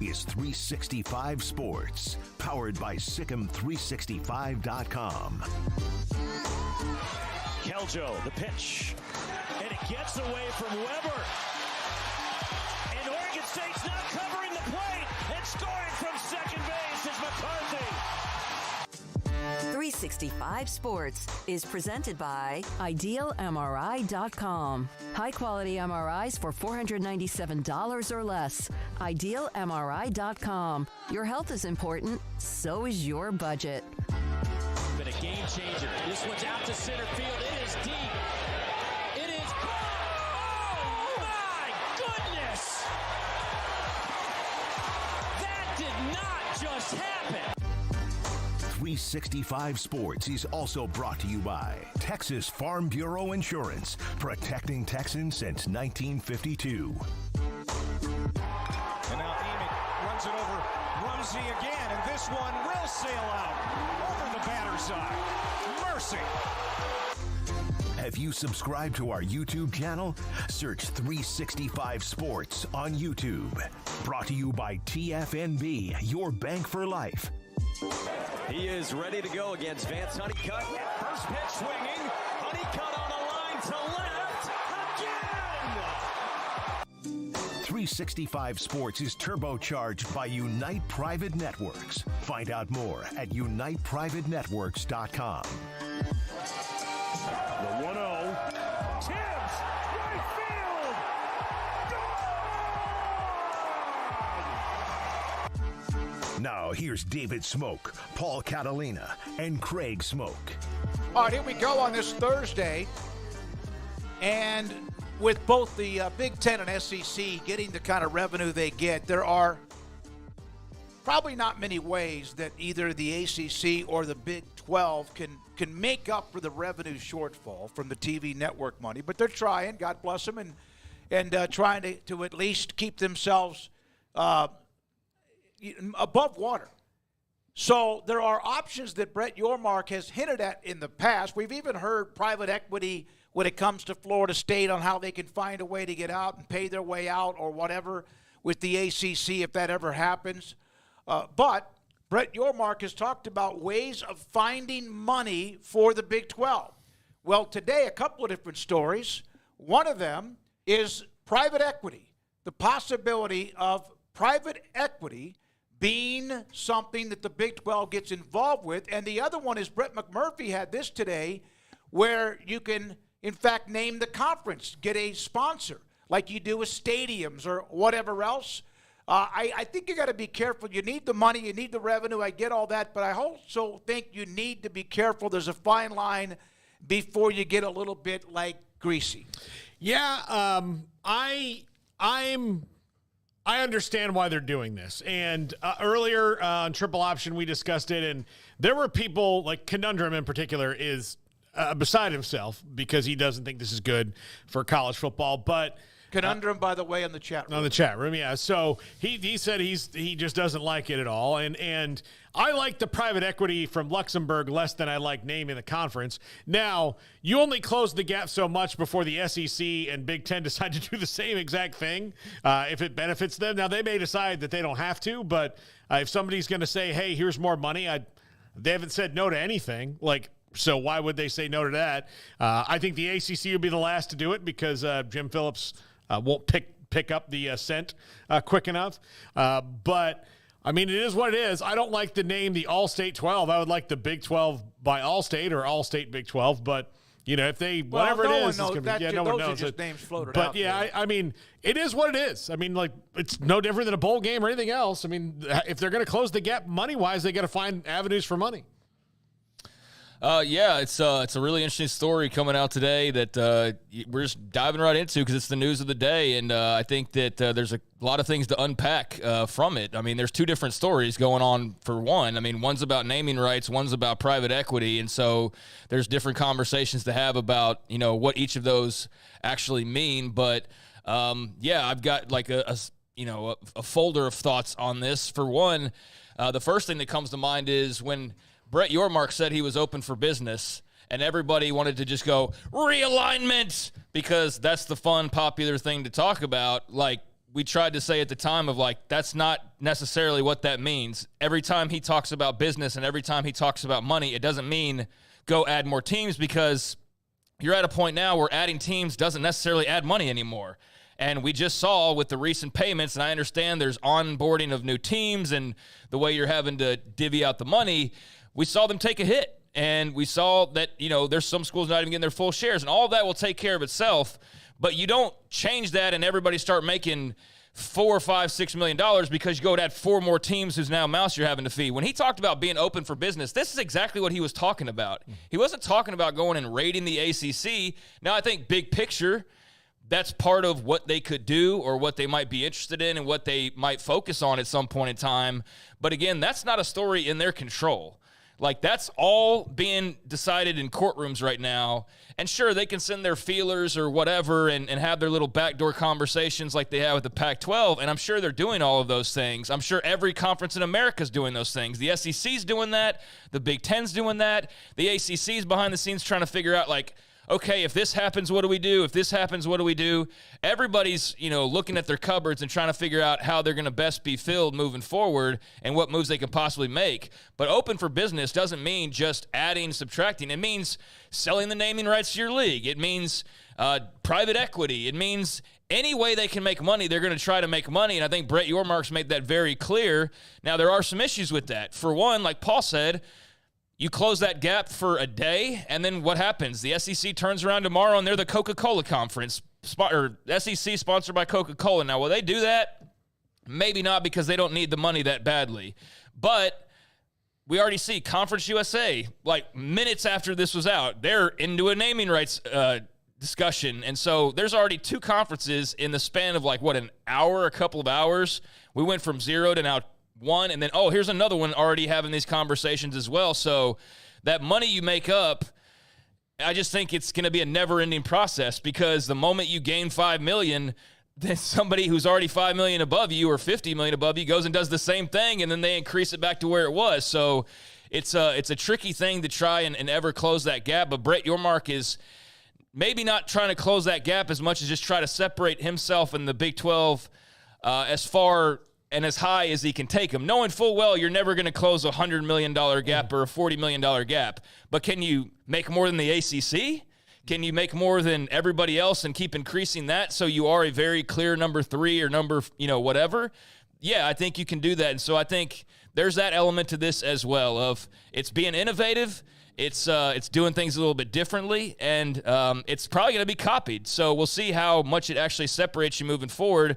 is 365 Sports, powered by Sikkim365.com. Keljo, the pitch, and it gets away from Weber. And Oregon State's not covering the plate, and scoring from second base is McCarthy. 365 Sports is presented by IdealMRI.com. High-quality MRIs for $497 or less. IdealMRI.com. Your health is important, so is your budget. Been a game changer. This one's out to center field. It is deep. It is. Oh, my goodness! That did not just happen. 365 Sports is also brought to you by Texas Farm Bureau Insurance, protecting Texans since 1952. And now Emick runs it over Rumsey again, and this one will sail out over the batter's eye. Mercy. Have you subscribed to our YouTube channel? Search 365 Sports on YouTube. Brought to you by TFNB, your bank for life. He is ready to go against Vance Honeycutt. First pitch swinging. Honeycutt on the line to left again. 365 Sports is turbocharged by Unite Private Networks. Find out more at uniteprivatenetworks.com. The 1-0. Tibbs, right field. Now here's David Smoke, Paul Catalina, and Craig Smoke. All right, here we go on this Thursday. And with both the Big Ten and SEC getting the kind of revenue they get, there are probably not many ways that either the ACC or the Big 12 can make up for the revenue shortfall from the TV network money. But they're trying, God bless them, and trying to at least keep themselves above water. So there are options that Brett Yormark has hinted at in the past. We've even heard private equity when it comes to Florida State on how they can find a way to get out and pay their way out or whatever with the ACC if that ever happens. But Brett Yormark has talked about ways of finding money for the Big 12. Well, today, a couple of different stories. One of them is private equity, the possibility of private equity being something that the Big 12 gets involved with. And the other one is Brett McMurphy had this today where you can, in fact, name the conference, get a sponsor like you do with stadiums or whatever else. I think you got to be careful. You need the money. You need the revenue. I get all that. But I also think you need to be careful. There's a fine line before you get a little bit like greasy. Yeah, I understand why they're doing this. And earlier on Triple Option, we discussed it. And there were people, like Conundrum in particular, is beside himself because he doesn't think this is good for college football. But Conundrum, by the way, on the chat room. On the chat room, yeah. So he said he just doesn't like it at all. And I like the private equity from Luxembourg less than I like naming the conference. Now, you only close the gap so much before the SEC and Big Ten decide to do the same exact thing if it benefits them. Now, they may decide that they don't have to, but if somebody's going to say, hey, here's more money, they haven't said no to anything. So why would they say no to that? I think the ACC would be the last to do it because Jim Phillips won't pick up the scent quick enough. But, I mean, it is what it is. I don't like the name the Allstate 12. I would like the Big 12 by Allstate or Allstate Big 12. But, you know, if they, whatever it is, it's going to be, no one knows it. Names floated but, out yeah, I mean, it is what it is. I mean, it's no different than a bowl game or anything else. I mean, if they're going to close the gap money-wise, they got to find avenues for money. Yeah, it's a really interesting story coming out today that we're just diving right into because it's the news of the day, and I think that there's a lot of things to unpack from it. I mean, there's two different stories going on for one. I mean, one's about naming rights, one's about private equity, and so there's different conversations to have about, you know, what each of those actually mean. But, yeah, I've got like a folder of thoughts on this. For one, the first thing that comes to mind is when Brett Yormark said he was open for business, and everybody wanted to just go, realignment, because that's the fun, popular thing to talk about. Like, we tried to say at the time of like, that's not necessarily what that means. Every time he talks about business and every time he talks about money, it doesn't mean go add more teams, because you're at a point now where adding teams doesn't necessarily add money anymore. And we just saw with the recent payments, and I understand there's onboarding of new teams and the way you're having to divvy out the money, we saw them take a hit. And we saw that, there's some schools not even getting their full shares, and all of that will take care of itself. But you don't change that and everybody start making $4, $5, $6 million because you go to add 4 more teams whose now mouse you're having to feed. When he talked about being open for business, this is exactly what he was talking about. He wasn't talking about going and raiding the ACC. Now, I think big picture, that's part of what they could do or what they might be interested in and what they might focus on at some point in time. But again, that's not a story in their control. Like, that's all being decided in courtrooms right now. And sure, they can send their feelers or whatever and have their little backdoor conversations like they have with the Pac-12, and I'm sure they're doing all of those things. I'm sure every conference in America is doing those things. The SEC's doing that. The Big Ten's doing that. The ACC's behind the scenes trying to figure out, like, okay, if this happens, what do we do? If this happens, what do we do? Everybody's, looking at their cupboards and trying to figure out how they're going to best be filled moving forward and what moves they can possibly make. But open for business doesn't mean just adding, subtracting. It means selling the naming rights to your league. It means private equity. It means any way they can make money, they're going to try to make money. And I think Brett Yormark's made that very clear. Now, there are some issues with that. For one, like Paul said, you close that gap for a day, and then what happens? The SEC turns around tomorrow, and they're the Coca-Cola conference, or SEC sponsored by Coca-Cola. Now, will they do that? Maybe not, because they don't need the money that badly. But we already see Conference USA, like minutes after this was out, they're into a naming rights discussion. And so there's already 2 conferences in the span of an hour, a couple of hours. We went from 0 to now 1, and then, here's another one already having these conversations as well. So that money you make up, I just think it's going to be a never-ending process, because the moment you gain $5 million, then somebody who's already $5 million above you or $50 million above you goes and does the same thing, and then they increase it back to where it was. So it's a tricky thing to try and ever close that gap. But Brett Yormark is maybe not trying to close that gap as much as just try to separate himself and the Big 12 as far and as high as he can take them, knowing full well you're never going to close a $100 million gap or a $40 million gap. But can you make more than the ACC? Can you make more than everybody else and keep increasing that so you are a very clear number 3 or number, whatever? Yeah, I think you can do that. And so I think there's that element to this as well of it's being innovative. It's doing things a little bit differently, and it's probably going to be copied. So we'll see how much it actually separates you moving forward.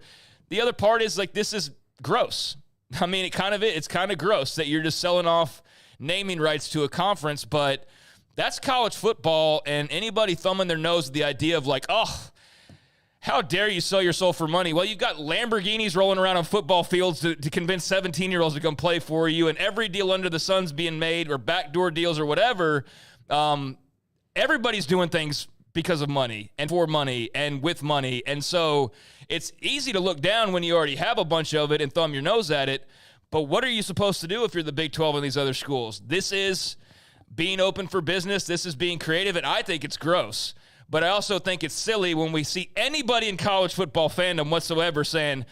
The other part is, this is gross. I mean, it's kind of gross that you're just selling off naming rights to a conference, but that's college football, and anybody thumbing their nose at the idea of how dare you sell your soul for money? Well, you've got Lamborghinis rolling around on football fields to convince 17-year-olds to come play for you, and every deal under the sun's being made, or backdoor deals or whatever. Everybody's doing things because of money and for money and with money. And so it's easy to look down when you already have a bunch of it and thumb your nose at it. But what are you supposed to do if you're the Big 12 and these other schools? This is being open for business. This is being creative, and I think it's gross. But I also think it's silly when we see anybody in college football fandom whatsoever saying,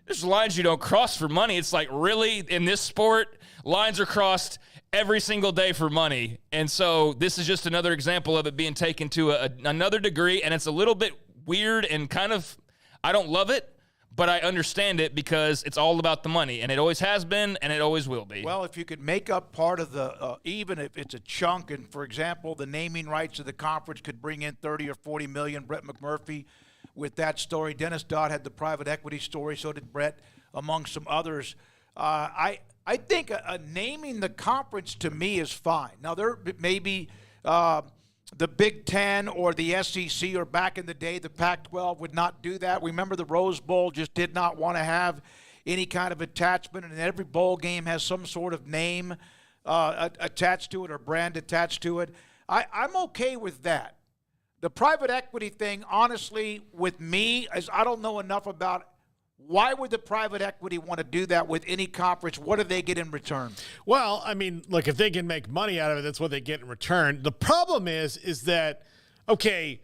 there's lines you don't cross for money. It's like, really? In this sport, lines are crossed every single day for money. And so this is just another example of it being taken to another degree, and it's a little bit weird and kind of, I don't love it, but I understand it because it's all about the money, and it always has been, and it always will be. Well, if you could make up part of the, even if it's a chunk, and for example, the naming rights of the conference could bring in 30 or 40 million, Brett McMurphy with that story. Dennis Dodd had the private equity story, so did Brett, among some others. I think naming the conference to me is fine. Now, there may be the Big Ten or the SEC, or back in the day, the Pac-12 would not do that. Remember, the Rose Bowl just did not want to have any kind of attachment, and every bowl game has some sort of name attached to it or brand attached to it. I'm okay with that. The private equity thing, honestly, with me, is I don't know enough about. Why would the private equity want to do that with any conference? What do they get in return? Well, I mean, look, if they can make money out of it, that's what they get in return. The problem is that, okay,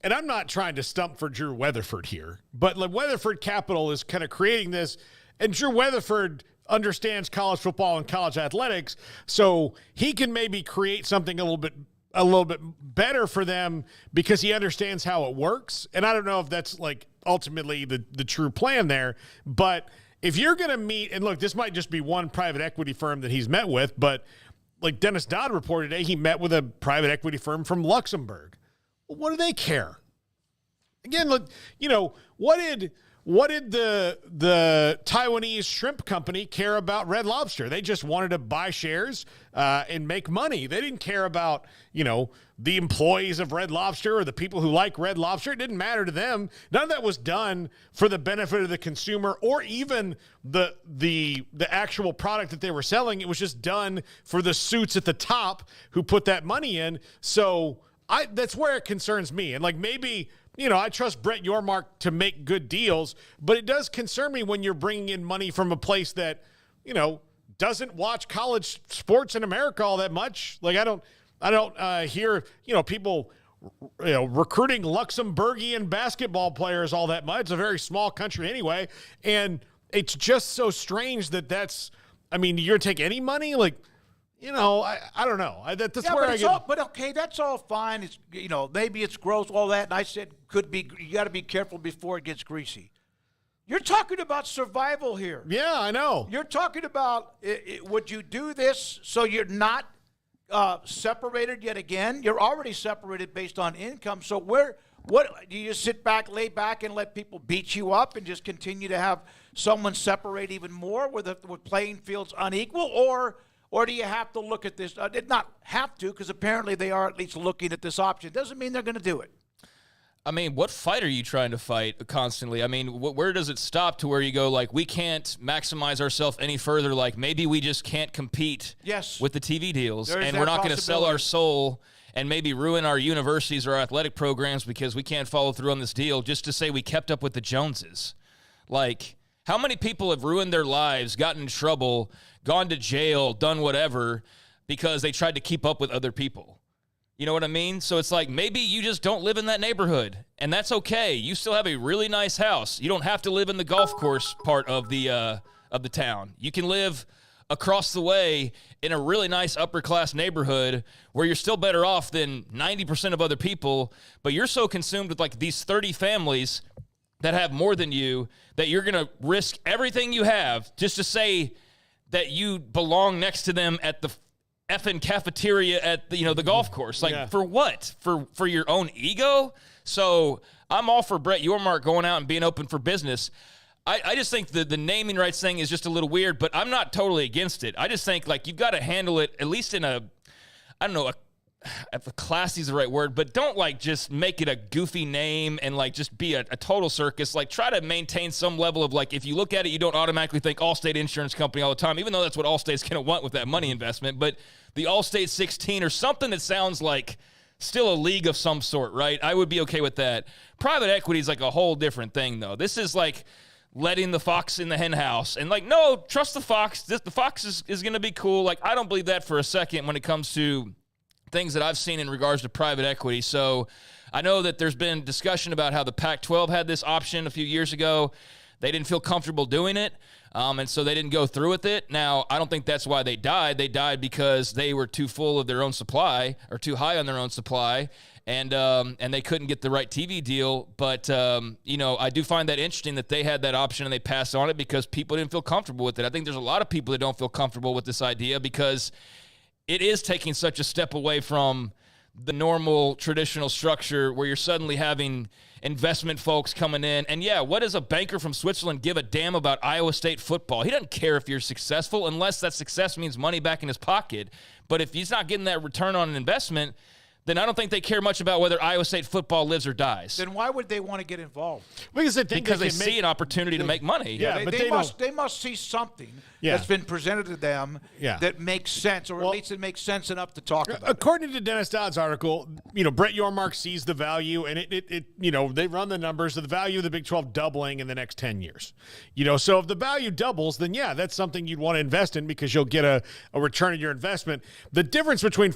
and I'm not trying to stump for Drew Weatherford here, but like Weatherford Capital is kind of creating this, and Drew Weatherford understands college football and college athletics, so he can maybe create something a little bit better for them because he understands how it works. And I don't know if that's like ultimately the true plan there, but if you're going to meet, and look, this might just be one private equity firm that he's met with, but like Dennis Dodd reported today, he met with a private equity firm from Luxembourg. What do they care? Again, look, what did the Taiwanese shrimp company care about Red Lobster? They just wanted to buy shares and make money. They didn't care about, the employees of Red Lobster or the people who like Red Lobster. It didn't matter to them. None of that was done for the benefit of the consumer or even the actual product that they were selling. It was just done for the suits at the top who put that money in. So that's where it concerns me. And like maybe, I trust Brett Yormark to make good deals, but it does concern me when you're bringing in money from a place that, doesn't watch college sports in America all that much. Like I don't hear, people, recruiting Luxembourgian basketball players all that much. It's a very small country anyway. And it's just so strange you're going to take any money? Like, I don't know. That's where I get. But okay, that's all fine. It's maybe it's gross, all that. And I said could be. You got to be careful before it gets greasy. You're talking about survival here. Yeah, I know. You're talking about would you do this so you're not separated yet again? You're already separated based on income. So what do you just sit back, lay back, and let people beat you up and just continue to have someone separate even more with playing fields unequal, or do you have to look at this? Not have to, because apparently they are at least looking at this option. Doesn't mean they're going to do it. I mean, what fight are you trying to fight constantly? I mean, where does it stop to where you go, like, we can't maximize ourselves any further? Like, maybe we just can't compete with the TV deals, and we're not going to sell our soul and maybe ruin our universities or our athletic programs because we can't follow through on this deal just to say we kept up with the Joneses. Like, how many people have ruined their lives, gotten in trouble, gone to jail, done whatever because they tried to keep up with other people? You know what I mean? So it's like maybe you just don't live in that neighborhood, and that's okay. You still have a really nice house. You don't have to live in the golf course part of the town. You can live across the way in a really nice upper-class neighborhood where you're still better off than 90% of other people, but you're so consumed with like these 30 families that have more than you that you're going to risk everything you have just to say that you belong next to them at the effing cafeteria at the golf course. Like, for what? For your own ego? So I'm all for Brett Yormark going out and being open for business. I just think the naming rights thing is just a little weird, but I'm not totally against it. I just think, like, you've got to handle it at least in if classy is the right word, but don't like just make it a goofy name and like just be a total circus. Like, try to maintain some level of, like, if you look at it, you don't automatically think Allstate Insurance Company all the time, even though that's what Allstate's going to want with that money investment. But the Allstate 16 or something that sounds like still a league of some sort, right? I would be okay with that. Private equity is like a whole different thing, though. This is like letting the fox in the hen house. And like, no, trust the fox. The fox is going to be cool. Like, I don't believe that for a second when it comes to things that I've seen in regards to private equity. So I know that there's been discussion about how the Pac-12 had this option a few years ago. They didn't feel comfortable doing it, and so they didn't go through with it. Now, I don't think that's why they died. They died because they were too full of their own supply or too high on their own supply, and they couldn't get the right TV deal. But, I do find that interesting that they had that option and they passed on it because people didn't feel comfortable with it. I think there's a lot of people that don't feel comfortable with this idea because it is taking such a step away from the normal traditional structure where you're suddenly having investment folks coming in. And yeah, what does a banker from Switzerland give a damn about Iowa State football? He doesn't care if you're successful unless that success means money back in his pocket. But if he's not getting that return on an investment, then I don't think they care much about whether Iowa State football lives or dies. Then why would they want to get involved? Because they see an opportunity to make money. Yeah, but they must see something that's been presented to them that makes sense, or at least it makes sense enough to talk about. According to Dennis Dodd's article, Brett Yormark sees the value, and they run the numbers of the value of the Big 12 doubling in the next 10 years. So if the value doubles, then that's something you'd want to invest in because you'll get a return on your investment. The difference between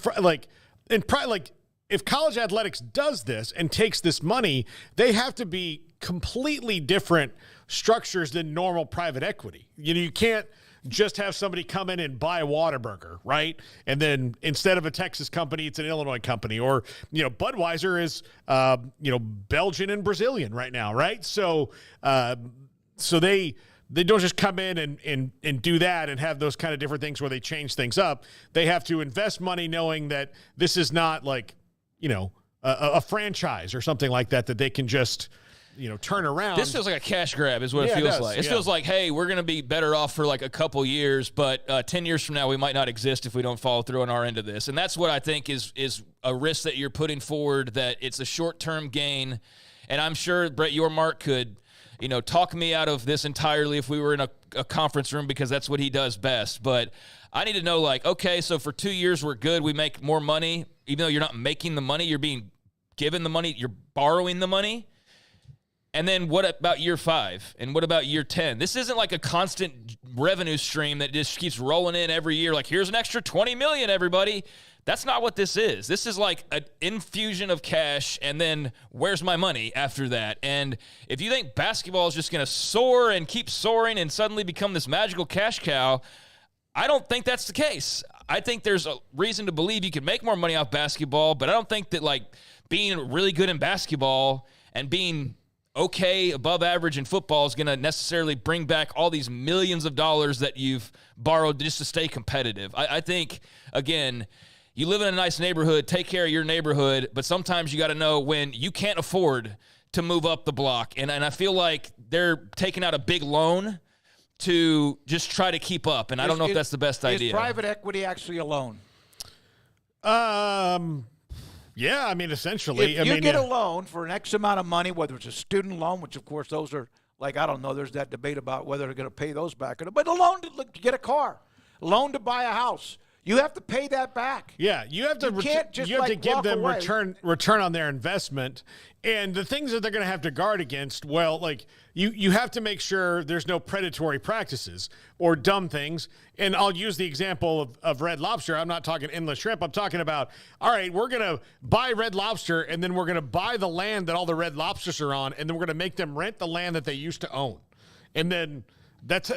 if college athletics does this and takes this money, they have to be completely different structures than normal private equity. You can't just have somebody come in and buy a Whataburger, right? And then instead of a Texas company, it's an Illinois company. Or, Budweiser is, Belgian and Brazilian right now, right? So they don't just come in and do that and have those kind of different things where they change things up. They have to invest money knowing that this is not like, a franchise or something like that they can just, turn around. This feels like a cash grab is what it feels like. It feels like, hey, we're going to be better off for like a couple years, but 10 years from now, we might not exist if we don't follow through on our end of this. And that's what I think is a risk that you're putting forward, that it's a short-term gain. And I'm sure Brett Yormark could, talk me out of this entirely if we were in a conference room, because that's what he does best. But I need to know, like, okay, so for 2 years we're good. We make more money. Even though you're not making the money, you're being given the money. You're borrowing the money. And then what about year 5? And what about year 10? This isn't like a constant revenue stream that just keeps rolling in every year. Like, here's an extra $20 million, everybody. That's not what this is. This is like an infusion of cash, and then where's my money after that? And if you think basketball is just going to soar and keep soaring and suddenly become this magical cash cow, I don't think that's the case. I think there's a reason to believe you can make more money off basketball, but I don't think that like being really good in basketball and being okay above average in football is going to necessarily bring back all these millions of dollars that you've borrowed just to stay competitive. I think, again, you live in a nice neighborhood, take care of your neighborhood, but sometimes you got to know when you can't afford to move up the block. And I feel like they're taking out a big loan to just try to keep up, and I don't know if that's the best idea. Is private equity actually a loan? Yeah, I mean, essentially. If you get a loan for an X amount of money, whether it's a student loan, which, of course, those are, like, I don't know, there's that debate about whether they're going to pay those back. But a loan to get a car, a loan to buy a house, you have to pay that back. Yeah, you have to give them return on their investment. And the things that they're going to have to guard against, well, like you have to make sure there's no predatory practices or dumb things. And I'll use the example of Red Lobster. I'm not talking endless shrimp. I'm talking about, all right, we're going to buy Red Lobster, and then we're going to buy the land that all the Red Lobsters are on, and then we're going to make them rent the land that they used to own. And then that's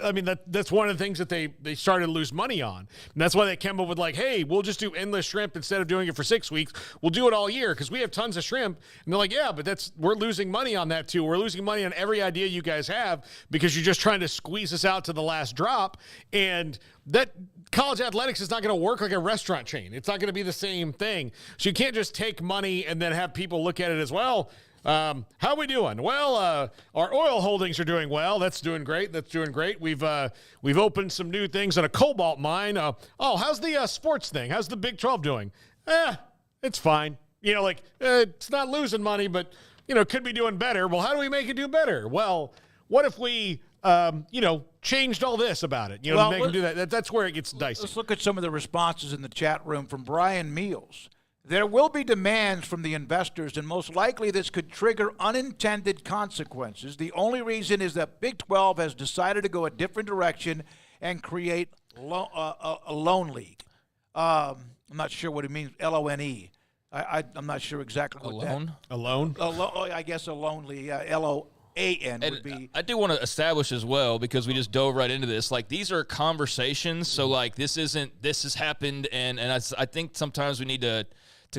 one of the things that they started to lose money on. And that's why they came up with, like, hey, we'll just do endless shrimp instead of doing it for 6 weeks. We'll do it all year because we have tons of shrimp. And they're like, yeah, but we're losing money on that too. We're losing money on every idea you guys have because you're just trying to squeeze us out to the last drop. And that college athletics is not going to work like a restaurant chain. It's not going to be the same thing. So you can't just take money and then have people look at it as, well, how are we doing? Well, our oil holdings are doing well. That's doing great. We've opened some new things at a cobalt mine. How's the sports thing? How's the Big 12 doing? It's fine. It's not losing money, but, could be doing better. Well, how do we make it do better? Well, what if we, changed all this about it? Make them do that. That's where it gets dicey. Let's look at some of the responses in the chat room from Brian Meals. There will be demands from the investors, and most likely this could trigger unintended consequences. The only reason is that Big 12 has decided to go a different direction and create a loan league. I'm not sure what it means, L-O-N-E. I'm not sure exactly what that. A loan? I guess a loan league, L-O-A-N would be. I do want to establish as well, because we just dove right into this, like, these are conversations, so, like, this has happened, and I think sometimes we need to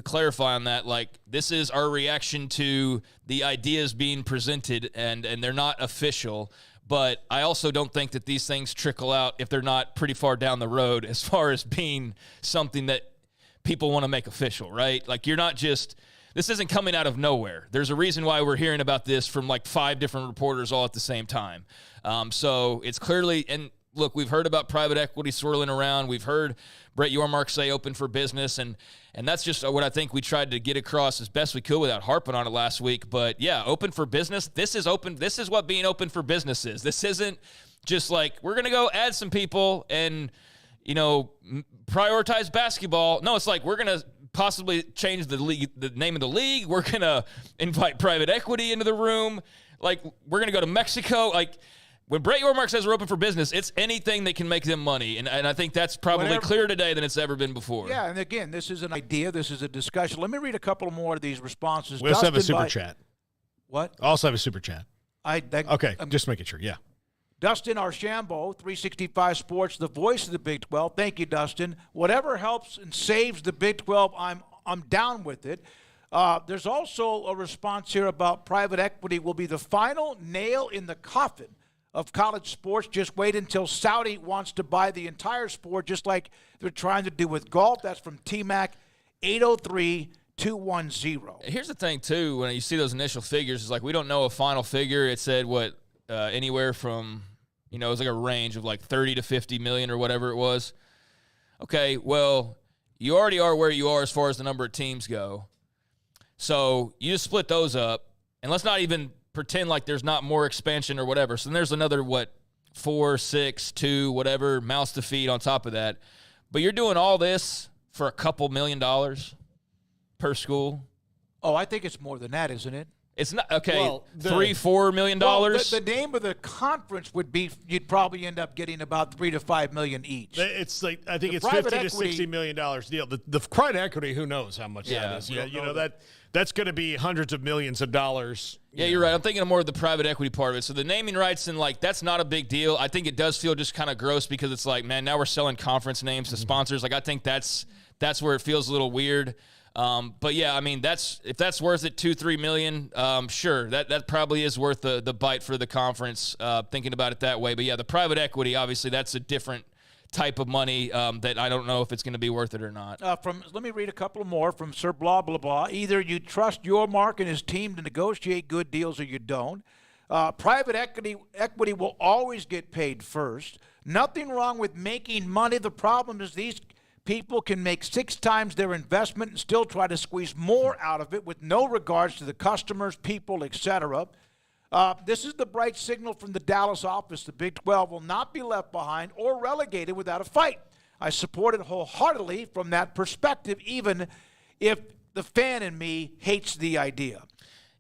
clarify on that, like, this is our reaction to the ideas being presented, and they're not official. But I also don't think that these things trickle out if they're not pretty far down the road as far as being something that people want to make official, right? Like, this isn't coming out of nowhere. There's a reason why we're hearing about this from like 5 different reporters all at the same time. So it's clearly, and look, we've heard about private equity swirling around. We've heard Brett Yormark say open for business, and that's just what I think we tried to get across as best we could without harping on it last week. But yeah, open for business. This is open. This is what being open for business is. This isn't just like, we're going to go add some people and, prioritize basketball. No, it's like, we're going to possibly change the league, the name of the league. We're going to invite private equity into the room. Like, we're going to go to Mexico. Like, when Brett Yormark says we're open for business, it's anything that can make them money. And I think that's probably clearer today than it's ever been before. Yeah, and again, this is an idea. This is a discussion. Let me read a couple more of these responses. We also have a super chat. What? Also have a super chat. Okay, just making sure, yeah. Dustin Archambault, 365 Sports, the voice of the Big 12. Thank you, Dustin. Whatever helps and saves the Big 12, I'm down with it. There's also a response here about private equity will be the final nail in the coffin of college sports. Just wait until Saudi wants to buy the entire sport, just like they're trying to do with golf. That's from T-Mac 803-210. Here's the thing, too, when you see those initial figures, it's like we don't know a final figure. It said, anywhere from, it was like a range of like 30 to 50 million or whatever it was. Okay, well, you already are where you are as far as the number of teams go. So you just split those up, and let's not even pretend like there's not more expansion or whatever. So then there's another, 4, 6, 2, whatever, mouse to feed on top of that. But you're doing all this for a couple $1 million per school. Oh, I think it's more than that, isn't it? It's not okay. Well, $3-4 million. Well, the name of the conference would be you'd probably end up getting about $3 to $5 million each. It's like I think it's $50 to $60 million deal. The private equity, who knows how much that is? Yeah, that's going to be hundreds of millions of dollars. Yeah, you're right. I'm thinking of more of the private equity part of it. So the naming rights and that's not a big deal. I think it does feel just kind of gross because it's like, man, now we're selling conference names to sponsors. Like I think that's where it feels a little weird. But yeah, I mean, if that's worth it, $2-3 million, sure, that probably is worth the bite for the conference. Thinking about it that way, but yeah, the private equity, obviously, that's a different type of money that I don't know if it's going to be worth it or not. Let me read a couple more from Sir Blah Blah Blah. Either you trust Yormark and his team to negotiate good deals, or you don't. Private equity will always get paid first. Nothing wrong with making money. The problem is these people can make 6 times their investment and still try to squeeze more out of it with no regards to the customers, people, etc. This is the bright signal from the Dallas office. The Big 12 will not be left behind or relegated without a fight. I support it wholeheartedly from that perspective, even if the fan in me hates the idea.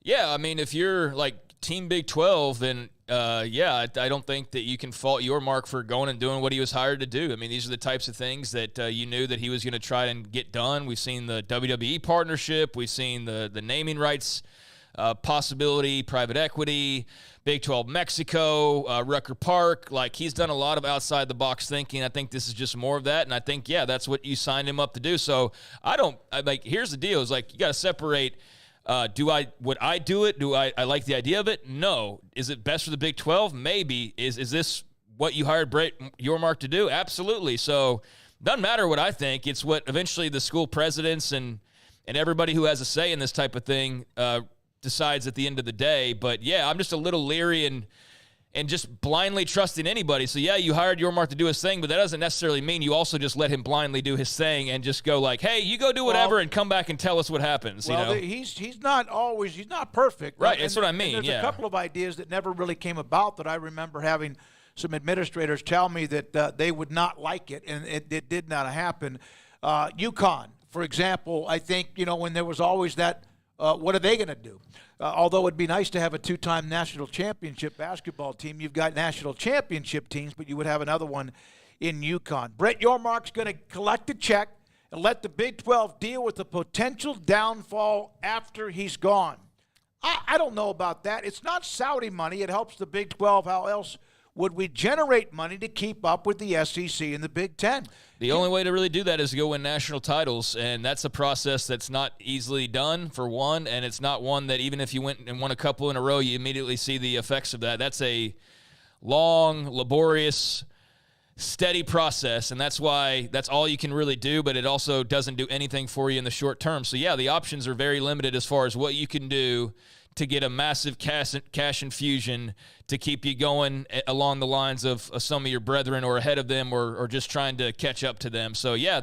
Yeah, I mean, if you're like Team Big 12, then I don't think that you can fault Yormark for going and doing what he was hired to do. I mean, these are the types of things that you knew that he was going to try and get done. We've seen the WWE partnership. We've seen the naming rights possibility, private equity, Big 12 Mexico, Rucker Park. Like, he's done a lot of outside-the-box thinking. I think this is just more of that, and I think, that's what you signed him up to do. So here's the deal. It's like you got to separate – would I do it? Do I like the idea of it? No. Is it best for the Big 12? Maybe. Is this what you hired Brett Yormark to do? Absolutely. So doesn't matter what I think. It's what eventually the school presidents and everybody who has a say in this type of thing decides at the end of the day. But yeah, I'm just a little leery and just blindly trusting anybody. So yeah, you hired Yormark to do his thing, but that doesn't necessarily mean you also just let him blindly do his thing and just go like, hey, you go do whatever and come back and tell us what happens. Well, he's not perfect. Right, that's what I mean. There's a couple of ideas that never really came about that I remember having some administrators tell me that they would not like it, and it did not happen. UConn, for example, I think, when there was always that, what are they going to do? Although it'd be nice to have a 2-time national championship basketball team. You've got national championship teams, but you would have another one in UConn. Brett Yormark's going to collect a check and let the Big 12 deal with the potential downfall after he's gone. I don't know about that. It's not Saudi money. It helps the Big 12. How else would we generate money to keep up with the SEC and the Big 10? The only way to really do that is to go win national titles, and that's a process that's not easily done, for one, and it's not one that even if you went and won a couple in a row, you immediately see the effects of that. That's a long, laborious, steady process, and that's why that's all you can really do, but it also doesn't do anything for you in the short term. So, yeah, the options are very limited as far as what you can do to get a massive cash infusion to keep you going along the lines of some of your brethren or ahead of them or just trying to catch up to them. So, yeah,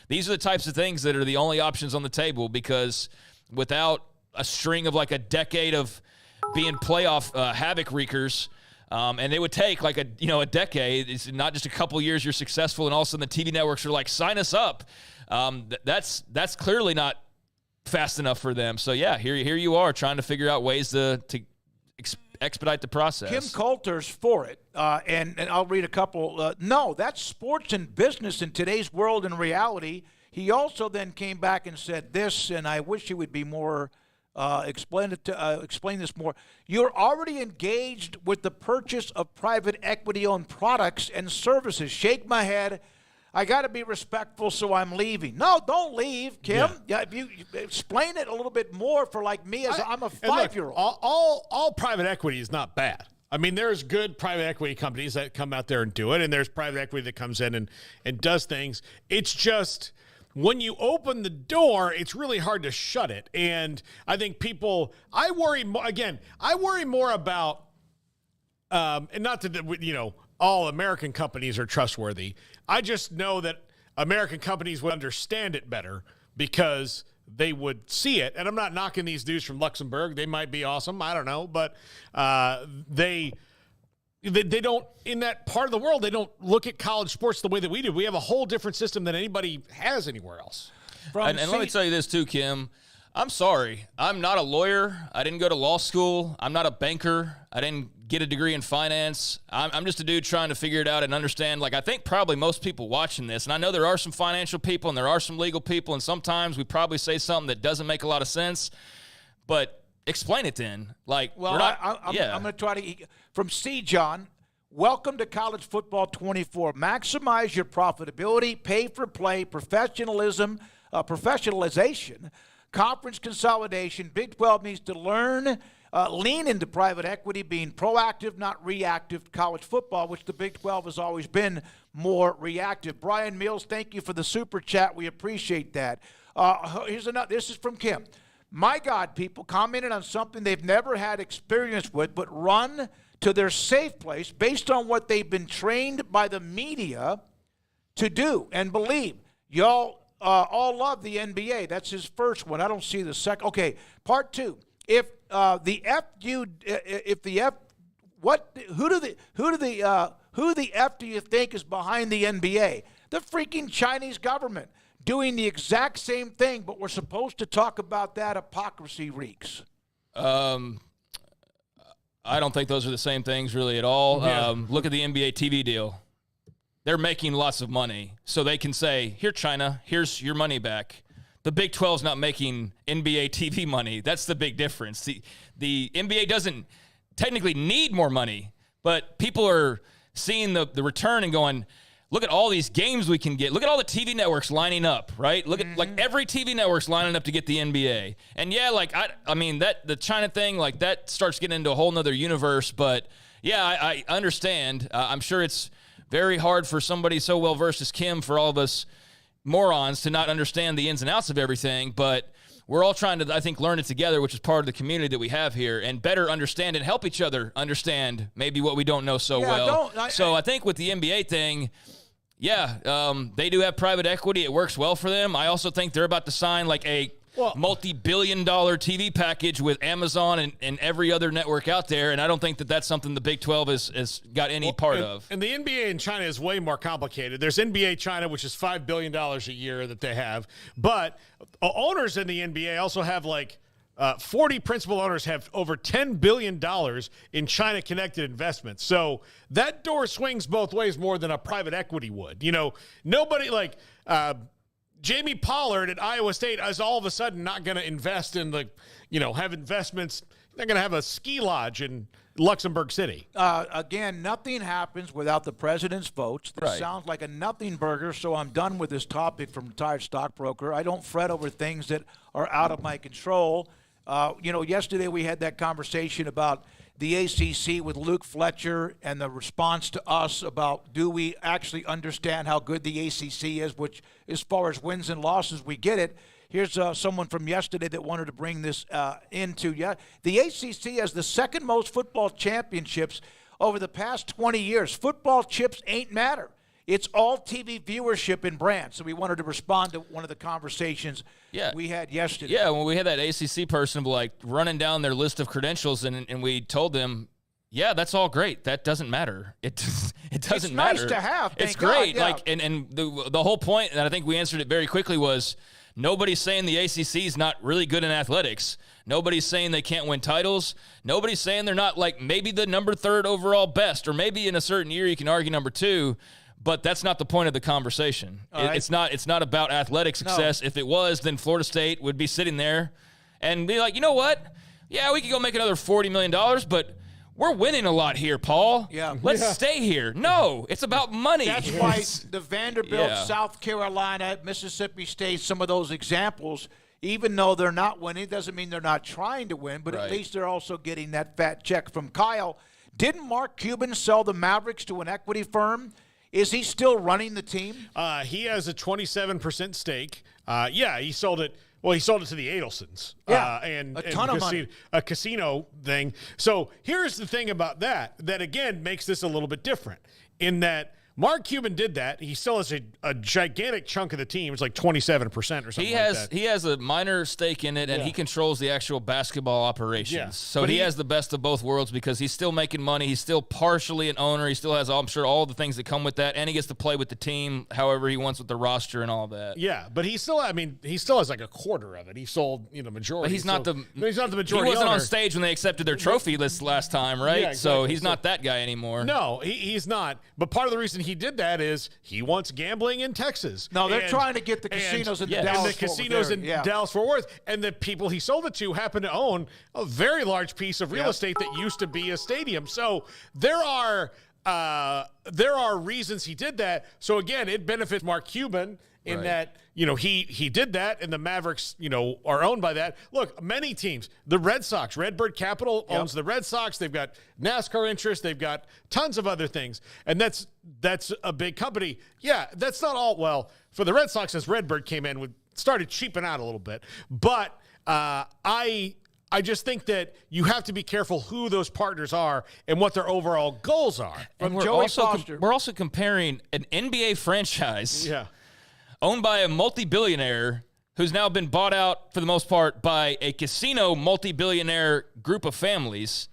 these are the types of things that are the only options on the table, because without a string of like a decade of being playoff havoc wreakers, and it would take like a decade. It's not just a couple years you're successful and all of a sudden the TV networks are like, sign us up. That's clearly not fast enough for them. So yeah, here you are trying to figure out ways to expedite the process. Kim Coulter's for it, and I'll read a couple. No, that's sports and business in today's world and reality. He also then came back and said this, and I wish he would be more explain this more. You're already engaged with the purchase of private equity-owned products and services. Shake my head. I got to be respectful, so I'm leaving. No, don't leave, Kim. Yeah, if you explain it a little bit more for like me, as I'm a 5-year-old. All private equity is not bad. I mean, there's good private equity companies that come out there and do it, and there's private equity that comes in and does things. It's just when you open the door, it's really hard to shut it. And I think I worry more about, and not that, all American companies are trustworthy. I just know that American companies would understand it better because they would see it. And I'm not knocking these dudes from Luxembourg. They might be awesome. I don't know. But they don't, in that part of the world, they don't look at college sports the way that we do. We have a whole different system than anybody has anywhere else. And let me tell you this too, Kim. I'm sorry. I'm not a lawyer. I didn't go to law school. I'm not a banker. I didn't get a degree in finance. I'm just a dude trying to figure it out and understand. Like, I think probably most people watching this, and I know there are some financial people and there are some legal people, and sometimes we probably say something that doesn't make a lot of sense, but explain it then. Like, well, I'm going to try to, from C. John, welcome to College Football 24. Maximize your profitability, pay for play, professionalization, conference consolidation. Big 12 needs to lean into private equity, being proactive, not reactive. College football, which the Big 12 has always been more reactive. Brian Mills, thank you for the super chat. We appreciate that. Here's another. This is from Kim. My God, people commented on something they've never had experience with, but run to their safe place based on what they've been trained by the media to do and believe. Y'all all love the NBA. That's his first one. I don't see the second. Okay, part 2. Who the F do you think is behind the NBA? The freaking Chinese government doing the exact same thing, but we're supposed to talk about that. Hypocrisy reeks. I don't think those are the same things really at all. Yeah. Look at the NBA TV deal. They're making lots of money, so they can say, here, China, here's your money back. The Big 12's not making NBA TV money. That's the big difference. The NBA doesn't technically need more money, but people are seeing the return and going, look at all these games we can get. Look at all the TV networks lining up, right? Look at like every TV network's lining up to get the NBA. And yeah, like I mean that the China thing, like that starts getting into a whole nother universe. But yeah, I understand. I'm sure it's very hard for somebody so well versed as Kim, for all of us morons, to not understand the ins and outs of everything. But we're all trying to, I think, learn it together, which is part of the community that we have here, and better understand and help each other understand maybe what we don't know so well. I think with the NBA thing, they do have private equity. It works well for them. I also think they're about to sign like a multi-billion-dollar TV package with Amazon and every other network out there, and I don't think that that's something the Big 12 has got any part of. And the NBA in China is way more complicated. There's NBA China, which is $5 billion a year that they have, but owners in the NBA also have 40 principal owners have over $10 billion in China-connected investments. So that door swings both ways more than a private equity would. Nobody Jamie Pollard at Iowa State is all of a sudden not going to invest in have investments. They're going to have a ski lodge in Luxembourg City. Again, nothing happens without the president's votes. This sounds like a nothing burger, so I'm done with this topic from retired stockbroker. I don't fret over things that are out of my control. Yesterday we had that conversation about the ACC with Luke Fletcher and the response to us about, do we actually understand how good the ACC is, which as far as wins and losses, we get it. Here's someone from yesterday that wanted to bring this into. The ACC has the second most football championships over the past 20 years. Football chips ain't matter. It's all TV viewership and brand. So we wanted to respond to one of the conversations we had yesterday. Yeah, when we had that ACC person running down their list of credentials, and we told them, yeah, that's all great. That doesn't matter. It doesn't matter. It's nice to have. It's great. God, yeah. And the whole point, and I think we answered it very quickly, was Nobody's saying the ACC is not really good in athletics. Nobody's saying they can't win titles. Nobody's saying they're not like maybe the number 3rd overall best, or maybe in a certain year you can argue number 2. But that's not the point of the conversation. It's not about athletic success. No. If it was, then Florida State would be sitting there and be like, you know what? Yeah, we could go make another $40 million, but we're winning a lot here, Paul. Yeah. Let's stay here. No, it's about money. That's why the Vanderbilt, South Carolina, Mississippi State, some of those examples, even though they're not winning, doesn't mean they're not trying to win, but at least they're also getting that fat check from Kyle. Didn't Mark Cuban sell the Mavericks to an equity firm? Is he still running the team? He has a 27% stake. He sold it. Well, he sold it to the Adelsons. And a ton of money. A casino thing. So here's the thing about that again makes this a little bit different in that Mark Cuban did that. He still has a gigantic chunk of the team. It's like 27% or something like that. He has a minor stake in it, and he controls the actual basketball operations. Yeah. So he has the best of both worlds because he's still making money. He's still partially an owner. He still has, I'm sure, all the things that come with that, and he gets to play with the team however he wants with the roster and all that. Yeah, but he still has like a quarter of it. He sold, majority. But he's not the majority. He wasn't owner. On stage when they accepted their trophy list last time, right? Yeah, exactly. So he's not that guy anymore. No, he's not. But part of the reason he did that is he wants gambling in Texas. No, they're trying to get the casinos in Dallas-Fort Worth. And the people he sold it to happen to own a very large piece of real estate that used to be a stadium. So there are reasons he did that. So again, it benefits Mark Cuban in that, he did that, and the Mavericks, are owned by that. Look, many teams, the Red Sox, Redbird Capital owns the Red Sox. They've got NASCAR interests. They've got tons of other things, and that's a big company. Yeah, that's not all. Well, for the Red Sox, as Redbird came in, started cheaping out a little bit. But I just think that you have to be careful who those partners are and what their overall goals are. And we're also comparing an NBA franchise. Yeah. Owned by a multi-billionaire who's now been bought out, for the most part, by a casino multi-billionaire group of families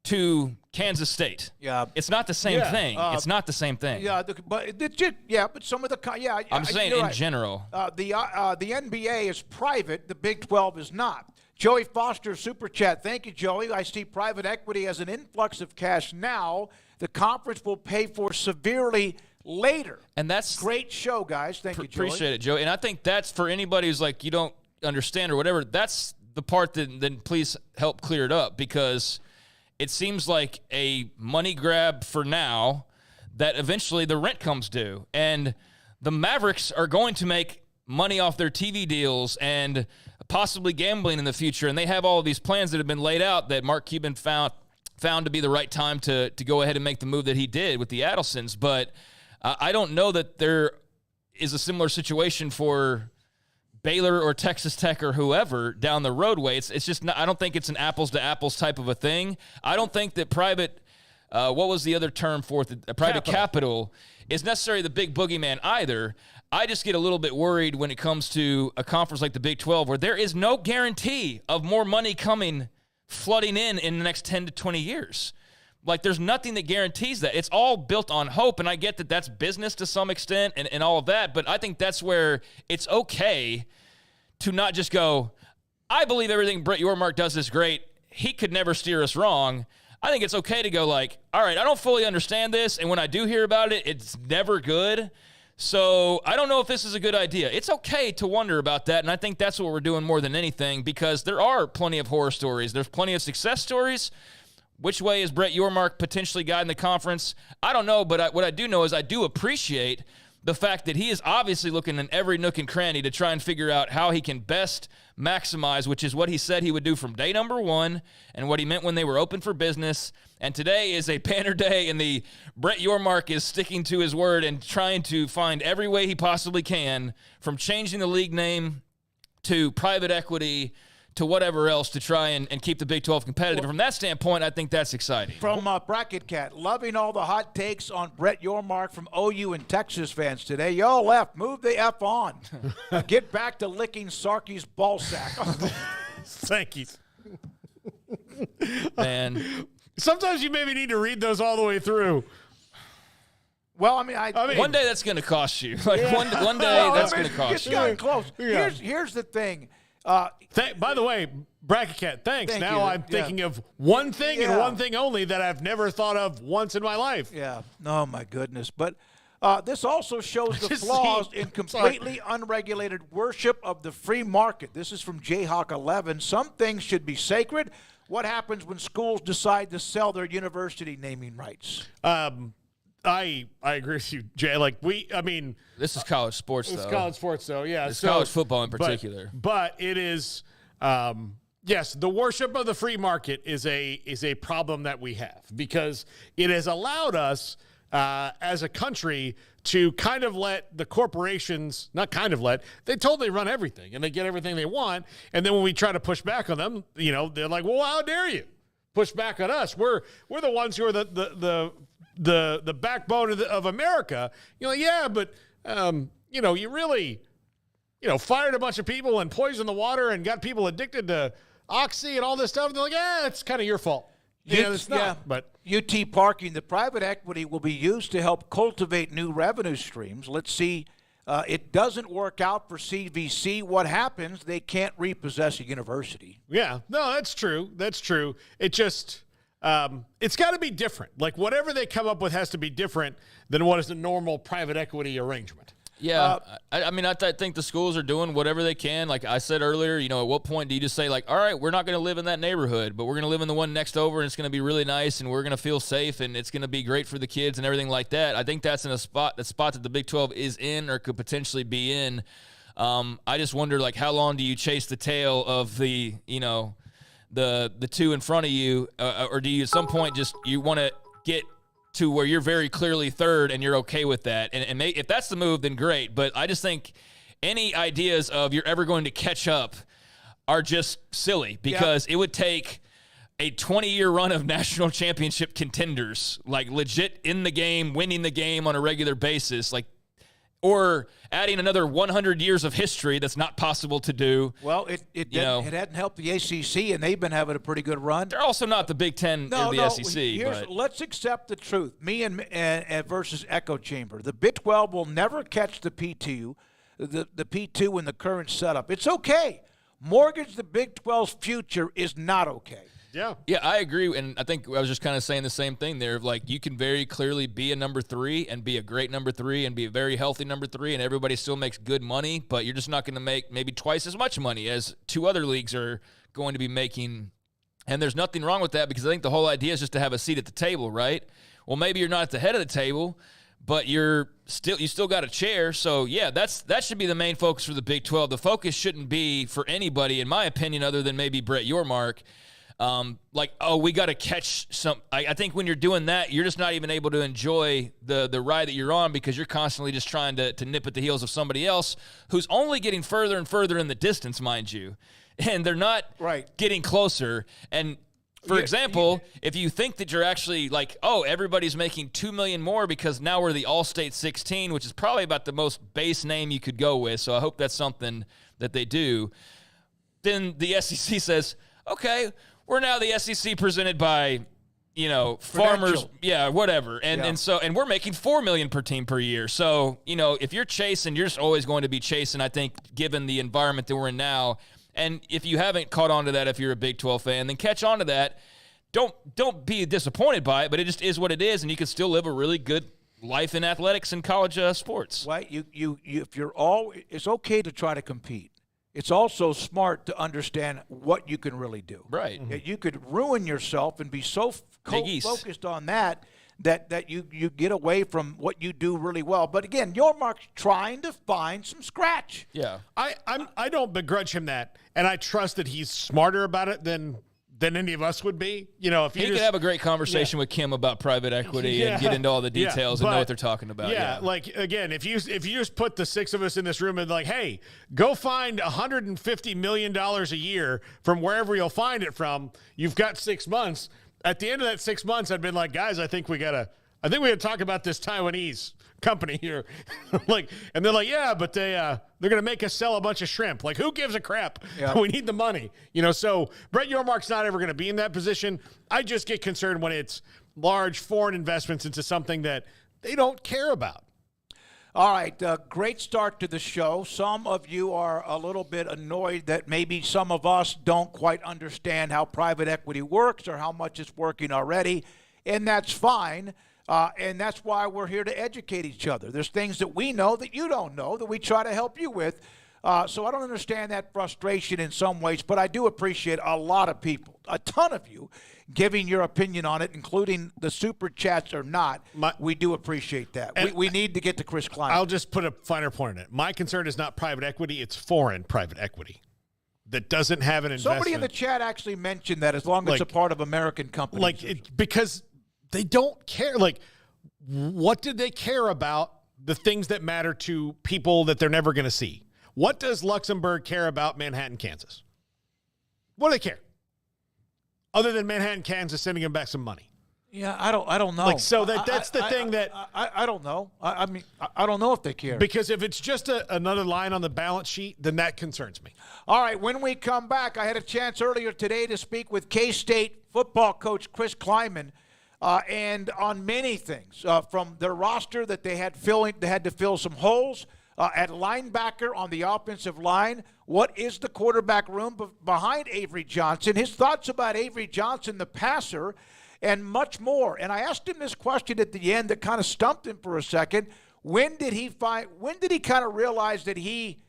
to Kansas State. Yeah. It's not the same thing. It's not the same thing. Yeah, but some of the I'm saying in general. The NBA is private. The Big 12 is not. Joey Foster, Super Chat. Thank you, Joey. I see private equity as an influx of cash now. The conference will pay for severely later. And that's great show, guys. Thank you, Joey. Appreciate it, Joey. And I think that's for anybody who's like, you don't understand or whatever, that's the part that then please help clear it up, because it seems like a money grab for now that eventually the rent comes due. And the Mavericks are going to make money off their TV deals and possibly gambling in the future. And they have all of these plans that have been laid out that Mark Cuban found to be the right time to go ahead and make the move that he did with the Adelsons. But I don't know that there is a similar situation for Baylor or Texas Tech or whoever down the roadway. It's just not, I don't think it's an apples to apples type of a thing. I don't think that private, what was the other term for it? Private capital is necessarily the big boogeyman either. I just get a little bit worried when it comes to a conference like the Big 12 where there is no guarantee of more money flooding in the next 10 to 20 years. Like, there's nothing that guarantees that. It's all built on hope, and I get that that's business to some extent and all of that, but I think that's where it's okay to not just go, I believe everything Brett Yormark does is great. He could never steer us wrong. I think it's okay to go like, all right, I don't fully understand this, and when I do hear about it, it's never good. So I don't know if this is a good idea. It's okay to wonder about that, and I think that's what we're doing more than anything, because there are plenty of horror stories. There's plenty of success stories. Which way is Brett Yormark potentially guiding the conference? I don't know, but what I do know is I do appreciate the fact that he is obviously looking in every nook and cranny to try and figure out how he can best maximize, which is what he said he would do from day number one and what he meant when they were open for business. And today is a banner day, and the Brett Yormark is sticking to his word and trying to find every way he possibly can, from changing the league name to private equity to whatever else, to try and keep the Big 12 competitive. From that standpoint, I think that's exciting. From Bracket Cat, loving all the hot takes on Brett Yormark from OU and Texas fans today. Y'all left. Move the F on. Get back to licking Sarky's ball sack. Thank you. Man. Sometimes you maybe need to read those all the way through. Well, I mean, one day that's going to cost you. Like one day that's going to cost it's you. gotten close. Yeah. Here's the thing. By the way, Bracket Cat, thanks. Thank now you. I'm thinking of one thing and one thing only that I've never thought of once in my life. Yeah. Oh, my goodness. But this also shows the Just flaws see- in completely unregulated worship of the free market. This is from Jayhawk 11. Some things should be sacred. What happens when schools decide to sell their university naming rights? I agree with you, Jay. This is college sports, It's though. college sports, though. Yeah, It's college football in particular. But it is, yes, the worship of the free market is a problem that we have because it has allowed us as a country to kind of let the corporations, they totally run everything and they get everything they want. And then when we try to push back on them, they're like, well, how dare you push back on us? We're the ones who are the backbone of America. Yeah, but you really, fired a bunch of people and poisoned the water and got people addicted to Oxy and all this stuff. And they're like, it's kind of your fault. It's not. Yeah. But UT Parking, the private equity will be used to help cultivate new revenue streams. Let's see. It doesn't work out for CVC. What happens? They can't repossess a university. yeah, no, that's true. That's true. It just, it's got to be different. Like whatever they come up with has to be different than what is a normal private equity arrangement. Yeah, I think the schools are doing whatever they can. Like I said earlier, at what point do you just say, like, all right, we're not going to live in that neighborhood, but we're going to live in the one next over, and it's going to be really nice, and we're going to feel safe, and it's going to be great for the kids and everything like that. I think that's in a spot that the Big 12 is in or could potentially be in. I just wonder, like, how long do you chase the tail of the two in front of you, or do you at some point just you want to get to where you're very clearly third and you're okay with that. And if that's the move, then great. But I just think any ideas of you're ever going to catch up are just silly because it would take a 20-year run of national championship contenders, like legit in the game, winning the game on a regular basis, or adding another 100 years of history that's not possible to do. Well, it hadn't helped the ACC, and they've been having a pretty good run. They're also not the Big Ten or the SEC. But Let's accept the truth. Me and versus echo chamber. The Big 12 will never catch the P2, the P2 in the current setup. It's okay. Mortgage the Big 12's future is not okay. Yeah, I agree, and I think I was just kind of saying the same thing there. Like, you can very clearly be a number 3 and be a great number 3 and be a very healthy number 3, and everybody still makes good money, but you're just not going to make maybe twice as much money as two other leagues are going to be making. And there's nothing wrong with that because I think the whole idea is just to have a seat at the table, right? Well, maybe you're not at the head of the table, but you still got a chair. So, yeah, that should be the main focus for the Big 12. The focus shouldn't be for anybody, in my opinion, other than maybe Brett Yormark. We got to catch some. I think when you're doing that, you're just not even able to enjoy the ride that you're on because you're constantly just trying to nip at the heels of somebody else who's only getting further and further in the distance, mind you. And they're not getting closer. And for example, if you think that you're actually like, oh, everybody's making $2 million more because now we're the Allstate 16, which is probably about the most base name you could go with. So I hope that's something that they do. Then the SEC says, okay, we're now the SEC presented by, farmers, whatever. And we're making $4 million per team per year. So, if you're chasing, you're just always going to be chasing, I think, given the environment that we're in now. And if you haven't caught on to that, if you're a Big 12 fan, then catch on to that. Don't be disappointed by it, but it just is what it is, and you can still live a really good life in athletics and college sports. Right. It's okay to try to compete. It's also smart to understand what you can really do. Right. You could ruin yourself and be so focused on that you get away from what you do really well. But again, Yormark's trying to find some scratch. Yeah. I don't begrudge him that, and I trust that he's smarter about it than any of us would be. If he could have a great conversation with Kim about private equity and get into all the details and know what they're talking about. Like again, if you just put the 6 of us in this room and like, hey, go find $150 million a year from wherever you'll find it from. You've got 6 months. At the end of that 6 months, I'd been like, guys, I think we gotta talk about this Taiwanese company here. And they're like, yeah, but they're gonna make us sell a bunch of shrimp. Like, who gives a crap? Yeah. We need the money. So Brett Yormark's not ever gonna be in that position. I just get concerned when it's large foreign investments into something that they don't care about. All right, great start to the show. Some of you are a little bit annoyed that maybe some of us don't quite understand how private equity works or how much it's working already, and that's fine. And that's why we're here to educate each other. There's things that we know that you don't know that we try to help you with. So I don't understand that frustration in some ways, but I do appreciate a lot of people, a ton of you, giving your opinion on it, including the super chats or not. We do appreciate that. We need to get to Chris Klieman. I'll just put a finer point on it. My concern is not private equity, it's foreign private equity that doesn't have an investment. Somebody in the chat actually mentioned that as long as it's a part of American companies. Because they don't care. Like, what do they care about the things that matter to people that they're never going to see? What does Luxembourg care about Manhattan, Kansas? What do they care? Other than Manhattan, Kansas sending them back some money. Yeah, I don't know. Like, so that's the thing that I don't know. I mean, I don't know if they care. Because if it's just another line on the balance sheet, then that concerns me. All right, when we come back, I had a chance earlier today to speak with K-State football coach Chris Klieman, and on many things, from their roster that they had to fill some holes. At linebacker on the offensive line, what is the quarterback room behind Avery Johnson? His thoughts about Avery Johnson, the passer, and much more. And I asked him this question at the end that kind of stumped him for a second. When did he kind of realize that he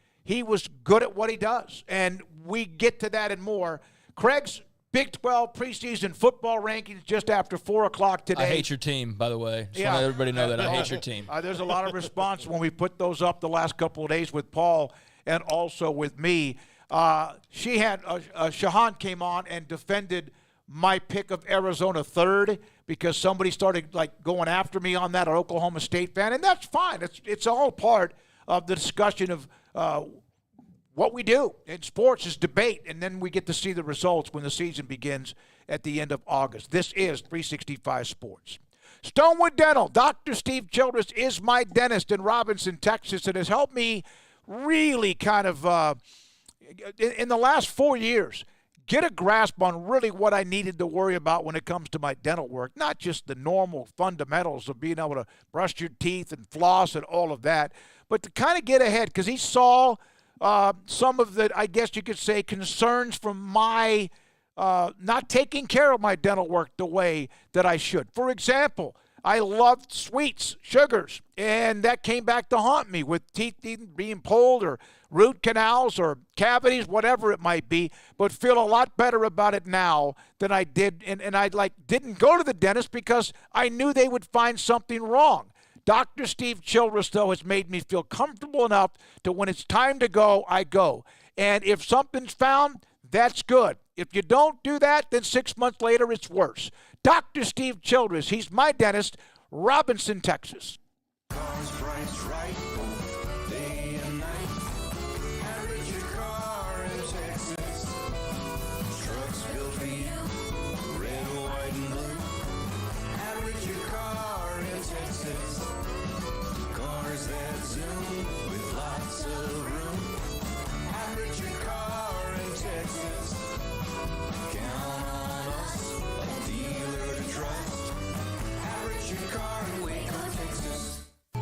was good at what he does? And we get to that and more. Craig's Big 12 preseason football rankings just after 4 o'clock today. I hate your team, by the way. Just want to let everybody know that I hate your team. There's a lot of response when we put those up the last couple of days with Paul and also with me. Shahan came on and defended my pick of Arizona third because somebody started going after me on that, an Oklahoma State fan, and that's fine. It's all part of the discussion of what we do in sports is debate, and then we get to see the results when the season begins at the end of August. This is 365 Sports. Stonewood Dental. Dr. Steve Childress is my dentist in Robinson, Texas, and has helped me really kind of, in the last 4 years, get a grasp on really what I needed to worry about when it comes to my dental work, not just the normal fundamentals of being able to brush your teeth and floss and all of that, but to kind of get ahead because he saw some of the, I guess you could say, concerns from my not taking care of my dental work the way that I should. For example, I loved sweets, sugars, and that came back to haunt me with teeth being pulled or root canals or cavities, whatever it might be, but feel a lot better about it now than I did. And I didn't go to the dentist because I knew they would find something wrong. Dr. Steve Childress, though, has made me feel comfortable enough to when it's time to go, I go. And if something's found, that's good. If you don't do that, then 6 months later, it's worse. Dr. Steve Childress, he's my dentist, Robinson, Texas. Cars priced right, day and night. Average your car in Texas. Trucks built for you, red, white, and blue. Average your car in Texas. Cars that zoom with lots of room. Average your car in Texas. Count on us, a dealer to trust. Average your car in Waco, Texas.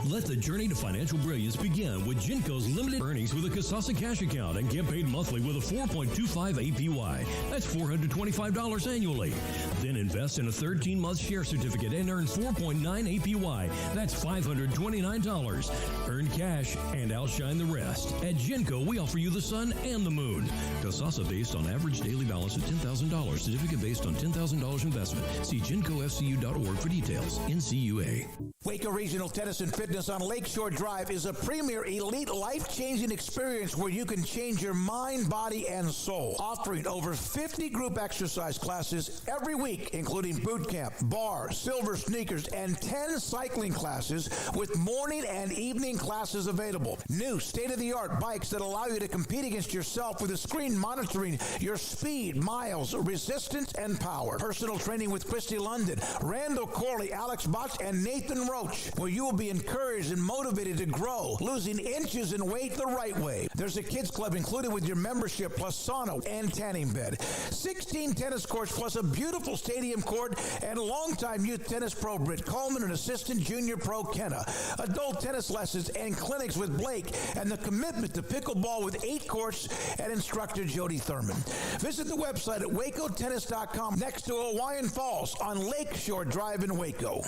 Let the journey to financial brilliance begin with Genco's limited earnings with a Kasasa cash account and get paid monthly with a 4.25 APY. That's $425 annually. Then invest in a 13-month share certificate and earn 4.9 APY. That's $529. Earn cash and outshine the rest. At Genco, we offer you the sun and the moon. Kasasa based on average daily balance of $10,000. Certificate based on $10,000 investment. See GencoFCU.org for details. NCUA. Waco Regional Tennis and Fitness on Lakeshore Drive is a premier elite life-changing experience where you can change your mind, body, and soul. Offering over 50 group exercise classes every week, including boot camp, bar, silver sneakers, and 10 cycling classes with morning and evening classes available. New state-of-the-art bikes that allow you to compete against yourself with a screen monitoring your speed, miles, resistance, and power. Personal training with Christy London, Randall Corley, Alex Botch, and Nathan Roach, where you will be encouraged encouraged and motivated to grow, losing inches in weight the right way. There's a kids club included with your membership, plus sauna and tanning bed. 16 tennis courts plus a beautiful stadium court, and longtime youth tennis pro Britt Coleman and assistant junior pro Kenna. Adult tennis lessons and clinics with Blake, and the commitment to pickleball with 8 courts and instructor Jody Thurman. Visit the website at wacotennis.com next to Hawaiian Falls on Lakeshore Drive in Waco.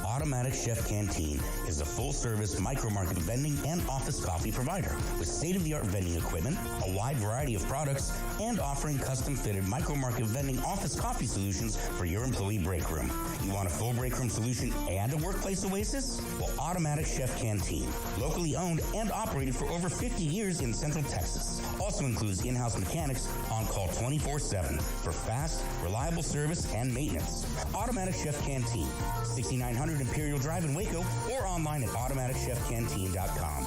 Automatic Chef Canteen is a full-service micro-market vending and office coffee provider with state-of-the-art vending equipment, a wide variety of products, and offering custom-fitted micro-market vending office coffee solutions for your employee break room. You want a full break room solution and a workplace oasis? Well, Automatic Chef Canteen, locally owned and operated for over 50 years in Central Texas, also includes in-house mechanics on call 24/7 for fast, reliable service and maintenance. Automatic Chef Canteen, 6900 Imperial Drive in Waco, or online at automaticchefcanteen.com.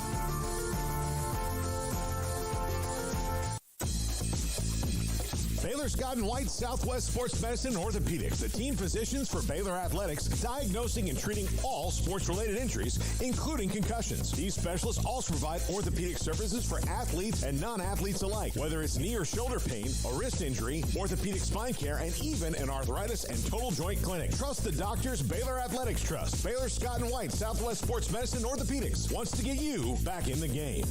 Baylor Scott & White Southwest Sports Medicine and Orthopedics, the team physicians for Baylor Athletics, diagnosing and treating all sports-related injuries, including concussions. These specialists also provide orthopedic services for athletes and non-athletes alike, whether it's knee or shoulder pain, a wrist injury, orthopedic spine care, and even an arthritis and total joint clinic. Trust the doctors Baylor Athletics trust. Baylor Scott & White Southwest Sports Medicine and Orthopedics wants to get you back in the game.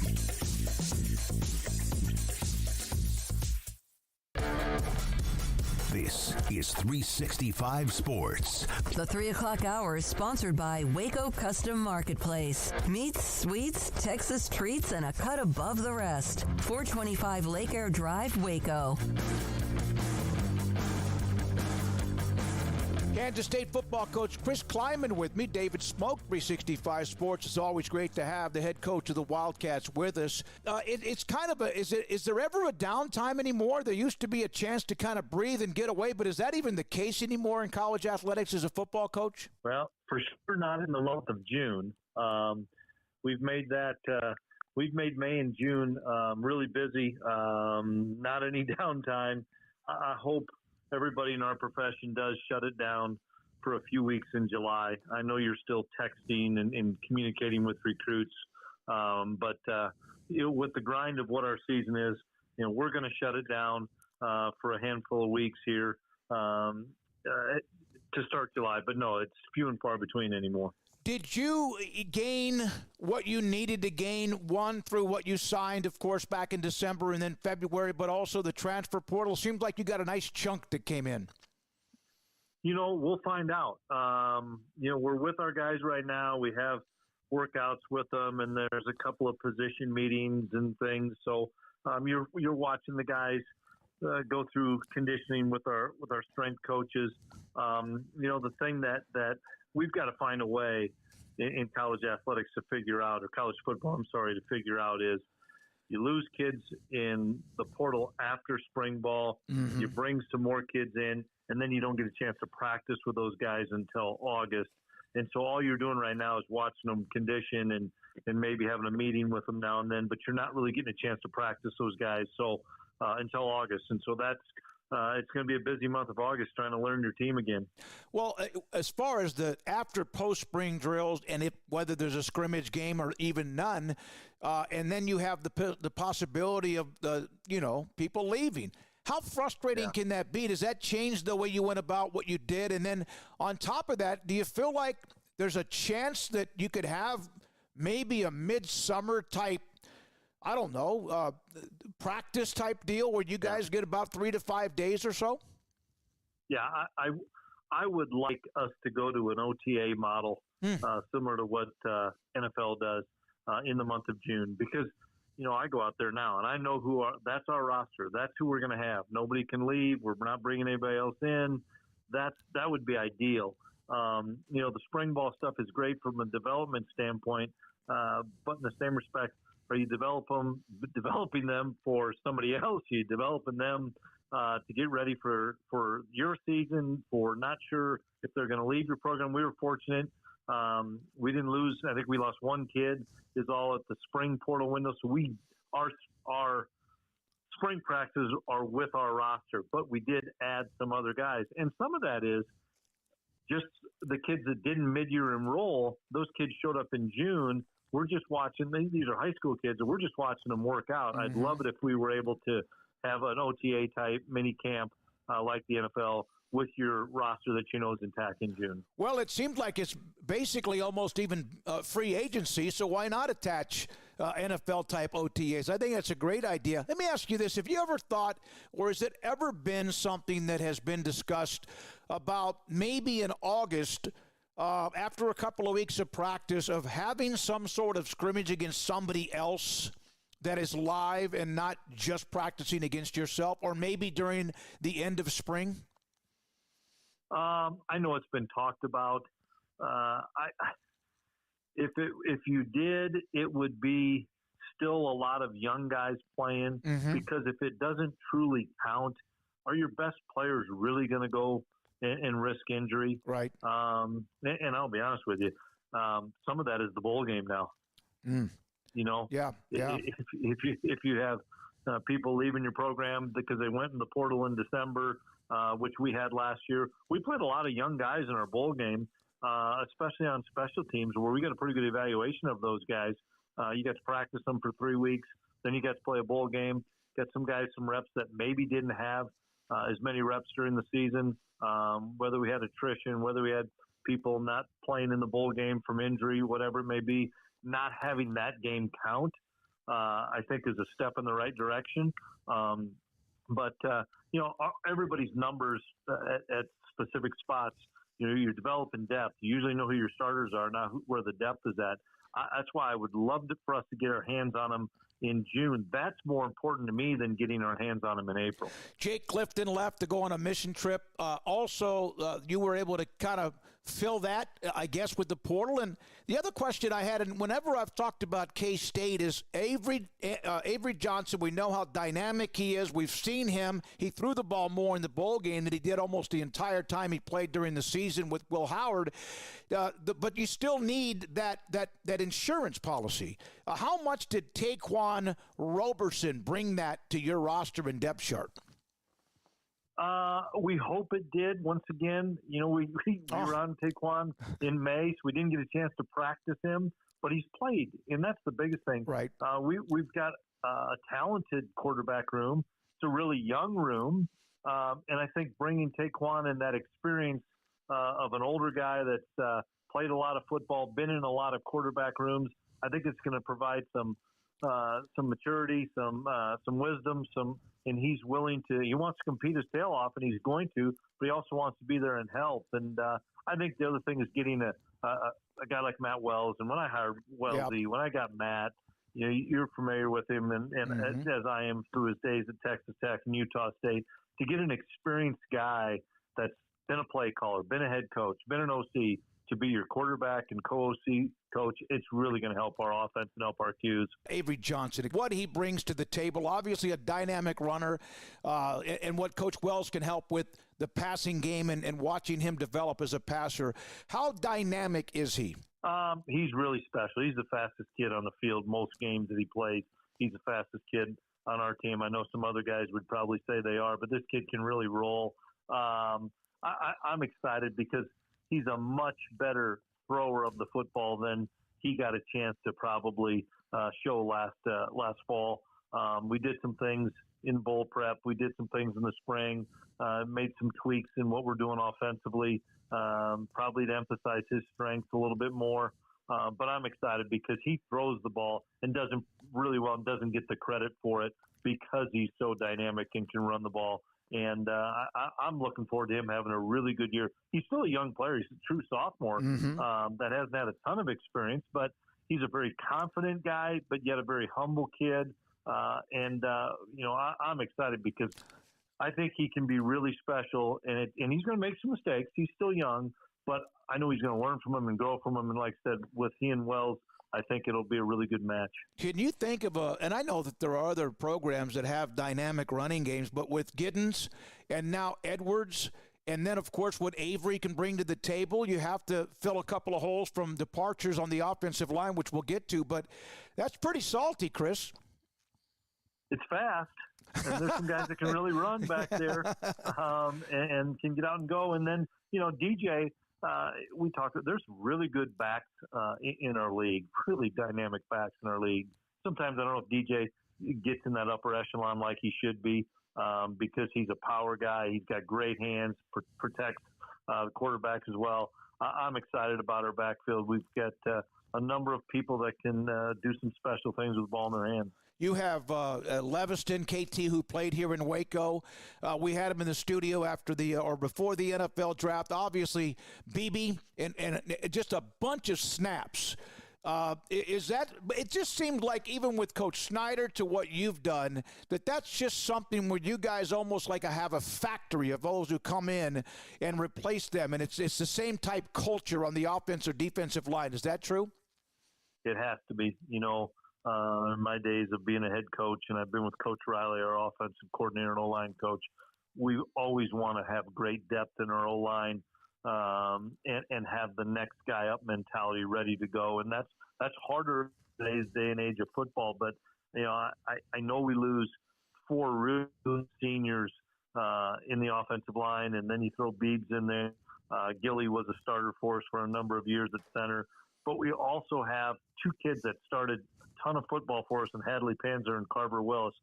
This is 365 Sports. The 3 o'clock hour is sponsored by Waco Custom Marketplace. Meats, sweets, Texas treats, and a cut above the rest. 425 Lake Air Drive, Waco. Kansas State football coach Chris Klieman with me. David Smoke, 365 Sports. It's always great to have the head coach of the Wildcats with us. It's kind of is there ever a downtime anymore? There used to be a chance to kind of breathe and get away, but is that even the case anymore in college athletics as a football coach? Well, for sure not in the month of June. We've made May and June really busy. Not any downtime. I hope everybody in our profession does shut it down for a few weeks in July. I know you're still texting and communicating with recruits, but with the grind of what our season is, we're going to shut it down for a handful of weeks here to start July. But no, it's few and far between anymore. Did you gain what you needed to gain, one, through what you signed, of course, back in December and then February, but also the transfer portal? Seems like you got a nice chunk that came in. We'll find out. We're with our guys right now. We have workouts with them, and there's a couple of position meetings and things. So you're watching the guys go through conditioning with our strength coaches. The thing that we've got to find a way in college athletics to figure out, or college football, to figure out is you lose kids in the portal after spring ball, you bring some more kids in, and then you don't get a chance to practice with those guys until August. And so all you're doing right now is watching them condition and maybe having a meeting with them now and then, but you're not really getting a chance to practice those guys until August. And so that's it's going to be a busy month of August trying to learn your team again. Well, as far as the after post-spring drills and whether there's a scrimmage game or even none, and then you have the possibility of people leaving. How frustrating can that be? Does that change the way you went about what you did? And then on top of that, do you feel like there's a chance that you could have maybe a midsummer type, I don't know, practice type deal where you guys get about 3 to 5 days or so? Yeah, I would like us to go to an OTA model similar to what NFL does in the month of June, because I go out there now and I know that's our roster. That's who we're going to have. Nobody can leave. We're not bringing anybody else in. That would be ideal. The spring ball stuff is great from a development standpoint, but in the same respect, are you developing them for somebody else? Are you developing them to get ready for your season, for not sure if they're going to leave your program? We were fortunate. We didn't lose. I think we lost one kid is all at the spring portal window. So our spring practices are with our roster, but we did add some other guys. And some of that is just the kids that didn't mid-year enroll, those kids showed up in June. We're just watching. These are high school kids, and we're just watching them work out. I'd love it if we were able to have an OTA type mini camp like the NFL with your roster that you know is intact in June. Well, it seems like it's basically almost even free agency, so why not attach NFL-type OTAs? I think that's a great idea. Let me ask you this. Have you ever thought, or has it ever been something that has been discussed about maybe in August, after a couple of weeks of practice, of having some sort of scrimmage against somebody else that is live and not just practicing against yourself, or maybe during the end of spring? I know it's been talked about. If you did, it would be still a lot of young guys playing, because if it doesn't truly count, are your best players really going to go and risk injury? Right. And I'll be honest with you, some of that is the bowl game now. You know, if you have people leaving your program because they went in the portal in December, which we had last year, we played a lot of young guys in our bowl game, especially on special teams, where we got a pretty good evaluation of those guys. You got to practice them for 3 weeks, then you got to play a bowl game, get some guys some reps that maybe didn't have as many reps during the season, whether we had attrition, whether we had people not playing in the bowl game from injury, whatever it may be. Not having that game count, I think, is a step in the right direction. But everybody's numbers at specific spots, you're developing depth. You usually know who your starters are, not where the depth is at. That's why I would love for us to get our hands on them in June. That's more important to me than getting our hands on them in April. Jake Clifton left to go on a mission trip. Also, you were able to kind of fill that, I guess, with the portal. And the other question I had, and whenever I've talked about K-State, is Avery Johnson. We know how dynamic he is. We've seen him. He threw the ball more in the bowl game than he did almost the entire time he played during the season with Will Howard. But you still need that insurance policy. How much did Taquan Roberson bring that to your roster and depth chart? We hope it did. Once again, we were on Taquan in May, so we didn't get a chance to practice him, but he's played, and that's the biggest thing. Right. We've got a talented quarterback room. It's a really young room, and I think bringing Taquan and that experience of an older guy that's played a lot of football, been in a lot of quarterback rooms, I think it's going to provide some maturity, some wisdom, and he's willing to. He wants to compete his tail off, and he's going to. But he also wants to be there and help. And I think the other thing is getting a guy like Matt Wells. And when I hired Wellesley, when I got Matt, you're familiar with him, and as I am through his days at Texas Tech and Utah State, to get an experienced guy that's been a play caller, been a head coach, been an OC, to be your quarterback and co-OC coach, it's really going to help our offense and help our Qs. Avery Johnson, what he brings to the table, obviously a dynamic runner, and what Coach Wells can help with the passing game and watching him develop as a passer. How dynamic is he? He's really special. He's the fastest kid on the field most games that he plays. He's the fastest kid on our team. I know some other guys would probably say they are, but this kid can really roll. I'm excited because he's a much better thrower of the football than he got a chance to probably show last fall. We did some things in bowl prep. We did some things in the spring, made some tweaks in what we're doing offensively, probably to emphasize his strengths a little bit more. But I'm excited because he throws the ball and doesn't really well and doesn't get the credit for it because he's so dynamic and can run the ball. And I'm looking forward to him having a really good year. He's still a young player. He's a true sophomore that hasn't had a ton of experience, but he's a very confident guy, but yet a very humble kid. I'm excited because I think he can be really special, and he's going to make some mistakes. He's still young, but I know he's going to learn from him and grow from him. And like I said, with he and Wells, I think it'll be a really good match. Can you think of and I know that there are other programs that have dynamic running games, but with Giddens and now Edwards, and then, of course, what Avery can bring to the table, you have to fill a couple of holes from departures on the offensive line, which we'll get to. But that's pretty salty, Chris. It's fast, and there's some guys that can really run back there and can get out and go. And then, DJ, we talked. There's really good backs in our league, really dynamic backs in our league. Sometimes I don't know if DJ gets in that upper echelon like he should be because he's a power guy. He's got great hands, protects the quarterbacks as well. I'm excited about our backfield. We've got a number of people that can do some special things with the ball in their hand. You have Leviston, KT, who played here in Waco. We had him in the studio before the NFL draft. Obviously, BB and just a bunch of snaps. It just seemed like even with Coach Snyder to what you've done, that's just something where you guys almost like have a factory of those who come in and replace them. And it's the same type culture on the offensive or defensive line. Is that true? It has to be. In my days of being a head coach, and I've been with Coach Riley, our offensive coordinator and O-line coach, we always want to have great depth in our O-line and have the next guy up mentality ready to go. And that's harder in today's day and age of football. But, I know we lose 4 real seniors in the offensive line, and then you throw Beebs in there. Gilly was a starter for us for a number of years at center. But we also have 2 kids that started a ton of football for us in Hadley Panzer and Carver Willis.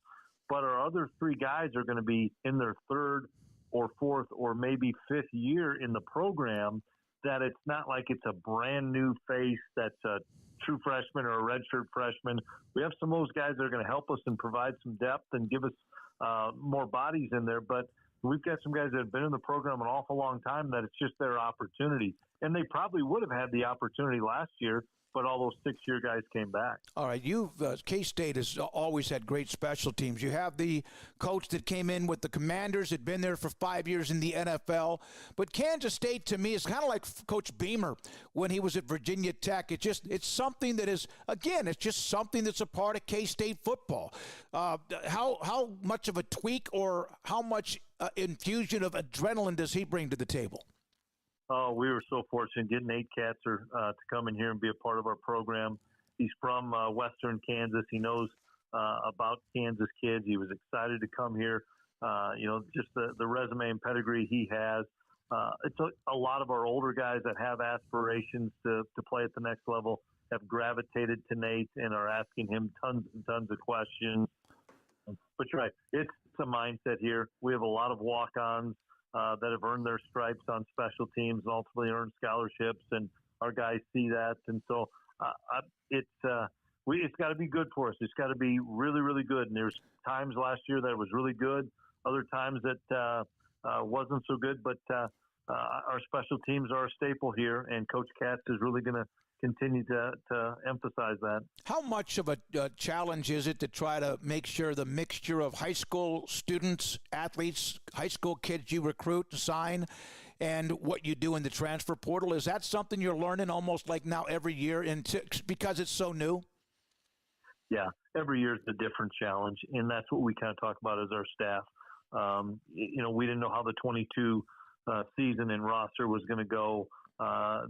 But our other 3 guys are going to be in their 3rd or 4th or maybe 5th year in the program, that it's not like it's a brand new face that's a true freshman or a redshirt freshman. We have some of those guys that are going to help us and provide some depth and give us more bodies in there. But we've got some guys that have been in the program an awful long time that it's just their opportunity. And they probably would have had the opportunity last year, but all those 6-year guys came back. All right, K-State has always had great special teams. You have the coach that came in with the Commanders, had been there for 5 years in the NFL. But Kansas State, to me, is kind of like Coach Beamer when he was at Virginia Tech. It's something that is, again, it's just something that's a part of K-State football. How much of a tweak or how much infusion of adrenaline does he bring to the table? Oh, we were so fortunate getting Nate Katzer to come in here and be a part of our program. He's from Western Kansas. He knows about Kansas kids. He was excited to come here. Just the resume and pedigree he has. It's a lot of our older guys that have aspirations to play at the next level have gravitated to Nate and are asking him tons and tons of questions. But you're right. It's a mindset here. We have a lot of walk-ons that have earned their stripes on special teams and ultimately earned scholarships, and our guys see that. And so it's got to be good for us. It's got to be really, really good. And there's times last year that it was really good, other times that wasn't so good. But our special teams are a staple here, and Coach Katz is really going to continue to emphasize that. How much of a challenge is it to try to make sure the mixture of high school students, athletes, high school kids you recruit and sign, and what you do in the transfer portal? Is that something you're learning almost like now every year because it's so new? Yeah, every year is a different challenge, and that's what we kind of talk about as our staff. We didn't know how the 22 season and roster was going to go.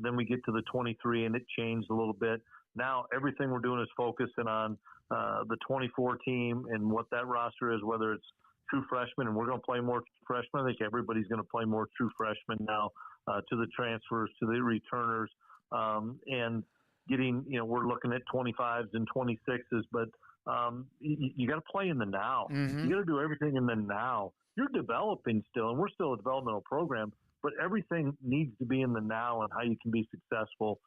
Then we get to the 23 and it changed a little bit. Now everything we're doing is focusing on the 24 team and what that roster is, whether it's true freshmen, and we're going to play more freshmen. I think everybody's going to play more true freshmen now, to the transfers, to the returners, and getting, we're looking at 25s and 26s, but you got to play in the now. Mm-hmm. You got to do everything in the now. You're developing still, and we're still a developmental program, but everything needs to be in the now and how you can be successful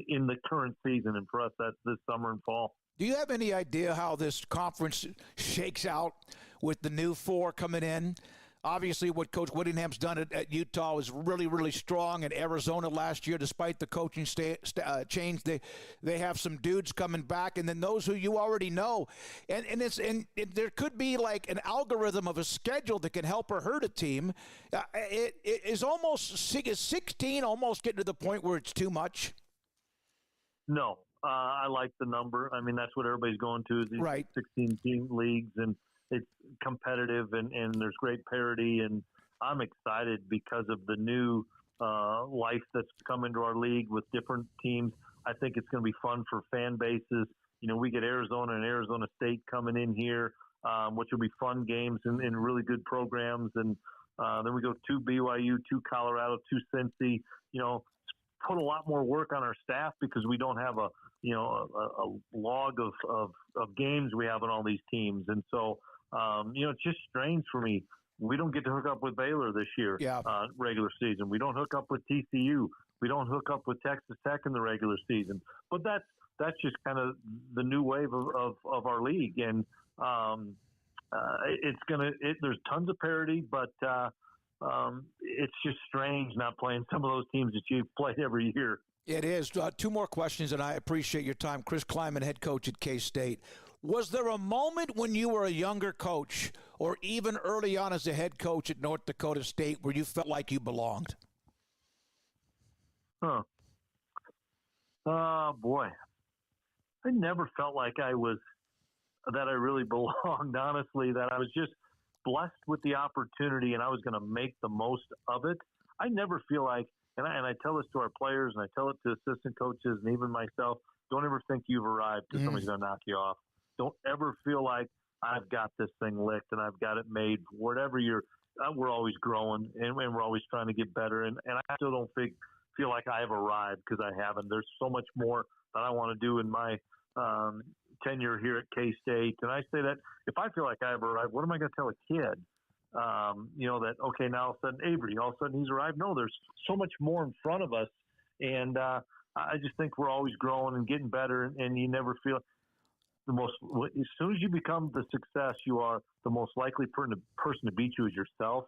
in the current season. And for us, that's this summer and fall. Do you have any idea how this conference shakes out with the new 4 coming in? Obviously, what Coach Whittingham's done at Utah is really, really strong. In Arizona last year, despite the coaching change, they have some dudes coming back, and then those who you already know. And there could be like an algorithm of a schedule that can help or hurt a team. Is 16 almost getting to the point where it's too much? No. I like the number. I mean, that's what everybody's going to, is these right. 16-team leagues, and it's competitive, and there's great parity, and I'm excited because of the new life that's come into our league with different teams. I think it's going to be fun for fan bases. We get Arizona and Arizona State coming in here, which will be fun games and really good programs, and Then we go to BYU, to Colorado, to Cincy. Put a lot more work on our staff because we don't have a log of games we have on all these teams. And so, it's just strange for me. We don't get to hook up with Baylor this year, regular season. We don't hook up with TCU. We don't hook up with Texas Tech in the regular season. But that's just kind of the new wave of our league. And there's tons of parity, but it's just strange not playing some of those teams that you've played every year. It is. Two more questions, and I appreciate your time. Chris Klieman, head coach at K-State. Was there a moment when you were a younger coach or even early on as a head coach at North Dakota State where you felt like you belonged? Oh, boy. I never felt like that I really belonged, honestly, that I was just blessed with the opportunity and I was going to make the most of it. I never feel like, and I tell this to our players and I tell it to assistant coaches and even myself, don't ever think you've arrived because somebody's going to knock you off. Don't ever feel like I've got this thing licked and I've got it made. Whatever we're always growing and we're always trying to get better. And I still don't feel like I've arrived because I haven't. There's so much more that I want to do in my tenure here at K-State. And I say that if I feel like I've arrived, what am I going to tell a kid? That, okay, now all of a sudden Avery, all of a sudden he's arrived. No, there's so much more in front of us. And I just think we're always growing and getting better. And you never feel as soon as you become the success you are, the most likely person to beat you is yourself.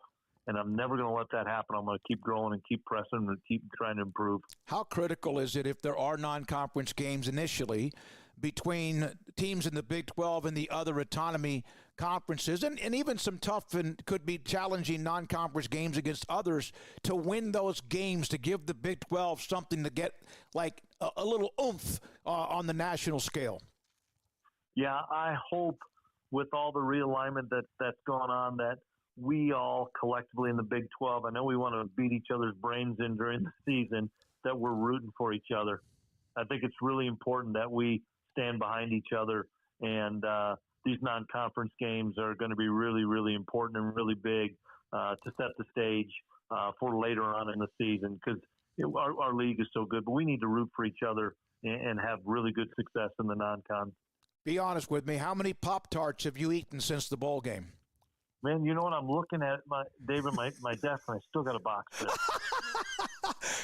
And I'm never going to let that happen. I'm going to keep growing and keep pressing and keep trying to improve. How critical is it if there are non-conference games initially between teams in the Big 12 and the other autonomy conferences and even some tough and could be challenging non-conference games against others to win those games to give the Big 12 something to get like a little oomph on the national scale? Yeah, I hope with all the realignment that's gone on that we all collectively in the Big 12, I know we want to beat each other's brains in during the season, that we're rooting for each other. I think it's really important that we stand behind each other, and these non-conference games are going to be really, really important and really big to set the stage for later on in the season because our league is so good, but we need to root for each other and have really good success in the non-con. Be honest with me. How many Pop-Tarts have you eaten since the bowl game? Man, you know what? I'm looking at my desk, and I still got a box there.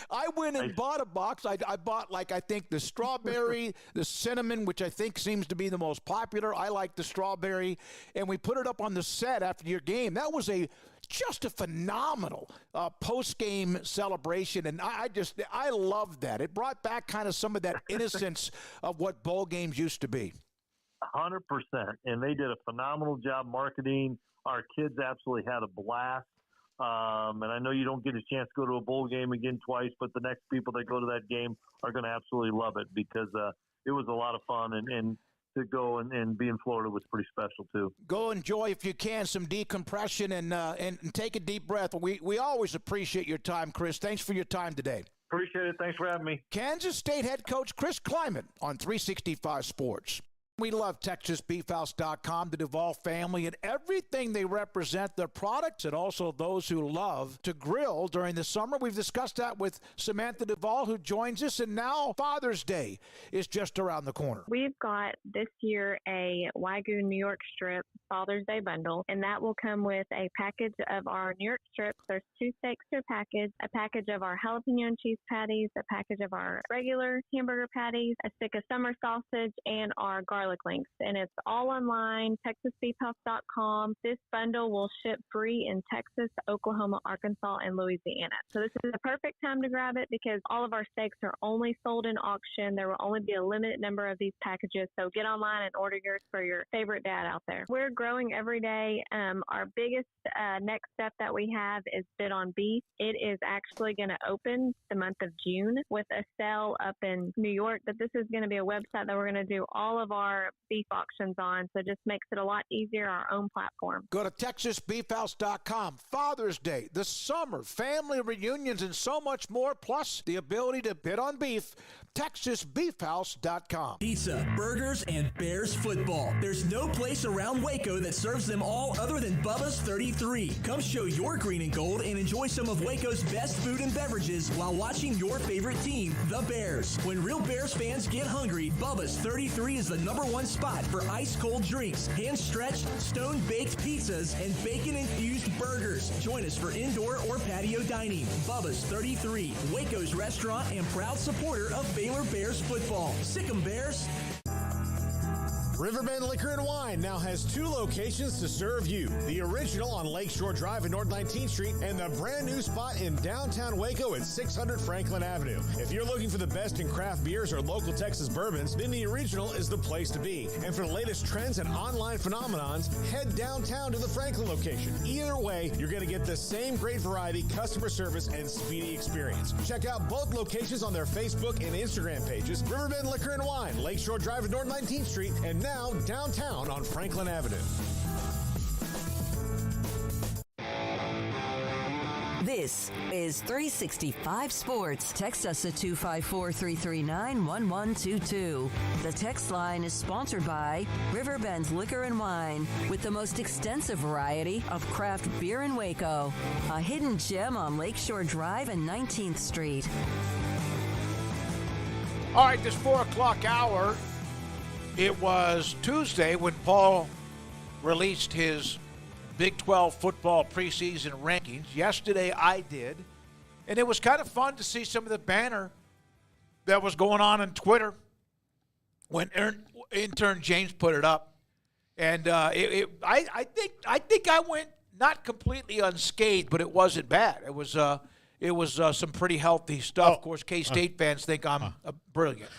I went and bought a box. I bought, I think the strawberry, the cinnamon, which I think seems to be the most popular. I like the strawberry. And we put it up on the set after your game. That was just a phenomenal post-game celebration. And I loved that. It brought back kind of some of that innocence of what bowl games used to be. 100%. And they did a phenomenal job marketing. Our kids absolutely had a blast. And I know you don't get a chance to go to a bowl game again twice, but the next people that go to that game are going to absolutely love it because it was a lot of fun. And to go and be in Florida was pretty special, too. Go enjoy, if you can, some decompression and take a deep breath. We always appreciate your time, Chris. Thanks for your time today. Appreciate it. Thanks for having me. Kansas State head coach Chris Klieman on 365 Sports. We love TexasBeefHouse.com, the Duvall family, and everything they represent, their products, and also those who love to grill during the summer. We've discussed that with Samantha Duvall, who joins us, and now Father's Day is just around the corner. We've got this year a Wagyu New York strip Father's Day bundle, and that will come with a package of our New York strips. There's 2 steaks per package, a package of our jalapeno and cheese patties, a package of our regular hamburger patties, a stick of summer sausage, and our garlic links. And it's all online, TexasBeefHouse.com. This bundle will ship free in Texas, Oklahoma, Arkansas, and Louisiana. So this is the perfect time to grab it because all of our steaks are only sold in auction. There will only be a limited number of these packages. So get online and order yours for your favorite dad out there. We're growing every day. Our biggest next step that we have is Bid on Beef. It is actually going to open the month of June with a sale up in New York, but this is going to be a website that we're going to do all of our our beef auctions on. So it just makes it a lot easier, our own platform. Go to TexasBeefHouse.com. Father's Day, the summer, family reunions, and so much more, plus the ability to bid on beef. TexasBeefHouse.com. Pizza, burgers, and Bears football. There's no place around Waco that serves them all other than Bubba's 33. Come show your green and gold and enjoy some of Waco's best food and beverages while watching your favorite team, the Bears. When real Bears fans get hungry, Bubba's 33 is the #1 spot for ice-cold drinks, hand-stretched, stone-baked pizzas, and bacon-infused burgers. Join us for indoor or patio dining. Bubba's 33, Waco's restaurant and proud supporter of Baylor Bears football. Sick 'em, Bears. Riverbend Liquor and Wine now has 2 locations to serve you. The original on Lakeshore Drive at North 19th Street and the brand new spot in downtown Waco at 600 Franklin Avenue. If you're looking for the best in craft beers or local Texas bourbons, then the original is the place to be. And for the latest trends and online phenomenons, head downtown to the Franklin location. Either way, you're going to get the same great variety, customer service, and speedy experience. Check out both locations on their Facebook and Instagram pages. Riverbend Liquor and Wine, Lakeshore Drive at North 19th Street, and now downtown on Franklin Avenue. This is 365 Sports. Text us at 254-339-1122. The text line is sponsored by Riverbend Liquor and Wine, with the most extensive variety of craft beer in Waco. A hidden gem on Lakeshore Drive and 19th Street. All right, this 4 o'clock hour, it was Tuesday when Paul released his Big 12 football preseason rankings. Yesterday I did, and it was kind of fun to see some of the banner that was going on when intern James put it up. And I think I went not completely unscathed, but it wasn't bad. It was some pretty healthy stuff. Of course, K-State fans think I'm brilliant.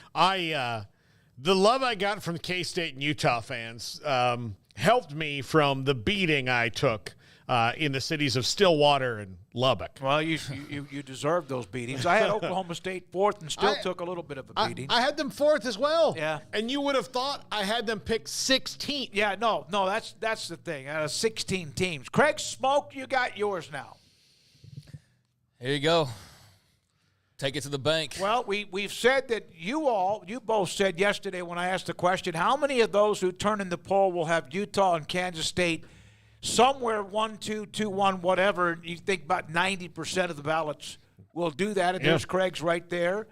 The love I got from K-State and Utah fans helped me from the beating I took in the cities of Stillwater and Lubbock. Well, you deserved those beatings. I had Oklahoma State 4th and still took a little bit of a beating. I had them 4th as well. Yeah. And you would have thought I had them picked 16th. Yeah, no, that's the thing. Out of 16 teams. Craig Smoke, you got yours now. Here you go. Take it to the bank. Well, we've said that you both said yesterday when I asked the question, how many of those who turn in the poll will have Utah and Kansas State somewhere 1-2, 2-1, whatever? You think about 90% of the ballots will do that, and there's Craig's right there.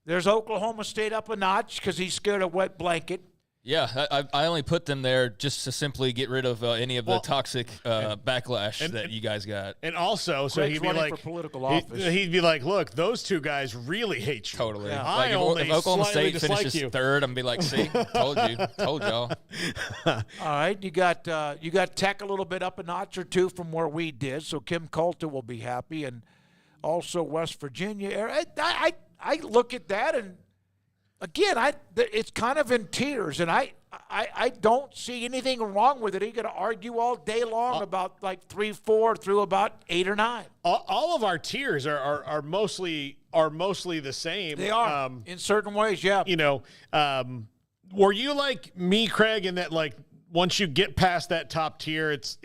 There's Oklahoma State up a notch because he's scared of wet blanket. Yeah, I only put them there just to simply get rid of any of the toxic backlash that you guys got. And also, so Craig's he'd be running like, for political office. He'd be like, look, those two guys really hate you. Totally. Yeah. Like if Oklahoma State finishes 3rd, I'm gonna be like, see, told y'all. All right, you got Tech a little bit up a notch or two from where we did, so Kim Coulter will be happy, and also West Virginia. I look at that and. Again, it's kind of in tears, and I don't see anything wrong with it. You're going to argue all day long about like 3-4 through about 8 or 9. All of our tiers are mostly the same. They are in certain ways, yeah. You know, were you like me, Craig, in that like once you get past that top tier, it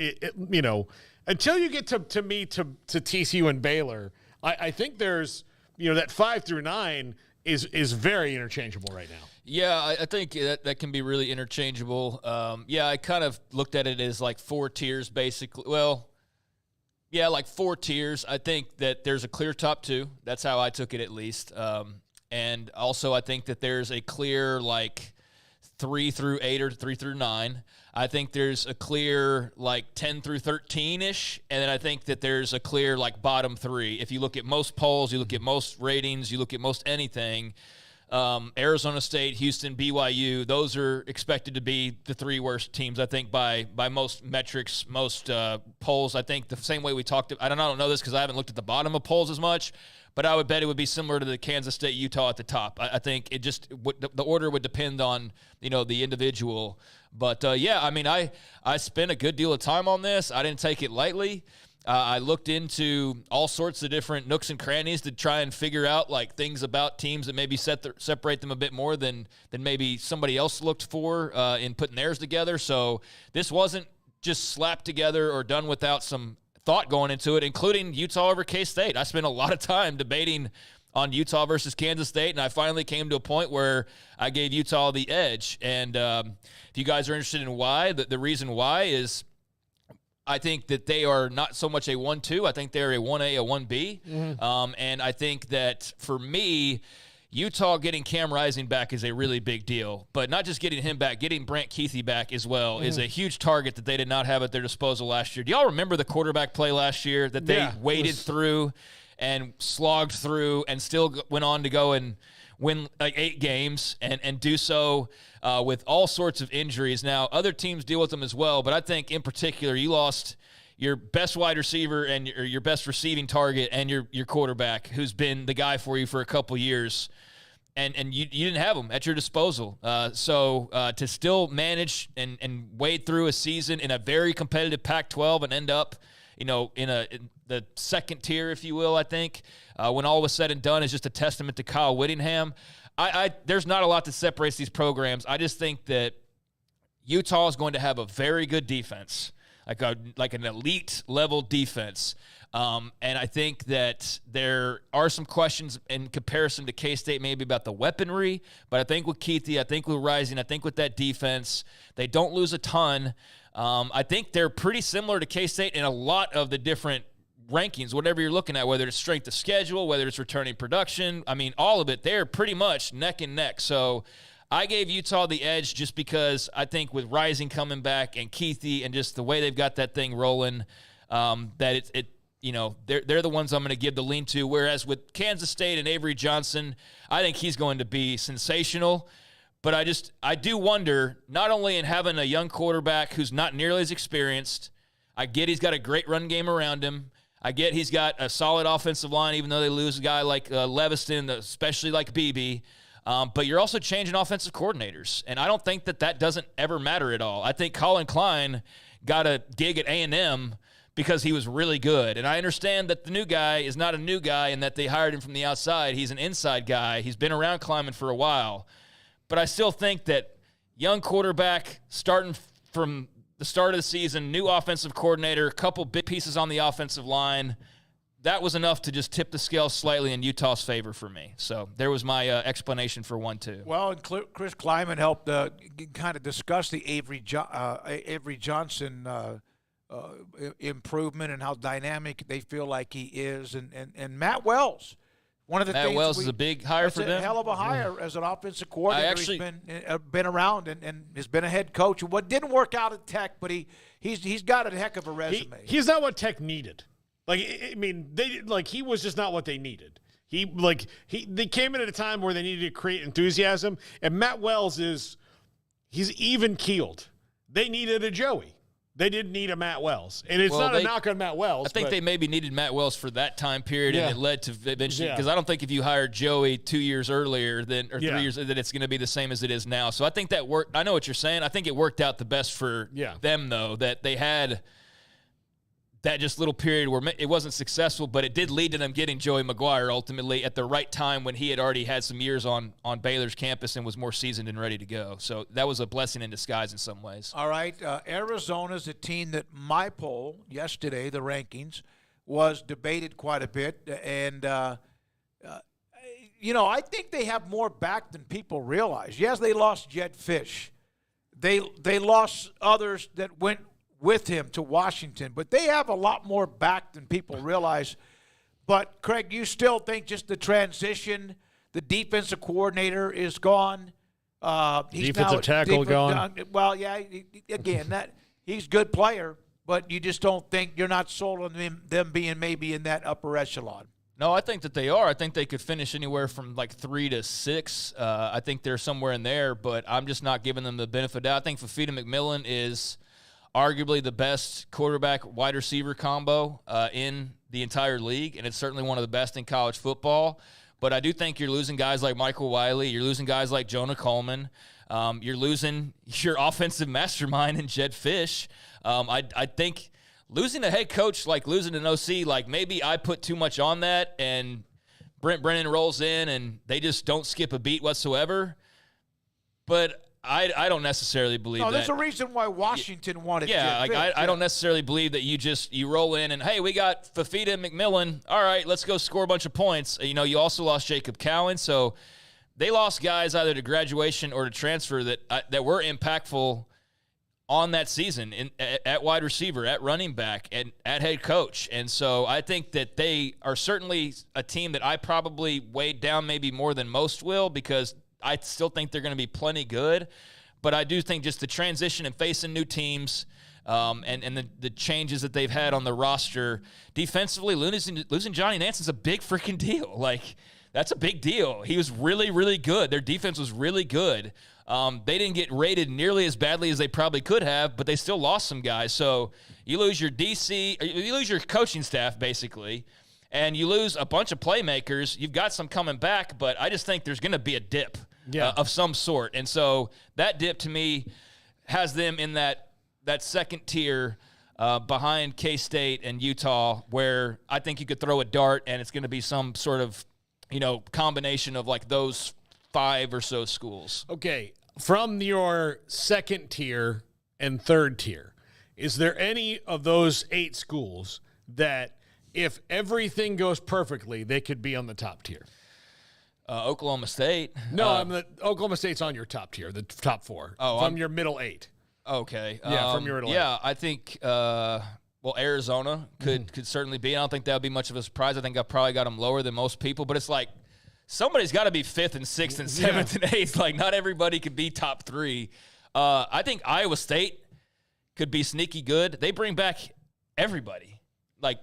you know, until you get to TCU and Baylor, I think there's that 5 through 9. Is very interchangeable right now. Yeah, I think that can be really interchangeable. I kind of looked at it as like 4 tiers basically. Well, yeah, like 4 tiers. I think that there's a clear top 2. That's how I took it at least. And also I think that there's a clear like 3 through 8 or 3 through 9. I think there's a clear like 10 through 13-ish, and then I think that there's a clear like bottom 3. If you look at most polls, you look at most ratings, you look at most anything, Arizona State, Houston, BYU, those are expected to be the 3 worst teams, I think, by most metrics, most polls. I think the same way we talked – I don't know this because I haven't looked at the bottom of polls as much, but I would bet it would be similar to the Kansas State, Utah at the top. I think it just the order would depend on the individual. But I mean, I spent a good deal of time on this. I didn't take it lightly. I looked into all sorts of different nooks and crannies to try and figure out like things about teams that maybe separate them a bit more than maybe somebody else looked for in putting theirs together. So this wasn't just slapped together or done without some thought going into it, including Utah over K-State. I spent a lot of time debating on Utah versus Kansas State, and I finally came to a point where I gave Utah the edge. And if you guys are interested in why, the reason why is I think that they are not so much a 1-2. I think they're a 1A, a 1B. Mm-hmm. And I think that for me, Utah getting Cam Rising back is a really big deal. But not just getting him back, getting Brant Keithy back as well is a huge target that they did not have at their disposal last year. Do y'all remember the quarterback play last year that they waded through and slogged through and still went on to go and win like 8 games and do so with all sorts of injuries? Now, other teams deal with them as well, but I think in particular you lost your best wide receiver and your best receiving target and your quarterback who's been the guy for you for a couple years, and you didn't have him at your disposal. So to still manage and wade through a season in a very competitive Pac-12 and end up in the second tier, if you will, I think, when all was said and done, is just a testament to Kyle Whittingham. There's not a lot that separates these programs. I just think that Utah is going to have a very good defense, like an elite level defense. And I think that there are some questions in comparison to K-State maybe about the weaponry, but I think with Keithy, I think with Rising, I think with that defense, they don't lose a ton. I think they're pretty similar to K-State in a lot of the different rankings, whatever you're looking at, whether it's strength of schedule, whether it's returning production. I mean, all of it, they're pretty much neck and neck. So I gave Utah the edge just because I think with Rising coming back and Keithy and just the way they've got that thing rolling, that they're the ones I'm going to give the lean to. Whereas with Kansas State and Avery Johnson, I think he's going to be sensational. But I do wonder, not only in having a young quarterback who's not nearly as experienced, I get he's got a great run game around him. I get he's got a solid offensive line, even though they lose a guy like Leviston, especially like BB. But you're also changing offensive coordinators, and I don't think that doesn't ever matter at all. I think Colin Klein got a gig at A&M because he was really good. And I understand that the new guy is not a new guy and that they hired him from the outside. He's an inside guy. He's been around Klieman for a while. But I still think that young quarterback starting from the start of the season, new offensive coordinator, a couple big pieces on the offensive line, that was enough to just tip the scale slightly in Utah's favor for me. So there was my explanation for 1-2. Well, and Chris Klieman helped kind of discuss the Avery Johnson improvement and how dynamic they feel like he is. And Matt Wells, one of the Matt things Wells is a big hire for them. It's a hell of a hire as an offensive coordinator. He's been around and has been a head coach. What didn't work out at Tech, but he's got a heck of a resume. He's not what Tech needed. He was just not what they needed. They came in at a time where they needed to create enthusiasm, and Matt Wells he's even keeled. They needed a Joey. They didn't need a Matt Wells. And it's not a knock on Matt Wells. I think they maybe needed Matt Wells for that time period, and it led to eventually, because I don't think if you hired Joey 2 years earlier or 3 years, that it's going to be the same as it is now. So I think that worked. I know what you're saying. I think it worked out the best for them, though, that they had that just little period where it wasn't successful, but it did lead to them getting Joey McGuire ultimately at the right time when he had already had some years on Baylor's campus and was more seasoned and ready to go. So that was a blessing in disguise in some ways. All right, Arizona's a team that my poll yesterday, the rankings, was debated quite a bit. And, I think they have more back than people realize. Yes, they lost Jed Fish. They lost others that went with him to Washington, but they have a lot more back than people realize. But, Craig, you still think just the transition, the defensive coordinator is gone. Defensive tackle gone. Well, yeah, again, he's a good player, but you just don't think, you're not sold on them being maybe in that upper echelon. No, I think that they are. I think they could finish anywhere from 3 to 6. I think they're somewhere in there, but I'm just not giving them the benefit of doubt. I think Fafita McMillan is arguably the best quarterback wide receiver combo in the entire league, and it's certainly one of the best in college football. But I do think you're losing guys like Michael Wiley. You're losing guys like Jonah Coleman. You're losing your offensive mastermind in Jed Fish. I think losing a head coach, like losing an OC, like maybe I put too much on that and Brent Brennan rolls in and they just don't skip a beat whatsoever. But I don't necessarily believe that. No, there's a reason why Washington wanted Yeah, Jim like Fish. I don't necessarily believe that you roll in and, hey, we got Fafita and McMillan. All right, let's go score a bunch of points. You know, you also lost Jacob Cowan. So they lost guys either to graduation or to transfer that were impactful on that season at wide receiver, at running back, and at head coach. And so I think that they are certainly a team that I probably weighed down maybe more than most will, because I still think they're going to be plenty good. But I do think just the transition and facing new teams and the changes that they've had on the roster defensively, losing Johnny Nanson's a big freaking deal. Like, that's a big deal. He was really, really good. Their defense was really good. They didn't get rated nearly as badly as they probably could have, but they still lost some guys. So you lose your DC, you lose your coaching staff, basically, and you lose a bunch of playmakers. You've got some coming back, but I just think there's going to be a dip of some sort. And so that dip, to me, has them in that second tier behind K-State and Utah, where I think you could throw a dart and it's going to be some sort of, combination of like those 5 or so schools. Okay, from your second tier and third tier, is there any of those 8 schools that if everything goes perfectly, they could be on the top tier? Oklahoma State. No, Oklahoma State's on your top tier, the top 4. From your middle 8. Okay. From your middle 8. Yeah, I think Arizona could certainly be. I don't think that would be much of a surprise. I think I probably got them lower than most people, but it's like somebody's got to be 5th and 6th and 7th and 8th. Like, not everybody could be top 3. I think Iowa State could be sneaky good. They bring back everybody. Like,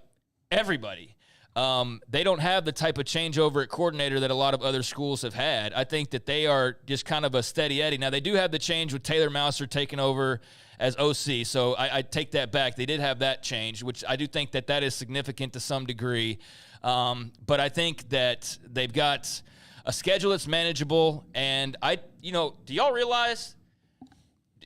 everybody. They don't have the type of changeover at coordinator that a lot of other schools have had. I think that they are just kind of a steady Eddie. Now, they do have the change with Taylor Mouser taking over as OC, so I take that back. They did have that change, which I do think that is significant to some degree. But I think that they've got a schedule that's manageable. And do y'all realize,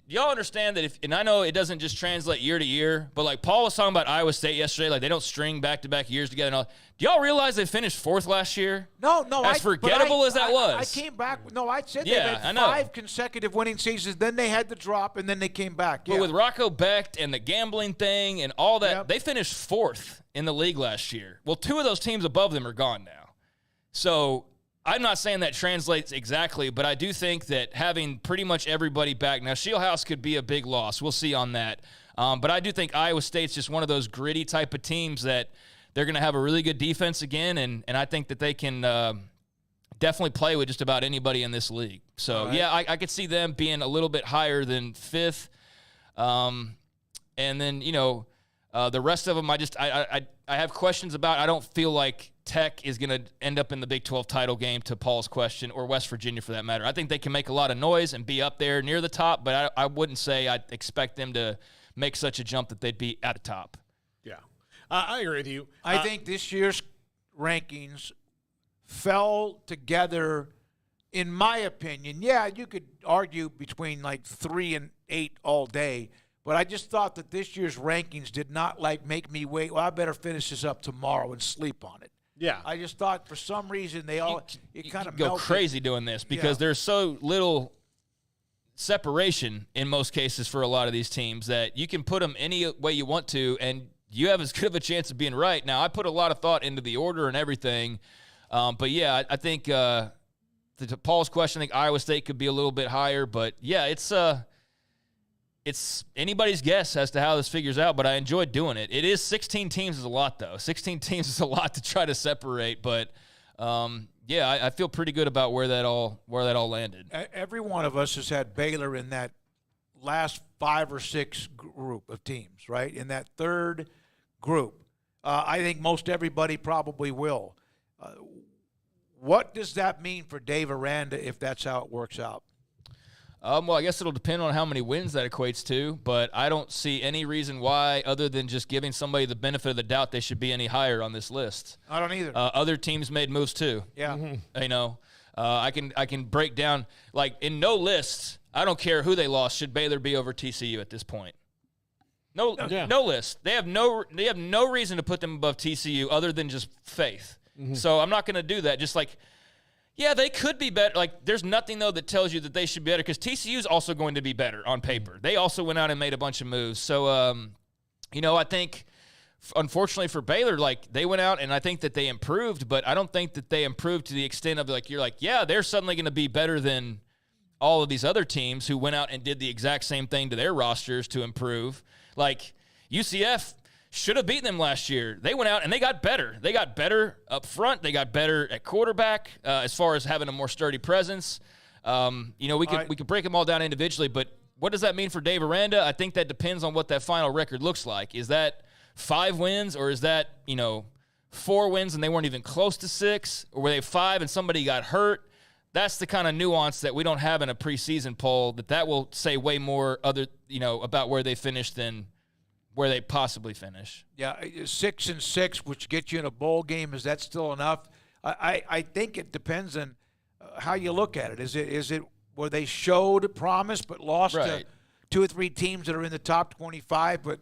do y'all understand that and I know it doesn't just translate year to year, but like Paul was talking about Iowa State yesterday, like they don't string back-to-back years together and all. Do y'all realize they finished 4th last year? No. As forgettable as that was. I came back. No, I said they had 5 consecutive winning seasons. Then they had the drop, and then they came back. Yeah. But with Rocco Becht and the gambling thing and all that, they finished 4th in the league last year. Well, 2 of those teams above them are gone now. So I'm not saying that translates exactly, but I do think that having pretty much everybody back. Now, Shieldhouse could be a big loss. We'll see on that. But I do think Iowa State's just one of those gritty type of teams that they're going to have a really good defense again, and I think that they can definitely play with just about anybody in this league. So, I could see them being a little bit higher than 5th. And then, the rest of them I have questions about. I don't feel like Tech is going to end up in the Big 12 title game, to Paul's question, or West Virginia for that matter. I think they can make a lot of noise and be up there near the top, but I wouldn't say I'd expect them to make such a jump that they'd be at the top. Yeah. I agree with you. I think this year's rankings fell together, in my opinion. Yeah, you could argue between like 3 and 8 all day, but I just thought that this year's rankings did not make me wait. Well, I better finish this up tomorrow and sleep on it. Yeah. I just thought for some reason it kind of go melted. crazy doing this because there's so little separation in most cases for a lot of these teams that you can put them any way you want to, and you have as good of a chance of being right. Now, I put a lot of thought into the order and everything, but yeah, I think to Paul's question, I think Iowa State could be a little bit higher, but yeah, it's anybody's guess as to how this figures out, but I enjoyed doing it. It is 16 teams is a lot, though. 16 teams is a lot to try to separate, but I feel pretty good about where that all landed. Every one of us has had Baylor in that last 5 or 6 group of teams, right? In that third group. I think most everybody probably will. What does that mean for Dave Aranda if that's how it works out? Well, I guess it'll depend on how many wins that equates to, but I don't see any reason why, other than just giving somebody the benefit of the doubt, they should be any higher on this list. I don't either. Other teams made moves too. Yeah. Mm-hmm. I can break down, like, in no list, I don't care who they lost, should Baylor be over TCU at this point? No list. They have no reason to put them above TCU other than just faith. Mm-hmm. So I'm not going to do that. Just like, yeah, they could be better. Like, there's nothing, though, that tells you that they should be better because TCU is also going to be better on paper. They also went out and made a bunch of moves. So, I think, unfortunately for Baylor, like, they went out and I think that they improved, but I don't think that they improved to the extent of, like, you're like, yeah, they're suddenly going to be better than all of these other teams who went out and did the exact same thing to their rosters to improve. Like, UCF should have beaten them last year. They went out and they got better. They got better up front. They got better at quarterback as far as having a more sturdy presence. We could break them all down individually, but what does that mean for Dave Aranda? I think that depends on what that final record looks like. Is that 5 wins or is that, 4 wins and they weren't even close to 6? Or were they 5 and somebody got hurt? That's the kind of nuance that we don't have in a preseason poll that will say way more about where they finished than where they possibly finish. Yeah, 6-6, which gets you in a bowl game. Is that still enough? I think it depends on how you look at it. Is it where they showed promise but lost to 2 or 3 teams that are in the top 25? But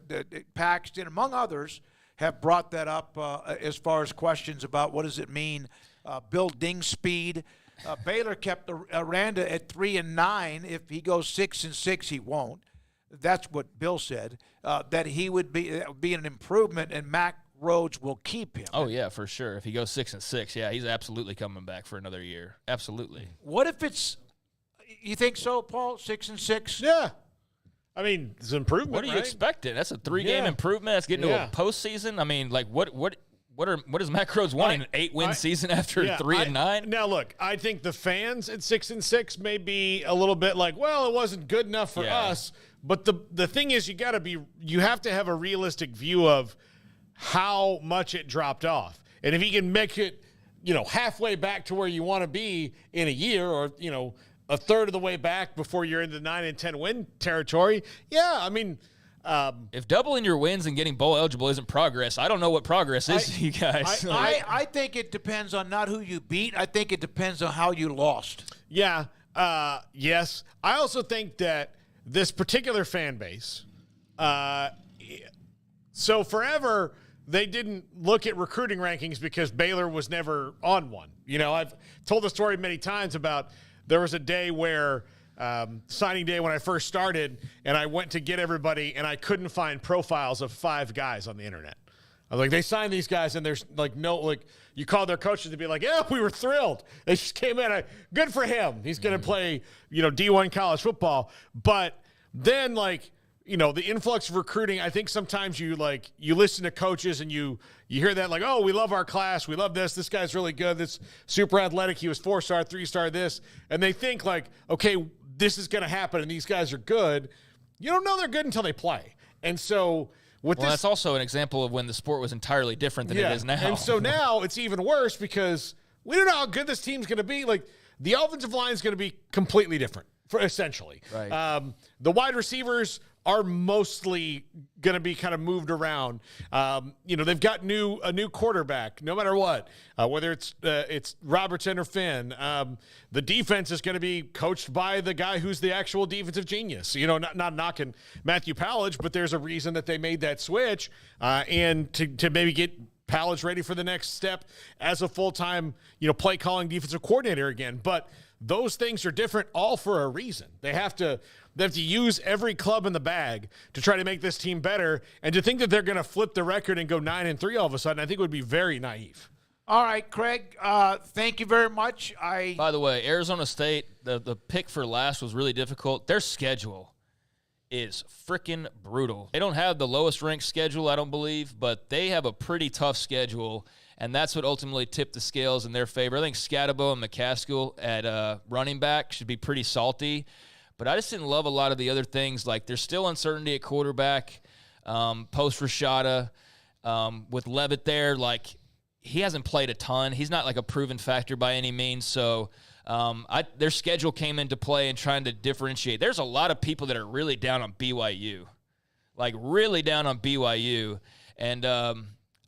Paxton, among others, have brought that up as far as questions about what does it mean, building speed. Baylor kept Aranda at 3-9. If he goes 6-6, he won't. That's what Bill said, that he would be an improvement, and Mac Rhodes will keep him. Oh, yeah, for sure. If he goes 6-6, yeah, he's absolutely coming back for another year. Absolutely. What if it's – you think so, Paul, 6-6? Yeah. I mean, it's an improvement, What are you expecting? That's a 3-game improvement. That's getting to a postseason. I mean, like, what is Mac Rhodes wanting? An 8-win season after 3-9? Now, look, I think the fans at 6-6 may be a little bit like, well, it wasn't good enough for us. But the thing is, you have to have a realistic view of how much it dropped off. And if you can make it, halfway back to where you want to be in a year, or, a third of the way back before you're in the 9-10 win territory, I mean, if doubling your wins and getting bowl eligible isn't progress, I don't know what progress is to you guys. I think it depends on not who you beat. I think it depends on how you lost. Yeah. Yes. I also think that this particular fan base, so forever they didn't look at recruiting rankings because Baylor was never on one. I've told the story many times about there was a day where signing day when I first started, and I went to get everybody, and I couldn't find profiles of 5 guys on the internet. I was like, they signed these guys, and there's you call their coaches to be like, yeah, we were thrilled. They just came in. Good for him. He's going to play, D1 college football. But then, the influx of recruiting, I think sometimes you listen to coaches and you hear that like, oh, we love our class. We love this. This guy's really good. This super athletic. He was 4-star, 3-star this. And they think like, okay, this is going to happen and these guys are good. You don't know they're good until they play. And so that's also an example of when the sport was entirely different than it is now. And so now it's even worse because we don't know how good this team's going to be. Like, the offensive line is going to be completely different, essentially. Right. The wide receivers are mostly going to be kind of moved around. They've got a new quarterback, no matter what, whether it's Robertson or Finn. The defense is going to be coached by the guy who's the actual defensive genius. Not knocking Matthew Pallage, but there's a reason that they made that switch, and to maybe get Pallage ready for the next step as a full-time, play calling defensive coordinator again. But those things are different all for a reason. They have to use every club in the bag to try to make this team better, and to think that they're going to flip the record and go 9-3 all of a sudden, I think would be very naive. All right, Craig, thank you very much. By the way, Arizona State, the pick for last was really difficult. Their schedule is freaking brutal. They don't have the lowest ranked schedule, I don't believe, but they have a pretty tough schedule, and that's what ultimately tipped the scales in their favor. I think Scatabo and McCaskill at running back should be pretty salty. But I just didn't love a lot of the other things. Like, there's still uncertainty at quarterback, post-Rashada. With Levitt there, he hasn't played a ton. He's not, a proven factor by any means. So their schedule came into play in trying to differentiate. There's a lot of people that are really down on BYU. Really down on BYU. And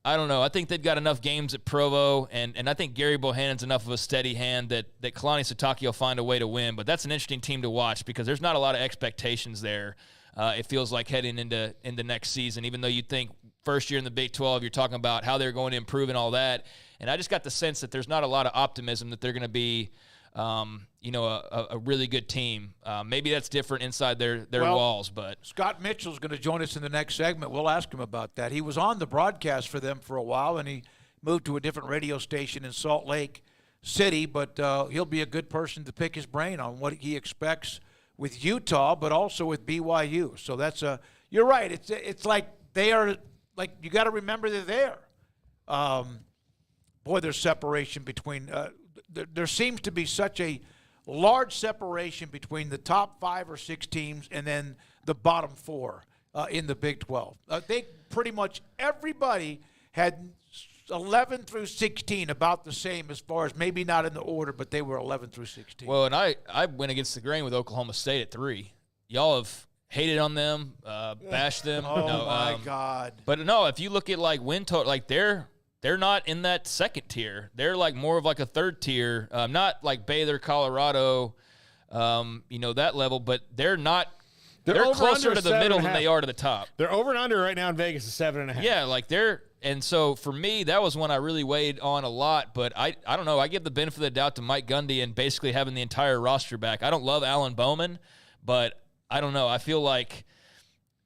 I don't know. I think they've got enough games at Provo, and I think Gary Bohannon's enough of a steady hand that Kalani Sitake will find a way to win. But that's an interesting team to watch because there's not a lot of expectations there it feels like heading into next season, even though you'd think first year in the Big 12, you're talking about how they're going to improve and all that. And I just got the sense that there's not a lot of optimism that they're going to be, a really good team. Maybe that's different inside their walls. But Scott Mitchell's going to join us in the next segment. We'll ask him about that. He was on the broadcast for them for a while, and he moved to a different radio station in Salt Lake City. But he'll be a good person to pick his brain on what he expects with Utah, but also with BYU. So that's you're right. It's like they are. Like, you got to remember they're there. There's separation between there seems to be such a large separation between the top 5 or 6 teams and then the bottom 4 in the Big 12. They pretty much everybody had 11 through 16 about the same, as far as maybe not in the order, but they were 11 through 16. Well, and I went against the grain with Oklahoma State at 3. Y'all have hated on them, bashed them. My God! But no, if you look at like win total, like they're not in that second tier. They're like more of like a third tier, not like Baylor, Colorado, that level. But they're not. They're closer to the middle than they are to the top. They're over and under right now in Vegas is 7.5. Yeah, like and so for me, that was one I really weighed on a lot. But I don't know. I give the benefit of the doubt to Mike Gundy and basically having the entire roster back. I don't love Alan Bowman, but I don't know. I feel like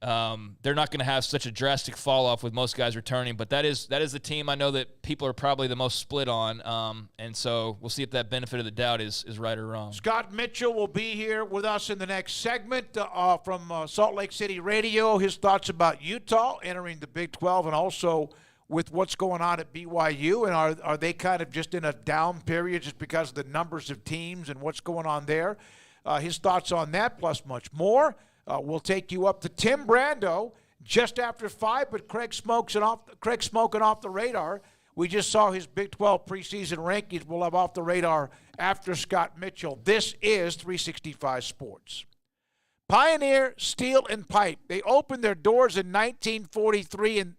they're not going to have such a drastic fall off with most guys returning, but that is the team I know that people are probably the most split on, and so we'll see if that benefit of the doubt is right or wrong. Scott Mitchell will be here with us in the next segment from Salt Lake City Radio. His thoughts about Utah entering the Big 12, and also with what's going on at BYU, and are they kind of just in a down period just because of the numbers of teams and what's going on there? His thoughts on that, plus much more. We'll take you up to Tim Brando just after 5, but Craig smoking off the radar. We just saw his Big 12 preseason rankings. We'll have off the radar after Scott Mitchell. This is 365 Sports. Pioneer Steel and Pipe. They opened their doors in 1943, and,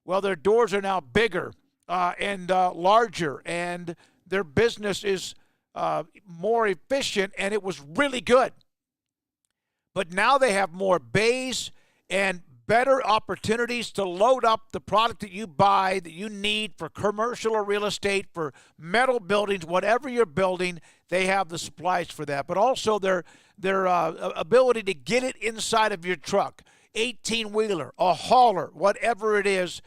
well, their doors are now bigger and larger, and their business is more efficient, and it was really good. But now they have more bays and better opportunities to load up the product that you buy, that you need for commercial or real estate, for metal buildings, whatever you're building, they have the supplies for that. But also their ability to get it inside of your truck, 18-wheeler, a hauler, whatever it is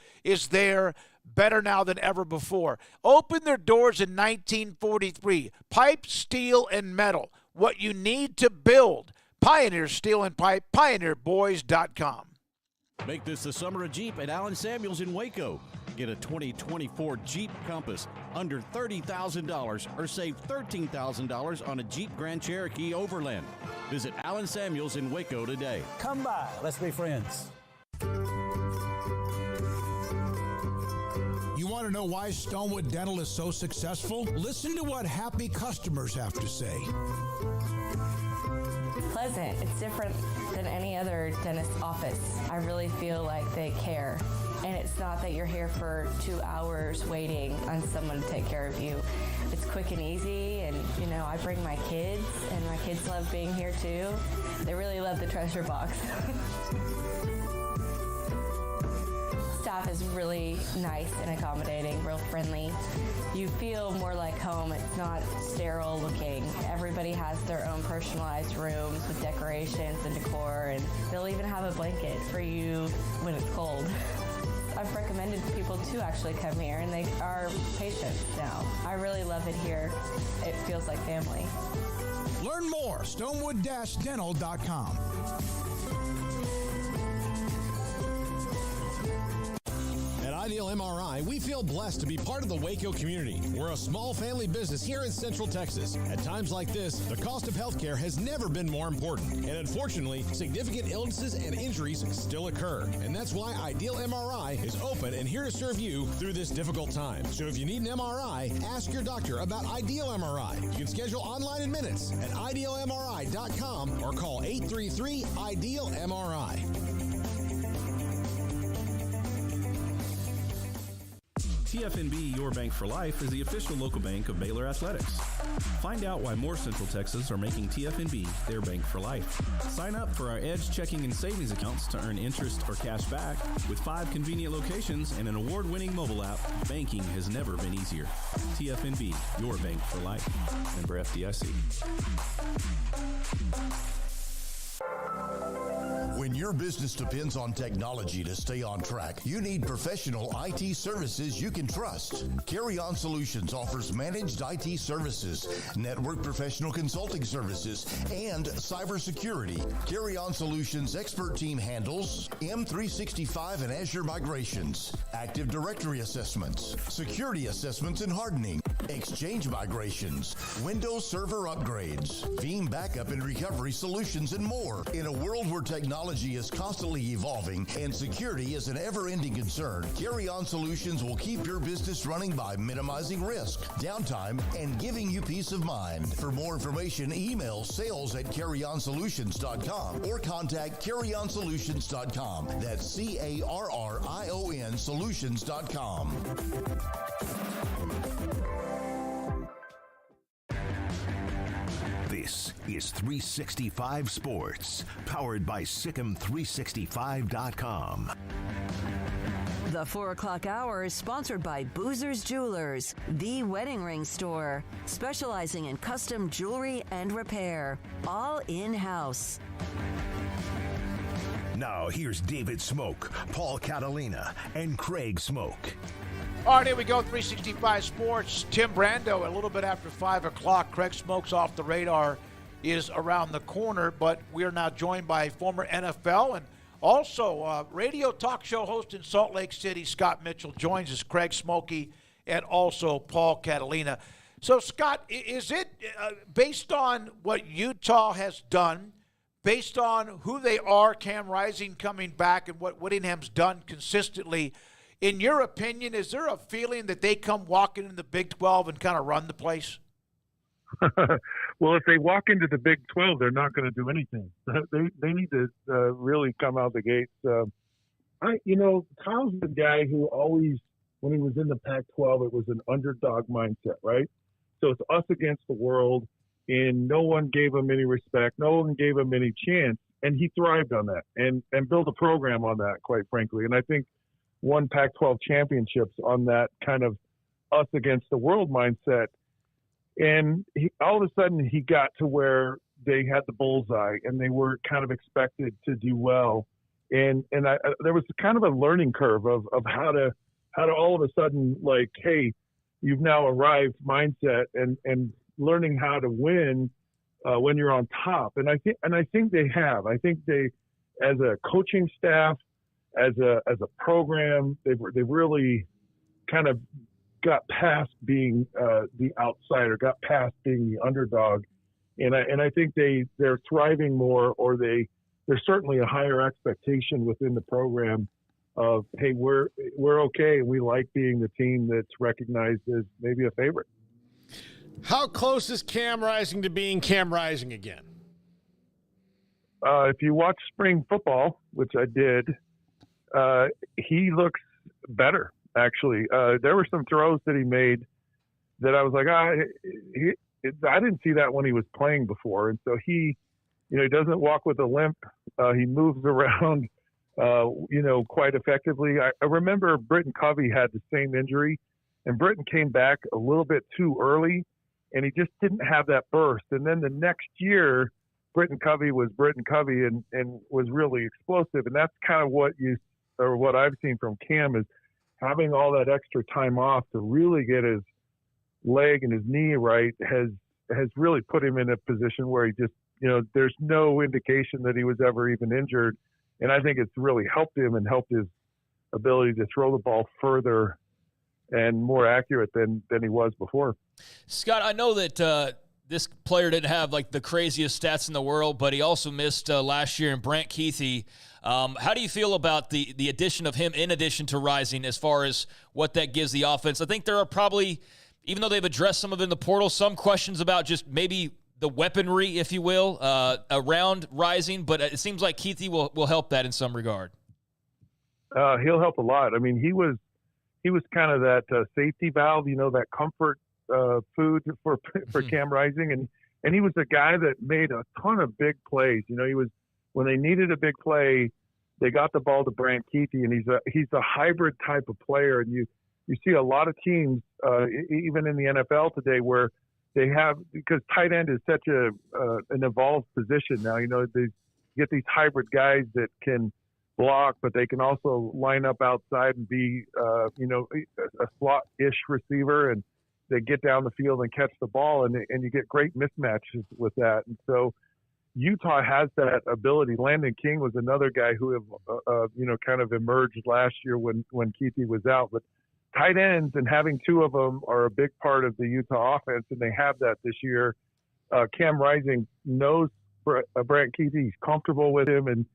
there, better now than ever before. Opened their doors in 1943. Pipe, steel, and metal. What you need to build. Pioneer Steel and Pipe, pioneerboys.com. Make this the summer of Jeep at Allen Samuels in Waco. Get a 2024 Jeep Compass under $30,000 or save $13,000 on a Jeep Grand Cherokee Overland. Visit Allen Samuels in Waco today. Come by. Let's be friends. You want to know why Stonewood Dental is so successful? Listen to what happy customers have to say. Pleasant. It's different than any other dentist's office. I really feel like they care. And it's not that you're here for 2 hours waiting on someone to take care of you. It's quick and easy, and I bring my kids, and my kids love being here too. They really love the treasure box. Staff is really nice and accommodating, real friendly. You feel more like home. It's not sterile looking. Everybody has their own personalized rooms with decorations and decor, and they'll even have a blanket for you when it's cold. I've recommended people to actually come here, and they are patients now. I really love it here. It feels like family. Learn more, stonewood-dental.com. At Ideal MRI, we feel blessed to be part of the Waco community. We're a small family business here in Central Texas. At times like this, the cost of healthcare has never been more important. And unfortunately, significant illnesses and injuries still occur. And that's why Ideal MRI is open and here to serve you through this difficult time. So if you need an MRI, ask your doctor about Ideal MRI. You can schedule online in minutes at idealmri.com or call 833-IDEAL-MRI. TFNB Your Bank for Life is the official local bank of Baylor Athletics. Find out why more Central Texas are making TFNB their bank for life. Sign up for our Edge checking and savings accounts to earn interest or cash back. With 5 convenient locations and an award-winning mobile app, banking has never been easier. TFNB Your Bank for Life. Member FDIC. When your business depends on technology to stay on track, you need professional IT services you can trust. Carry On Solutions offers managed IT services, network professional consulting services, and cybersecurity. Carry On Solutions expert team handles M365 and Azure migrations, Active Directory assessments, security assessments and hardening, Exchange migrations, Windows Server upgrades, Veeam backup and recovery solutions, and more. In a world where technology is constantly evolving and security is an ever-ending concern, Carry On Solutions will keep your business running by minimizing risk, downtime, and giving you peace of mind. For more information, email sales@carryonsolutions.com or contact carryonsolutions.com. That's CARRION solutions.com. This is 365 Sports, powered by Sikkim365.com. The 4 o'clock hour is sponsored by Boozer's Jewelers, the wedding ring store, specializing in custom jewelry and repair, all in-house. Now here's David Smoke, Paul Catalina, and Craig Smoke. All right, here we go, 365 Sports. Tim Brando, a little bit after 5 o'clock. Craig Smoke's off the radar, is around the corner, but we are now joined by former NFL and also radio talk show host in Salt Lake City, Scott Mitchell, joins us, Craig Smokey, and also Paul Catalina. So, Scott, is it based on what Utah has done, based on who they are, Cam Rising coming back, and what Whittingham's done consistently, in your opinion, is there a feeling that they come walking in the Big 12 and kind of run the place? Well, if they walk into the Big 12, they're not going to do anything. They need to really come out the gates. Kyle's the guy who always, when he was in the Pac-12, it was an underdog mindset, right? So it's us against the world, and no one gave him any respect. No one gave him any chance, and he thrived on that and built a program on that, quite frankly. And I think won Pac-12 championships on that kind of us against the world mindset. And all of a sudden he got to where they had the bullseye and they were kind of expected to do well. And there was kind of a learning curve of how to all of a sudden, like, hey, you've now arrived mindset and learning how to win when you're on top. And I think they have. I think they, as a coaching staff, as a program, they've really kind of got past being the outsider, got past being the underdog, and I think they're thriving more, or there's certainly a higher expectation within the program of, hey, we're okay, and we like being the team that's recognized as maybe a favorite. How close is Cam Rising to being Cam Rising again? If you watch spring football, which I did, he looks better, actually. There were some throws that he made that I was like, I didn't see that when he was playing before. And so he doesn't walk with a limp. He moves around, quite effectively. I remember Britton Covey had the same injury, and Britton came back a little bit too early, and he just didn't have that burst. And then the next year, Britton Covey was Britton Covey and was really explosive. And that's kind of what I've seen from Cam is having all that extra time off to really get his leg and his knee right has really put him in a position where he just, there's no indication that he was ever even injured. And I think it's really helped him and helped his ability to throw the ball further and more accurate than he was before. Scott, I know that this player didn't have like the craziest stats in the world, but he also missed last year in Brant Keithy. How do you feel about the addition of him in addition to Rising as far as what that gives the offense? I think there are probably, even though they've addressed some of it in the portal, some questions about just maybe the weaponry, if you will, around Rising, but it seems like Keithy will help that in some regard. He'll help a lot. I mean, he he was kind of that safety valve, that comfort food for Cam Rising, and he was a guy that made a ton of big plays. He was, when they needed a big play, they got the ball to Brant Keithy, and he's a hybrid type of player. And you see a lot of teams, even in the NFL today, where they have, because tight end is such an evolved position now. They get these hybrid guys that can block, but they can also line up outside and be, a slot-ish receiver, and they get down the field and catch the ball, and you get great mismatches with that. And so Utah has that ability. Landon King was another guy who kind of emerged last year when Keithy was out. But tight ends, and having two of them, are a big part of the Utah offense, and they have that this year. Cam Rising knows Brant Keithy. He's comfortable with him, and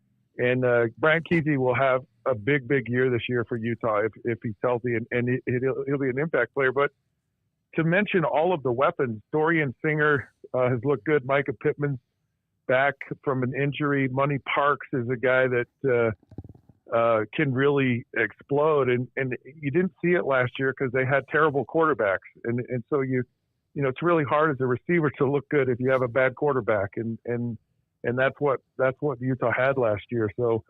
Brant Keithy will have a big year this year for Utah if he's healthy, and he'll be an impact player. But to mention all of the weapons, Dorian Singer has looked good. Micah Pittman's back from an injury. Money Parks is a guy that can really explode, and you didn't see it last year because they had terrible quarterbacks, and so it's really hard as a receiver to look good if you have a bad quarterback, and that's what Utah had last year. So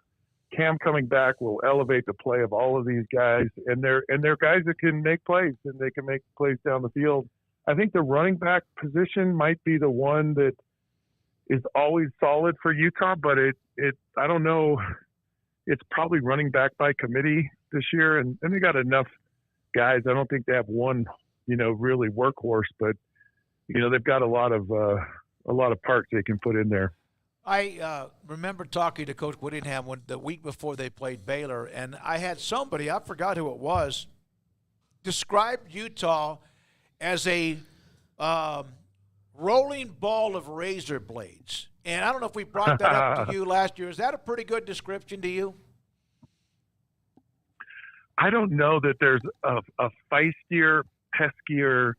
Cam coming back will elevate the play of all of these guys, and they're guys that can make plays, and they can make plays down the field. I think the running back position might be the one that is always solid for Utah, but I don't know. It's probably running back by committee this year, and they got enough guys. I don't think they have one, really workhorse, but they've got a lot of parts they can put in there. I remember talking to Coach Whittingham the week before they played Baylor, and I had somebody, I forgot who it was, describe Utah as a rolling ball of razor blades. And I don't know if we brought that up to you last year. Is that a pretty good description to you? I don't know that there's a feistier, peskier,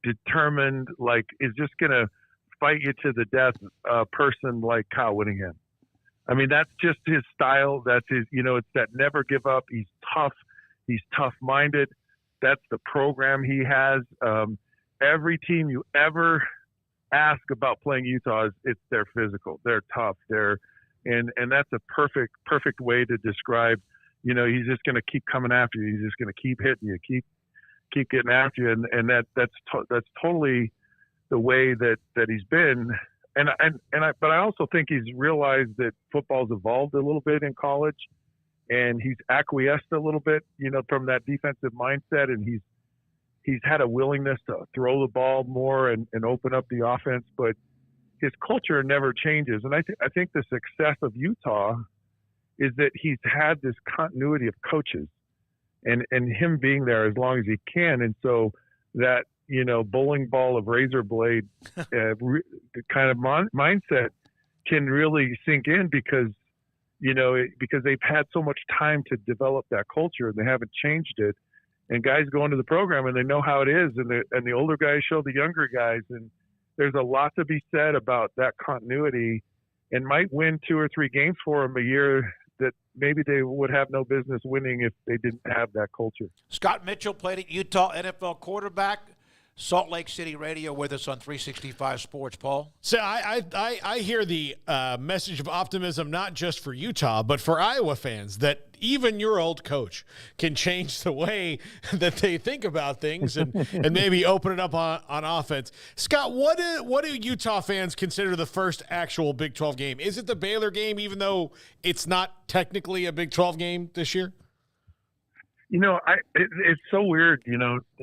determined, is just going to fight you to the death person like Kyle Whittingham. I mean, that's just his style. That's his, it's that never give up. He's tough. He's tough-minded. That's the program he has. Every team you ever ask about playing Utah, they're physical. They're tough. And that's a perfect way to describe, he's just going to keep coming after you. He's just going to keep hitting you, keep getting after you. And that's totally the way that he's been. But I also think he's realized that football's evolved a little bit in college, and he's acquiesced a little bit, from that defensive mindset, and he's had a willingness to throw the ball more and open up the offense, but his culture never changes. And I think the success of Utah is that he's had this continuity of coaches and him being there as long as he can. And so that, bowling ball of razor blade kind of mindset can really sink in because they've had so much time to develop that culture and they haven't changed it. And guys go into the program and they know how it is, and the older guys show the younger guys, and there's a lot to be said about that continuity, and might win 2 or 3 games for them a year that maybe they would have no business winning if they didn't have that culture. Scott Mitchell played at Utah, NFL quarterback. Salt Lake City Radio with us on 365 Sports, Paul. So I hear the message of optimism, not just for Utah, but for Iowa fans, that even your old coach can change the way that they think about things and maybe open it up on offense. Scott, what do Utah fans consider the first actual Big 12 game? Is it the Baylor game, even though it's not technically a Big 12 game this year? It's so weird,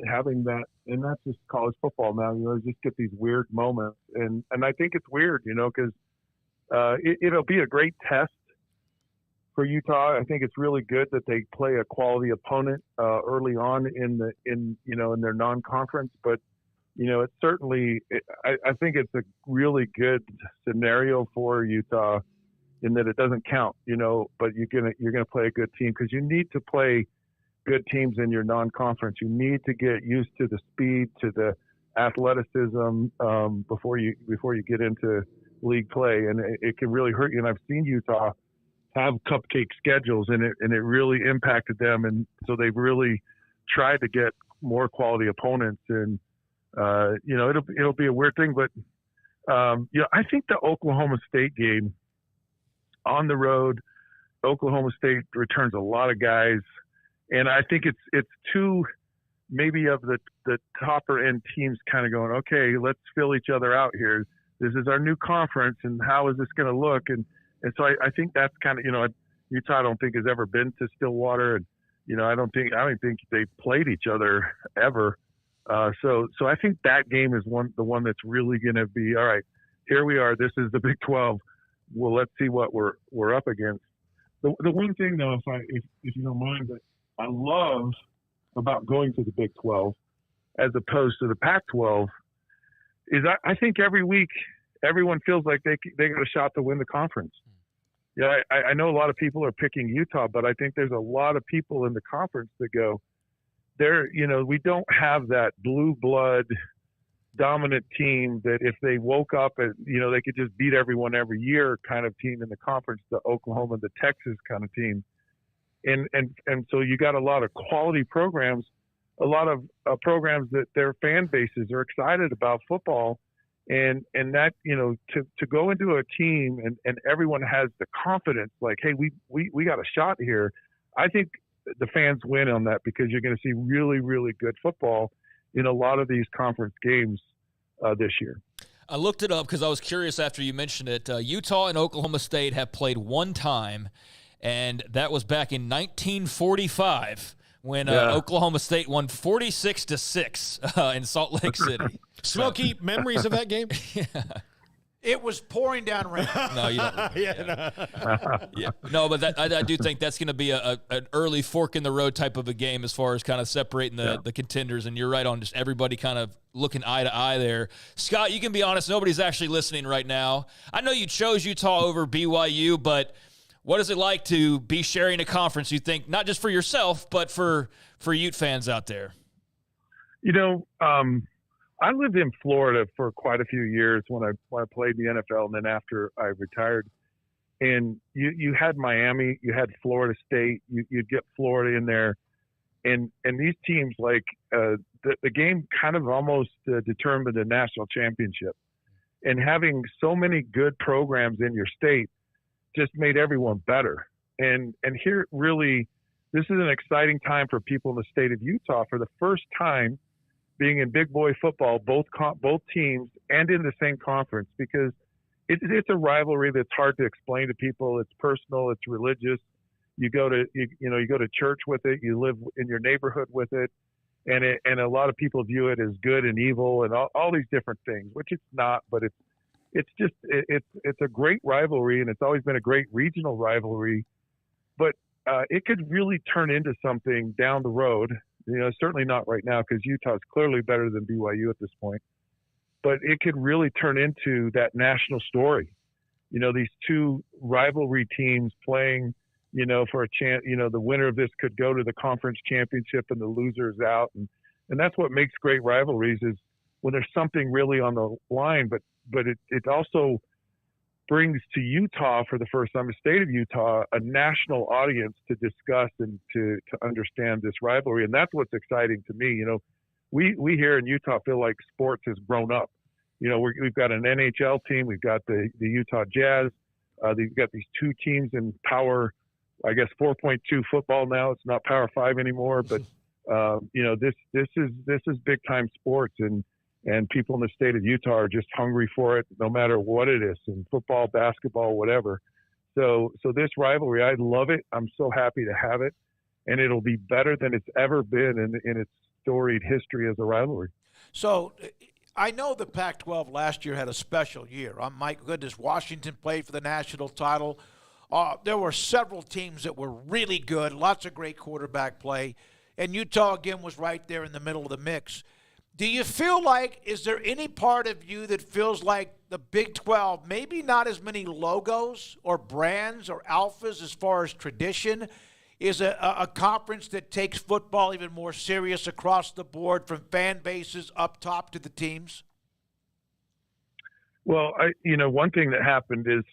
having that, and that's just college football now. Just get these weird moments, and I think it's weird, because it'll be a great test for Utah. I think it's really good that they play a quality opponent early on in their non-conference, but it's certainly I think it's a really good scenario for Utah in that it doesn't count, but you're gonna play a good team because you need to play good teams in your non-conference. You need to get used to the speed, to the athleticism before you get into league play, and it can really hurt you. And I've seen Utah have cupcake schedules, and it really impacted them, and so they've really try to get more quality opponents, and it'll be a weird thing, but I think the Oklahoma State game on the road, Oklahoma State returns a lot of guys, and I think it's two maybe of the topper end teams kind of going, okay, let's fill each other out here. This is our new conference, and how is this going to look? And so I think that's kind of, Utah I don't think has ever been to Stillwater, and I don't think they played each other ever. So I think that game is the one that's really going to be, all right, here we are. This is the Big 12. Well, let's see what we're up against. The one thing though, if you don't mind, that I love about going to the Big 12 as opposed to the Pac-12 is I think every week everyone feels like they got a shot to win the conference. Yeah, I know a lot of people are picking Utah, but I think there's a lot of people in the conference that go, we don't have that blue blood dominant team that if they woke up and, they could just beat everyone every year kind of team in the conference, the Oklahoma, the Texas kind of team. And so you got a lot of quality programs, a lot of programs that their fan bases are excited about football. And that, to go into a team and everyone has the confidence, like, hey, we got a shot here. I think the fans win on that because you're going to see really, really good football in a lot of these conference games this year. I looked it up because I was curious after you mentioned it. Utah and Oklahoma State have played one time, and that was back in 1945 when Oklahoma State won 46-6 in Salt Lake City. Smoky, memories of that game? Yeah. It was pouring down rain. No, you don't. No, but I do think that's going to be an early fork in the road type of a game as far as kind of separating the contenders. And you're right on just everybody kind of looking eye to eye there. Scott, you can be honest. Nobody's actually listening right now. I know you chose Utah over BYU, but what is it like to be sharing a conference, you think, not just for yourself, but for Ute fans out there? I lived in Florida for quite a few years when I played in the NFL, and then after I retired. And you had Miami, you had Florida State, you'd get Florida in there, and these teams, like the game kind of almost determined the national championship. And having so many good programs in your state just made everyone better. And here really, this is an exciting time for people in the state of Utah for the first time being in big boy football, both teams and in the same conference, because it's a rivalry that's hard to explain to people. It's personal, it's religious. You go to church with it, you live in your neighborhood with it, and a lot of people view it as good and evil and all these different things, which it's not, but it's a great rivalry, and it's always been a great regional rivalry. But it could really turn into something down the road. Certainly not right now because Utah's clearly better than BYU at this point. But it could really turn into that national story. These two rivalry teams playing, for a chance, the winner of this could go to the conference championship and the loser's out. And that's what makes great rivalries is when there's something really on the line, but it also brings to Utah for the first time, the state of Utah, a national audience to discuss and to understand this rivalry. And that's what's exciting to me. We here in Utah feel like sports has grown up. We've got an NHL team. We've got the Utah Jazz. We've got these two teams in Power, I guess 4.2 football now. It's not Power 5 anymore, but this is big time sports, and people in the state of Utah are just hungry for it, no matter what it is, in football, basketball, whatever. So this rivalry, I love it. I'm so happy to have it, and it'll be better than it's ever been in its storied history as a rivalry. So I know the Pac-12 last year had a special year. My goodness, Washington played for the national title. There were several teams that were really good, lots of great quarterback play, and Utah again was right there in the middle of the mix. Do you feel like, is there any part of you that feels like the Big 12, maybe not as many logos or brands or alphas as far as tradition, is a conference that takes football even more serious across the board from fan bases up top to the teams? Well, one thing that happened is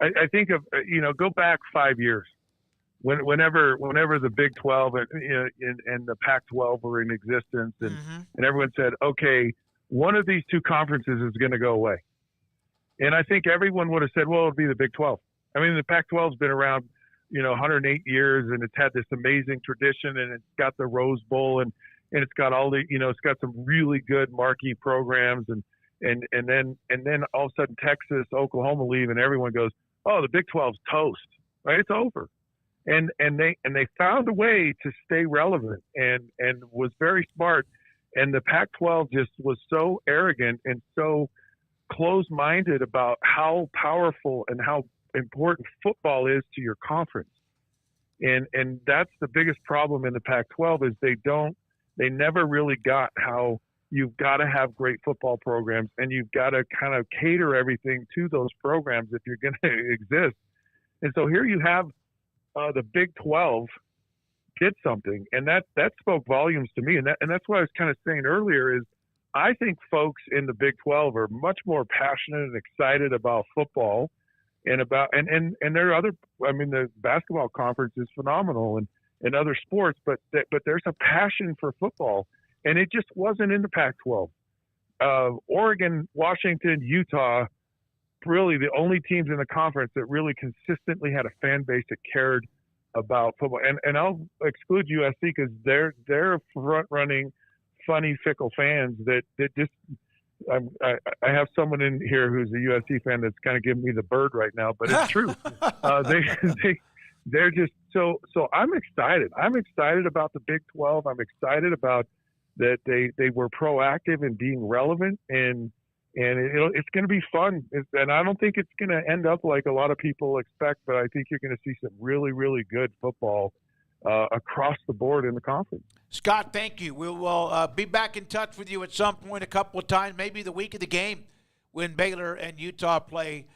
I think of, go back 5 years. whenever the Big 12 and the Pac-12 were in existence, and everyone said, okay, one of these two conferences is going to go away. And I think everyone would have said, well, it'll be the Big 12. I mean, the Pac-12's been around, 108 years, and it's had this amazing tradition, and it's got the Rose Bowl, and it's got all the, it's got some really good marquee programs, and then all of a sudden Texas, Oklahoma leave, and everyone goes, oh, the Big 12's toast, right? It's over. And they found a way to stay relevant and was very smart. And the Pac-12 just was so arrogant and so closed-minded about how powerful and how important football is to your conference. And that's the biggest problem in the Pac-12 is they never really got how you've got to have great football programs, and you've got to kind of cater everything to those programs if you're going to exist. And so here you have the Big 12 did something, and that spoke volumes to me. And that's what I was kind of saying earlier is I think folks in the Big 12 are much more passionate and excited about football and there are other, I mean, the basketball conference is phenomenal and other sports, but there's a passion for football, and it just wasn't in the Pac-12. Oregon, Washington, Utah, really the only teams in the conference that really consistently had a fan base that cared about football. And I'll exclude USC because they're front-running, funny, fickle fans that just I have someone in here who's a USC fan that's kind of giving me the bird right now, but it's true. They're just so I'm excited. I'm excited about the Big 12. I'm excited about that they were proactive in being relevant, and it's going to be fun. And I don't think it's going to end up like a lot of people expect, but I think you're going to see some really, really good football across the board in the conference. Scott, thank you. We will be back in touch with you at some point a couple of times, maybe the week of the game when Baylor and Utah play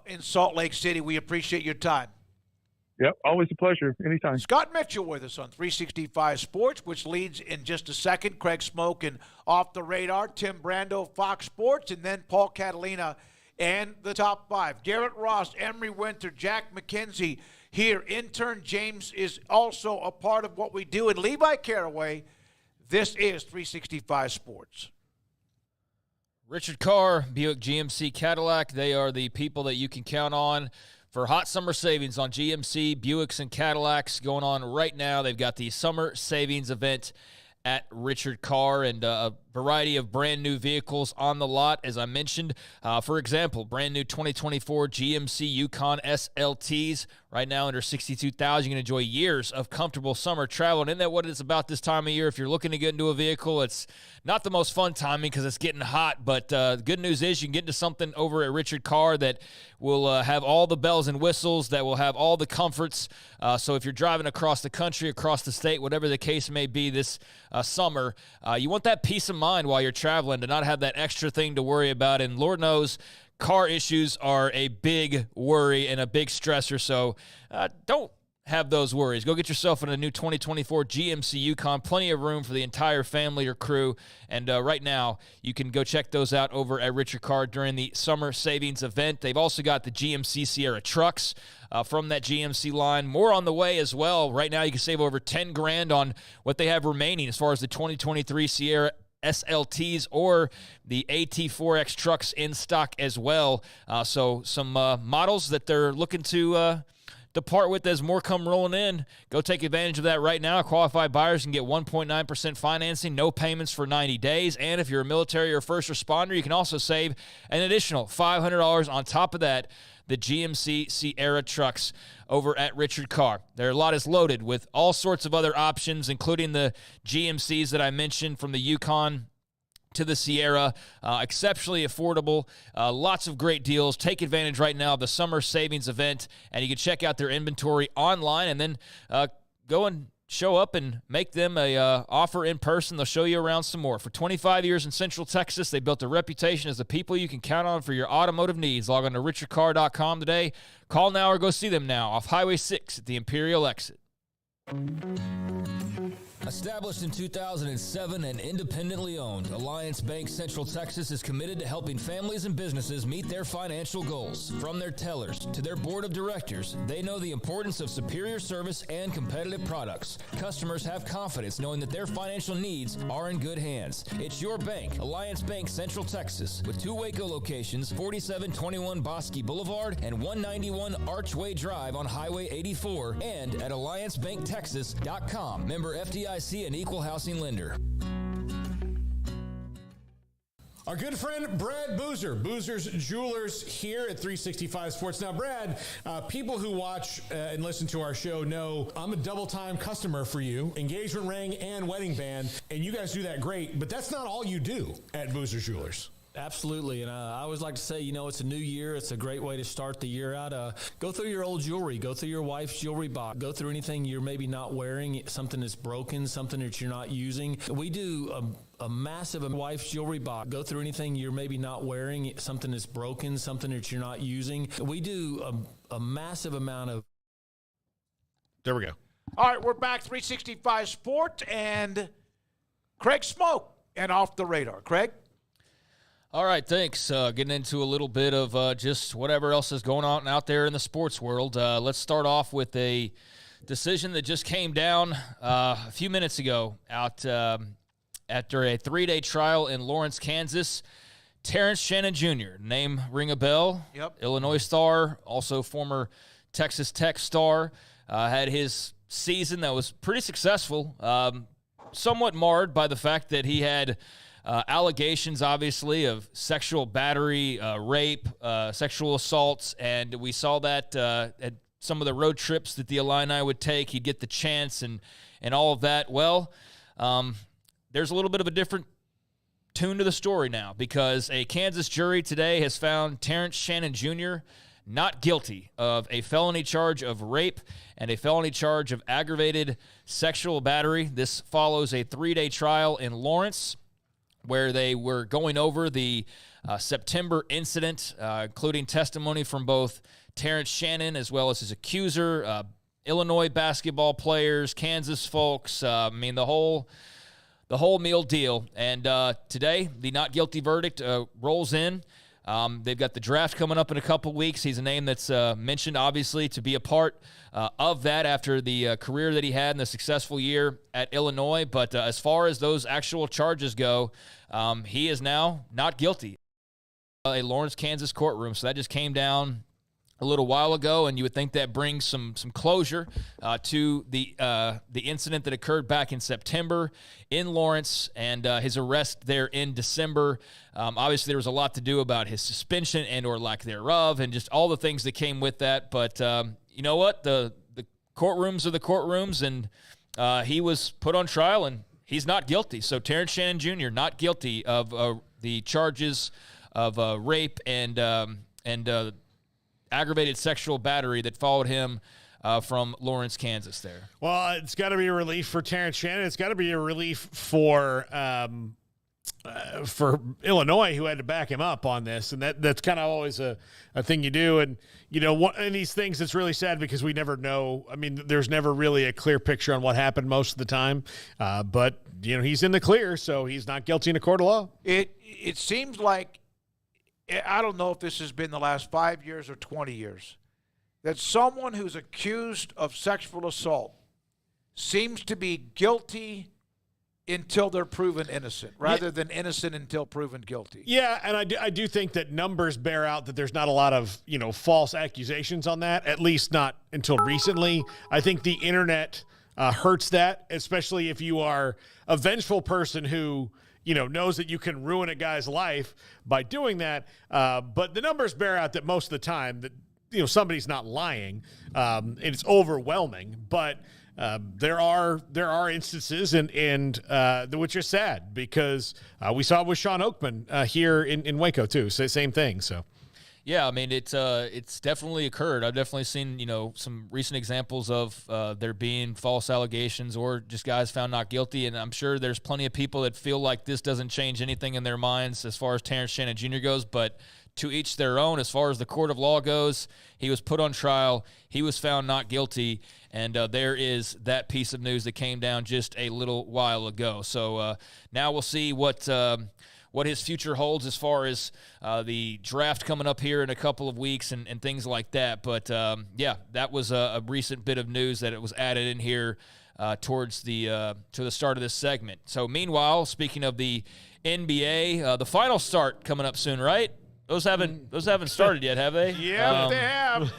in Salt Lake City. We appreciate your time. Yep, always a pleasure. Anytime. Scott Mitchell with us on 365 Sports, which leads in just a second. Craig Smoke and Off the Radar, Tim Brando, Fox Sports, and then Paul Catalina and the top five. Garrett Ross, Emery Winter, Jack McKenzie here. Intern James is also a part of what we do. And Levi Caraway, this is 365 Sports. Richard Carr, Buick GMC Cadillac, they are the people that you can count on for hot summer savings on GMC, Buicks, and Cadillacs going on right now. They've got the summer savings event at Richard Carr and a variety of brand new vehicles on the lot, as I mentioned. For example, brand new 2024 GMC Yukon SLTs right now under $62,000. You can enjoy years of comfortable summer travel. And isn't that what it's about this time of year? If you're looking to get into a vehicle, it's not the most fun timing because it's getting hot. But the good news is you can get into something over at Richard Carr that will have all the bells and whistles, that will have all the comforts. So if you're driving across the country, across the state, whatever the case may be this summer, you want that peace of mind while you're traveling to not have that extra thing to worry about. And Lord knows, car issues are a big worry and a big stressor. So don't have those worries. Go get yourself in a new 2024 GMC Yukon. Plenty of room for the entire family or crew. And right now, you can go check those out over at Richard Carr during the summer savings event. They've also got the GMC Sierra trucks from that GMC line. More on the way as well. Right now, you can save over $10,000 on what they have remaining as far as the 2023 Sierra SLTs or the AT4X trucks in stock as well. So some models that they're looking to depart with as more come rolling in. Go take advantage of that right now. Qualified buyers can get 1.9% financing, no payments for 90 days. And if you're a military or first responder, you can also save an additional $500 on top of that. The GMC Sierra trucks over at Richard Carr. Their lot is loaded with all sorts of other options, including the GMCs that I mentioned, from the Yukon to the Sierra. Exceptionally affordable. Lots of great deals. Take advantage right now of the summer savings event, and you can check out their inventory online and then go and show up and make them a offer in person. They'll show you around some more. For 25 years in Central Texas, they built a reputation as the people you can count on for your automotive needs. Log on to richardcarr.com today. Call now or go see them now off Highway 6 at the Imperial exit. Established in 2007 and independently owned, Alliance Bank Central Texas is committed to helping families and businesses meet their financial goals. From their tellers to their board of directors, they know the importance of superior service and competitive products. Customers have confidence knowing that their financial needs are in good hands. It's your bank, Alliance Bank Central Texas, with 2 Waco locations, 4721 Bosque Boulevard and 191 Archway Drive on Highway 84, and at AllianceBankTexas.com. Member FDIC and equal housing lender. Our good friend Brad Boozer, Boozer's Jewelers here at 365 Sports. Now, Brad, people who watch and listen to our show know I'm a double-time customer for you, engagement ring and wedding band, and you guys do that great, but that's not all you do at Boozer's Jewelers. Absolutely, and I always like to say, it's a new year. It's a great way to start the year out. Go through your old jewelry. Go through your wife's jewelry box. Go through anything you're maybe not wearing, something that's broken, something that you're not using. We do a massive wife's jewelry box. Go through anything you're maybe not wearing, something that's broken, something that you're not using. We do a massive amount of... There we go. All right, we're back, 365 Sport, and Craig Smoke, and Off the Radar. Craig? All right, thanks. Getting into a little bit of just whatever else is going on out there in the sports world. Let's start off with a decision that just came down a few minutes ago out after a 3-day trial in Lawrence, Kansas. Terrence Shannon Jr., name ring a bell. Yep. Illinois star, also former Texas Tech star, had his season that was pretty successful, somewhat marred by the fact that he had allegations, obviously, of sexual battery, rape, sexual assaults, and we saw that at some of the road trips that the Illini would take. He'd get the chance and all of that. Well, there's a little bit of a different tune to the story now, because a Kansas jury today has found Terrence Shannon Jr. not guilty of a felony charge of rape and a felony charge of aggravated sexual battery. This follows a 3-day trial in Lawrence, where they were going over the September incident, including testimony from both Terrence Shannon as well as his accuser, Illinois basketball players, Kansas folks, the whole meal deal. And today, the not guilty verdict rolls in. They've got the draft coming up in a couple weeks. He's a name that's mentioned, obviously, to be a part of that after the career that he had and the successful year at Illinois. But as far as those actual charges go, he is now not guilty. A Lawrence, Kansas courtroom. So that just came down a little while ago, and you would think that brings some closure to the incident that occurred back in September in Lawrence and his arrest there in December. Obviously, there was a lot to do about his suspension and or lack thereof, and just all the things that came with that. But you know what? The courtrooms are the courtrooms, and he was put on trial, and he's not guilty. So Terrence Shannon Jr. not guilty of the charges of rape and aggravated sexual battery that followed him from Lawrence, Kansas there. Well, it's got to be a relief for Terrence Shannon. It's got to be a relief for Illinois, who had to back him up on this. And that's kind of always a thing you do. And, one of these things, it's really sad because we never know. I mean, there's never really a clear picture on what happened most of the time. But, he's in the clear, so he's not guilty in a court of law. It seems like, I don't know if this has been the last 5 years or 20 years, that someone who's accused of sexual assault seems to be guilty until they're proven innocent, rather than innocent until proven guilty. Yeah, and I do think that numbers bear out that there's not a lot of, false accusations on that, at least not until recently. I think the internet hurts that, especially if you are a vengeful person who knows that you can ruin a guy's life by doing that. But the numbers bear out that most of the time that, somebody's not lying, and it's overwhelming. But there are instances and which are sad, because we saw it with Sean Oakman here in Waco too. So same thing. So. Yeah, I mean, it's definitely occurred. I've definitely seen, some recent examples of there being false allegations or just guys found not guilty, and I'm sure there's plenty of people that feel like this doesn't change anything in their minds as far as Terrence Shannon Jr. goes, but to each their own as far as the court of law goes. He was put on trial. He was found not guilty, and there is that piece of news that came down just a little while ago. So now we'll see what his future holds as far as the draft coming up here in a couple of weeks and things like that. But, that was a recent bit of news that it was added in here towards to the start of this segment. So, meanwhile, speaking of the NBA, the finals start coming up soon, right? Those haven't started yet, have they? Yeah, they have.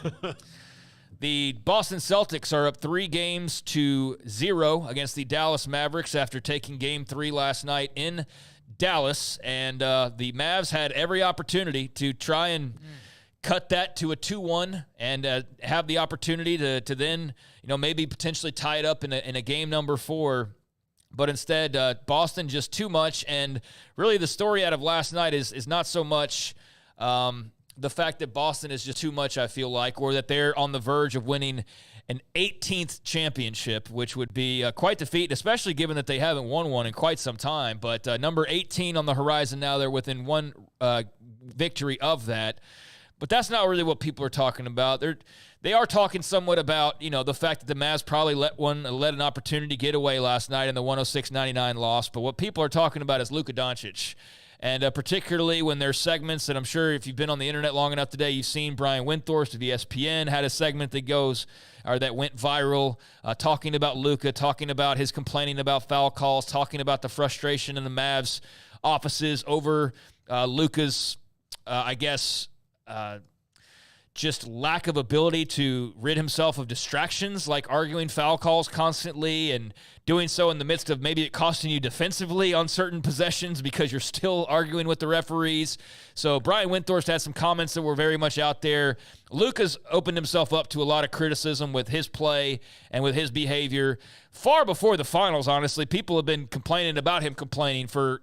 The Boston Celtics are up 3-0 against the Dallas Mavericks after taking Game 3 last night in Dallas, and the Mavs had every opportunity to try and cut that to a 2-1 and have the opportunity to then maybe potentially tie it up in a game number 4. But instead, Boston just too much. And really the story out of last night is not so much the fact that Boston is just too much, I feel like, or that they're on the verge of winning an 18th championship, which would be quite the feat, especially given that they haven't won one in quite some time. But number 18 on the horizon now, they're within one victory of that. But that's not really what people are talking about. They are talking somewhat about, the fact that the Mavs probably let an opportunity get away last night in the 106-99 loss. But what people are talking about is Luka Doncic. And particularly when there's segments that I'm sure if you've been on the internet long enough today, you've seen Brian Windthorst of ESPN had a segment that went viral, talking about Luka, talking about his complaining about foul calls, talking about the frustration in the Mavs offices over Luka's, just lack of ability to rid himself of distractions, like arguing foul calls constantly and doing so in the midst of maybe it costing you defensively on certain possessions because you're still arguing with the referees. So Brian Windthorst had some comments that were very much out there. Luka's opened himself up to a lot of criticism with his play and with his behavior. Far before the finals, honestly, people have been complaining about him complaining for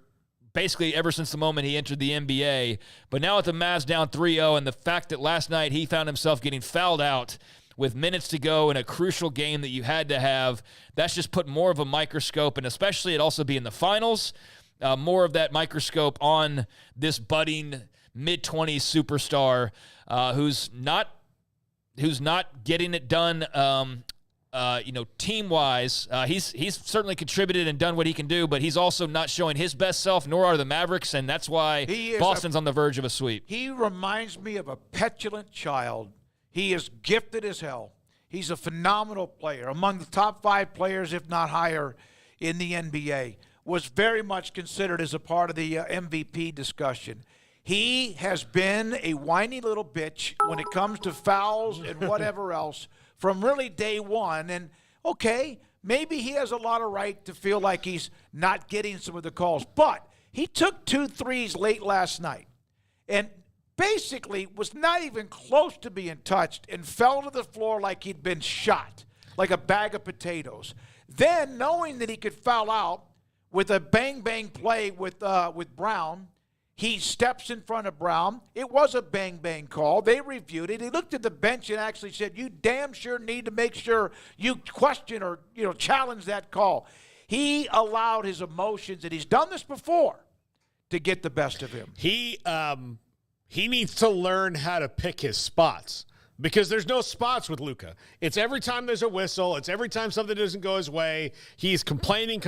basically ever since the moment he entered the NBA. But now with the Mavs down 3-0 and the fact that last night he found himself getting fouled out with minutes to go in a crucial game that you had to have, that's just put more of a microscope, and especially it also be in the finals, more of that microscope on this budding mid-20s superstar who's not getting it done team-wise. He's certainly contributed and done what he can do, but he's also not showing his best self, nor are the Mavericks, and that's why Boston's on the verge of a sweep. He reminds me of a petulant child. He is gifted as hell. He's a phenomenal player, among the top 5 players, if not higher, in the NBA. Was very much considered as a part of the MVP discussion. He has been a whiny little bitch when it comes to fouls and whatever else from really day one. And, okay, maybe he has a lot of right to feel like he's not getting some of the calls. But he took 2 threes late last night and basically was not even close to being touched and fell to the floor like he'd been shot, like a bag of potatoes. Then, knowing that he could foul out with a bang-bang play with Brown, he steps in front of Brown. It was a bang-bang call. They reviewed it. He looked at the bench and actually said, you damn sure need to make sure you question or challenge that call. He allowed his emotions, and he's done this before, to get the best of him. He needs to learn how to pick his spots because there's no spots with Luka. It's every time there's a whistle. It's every time something doesn't go his way. He's complaining.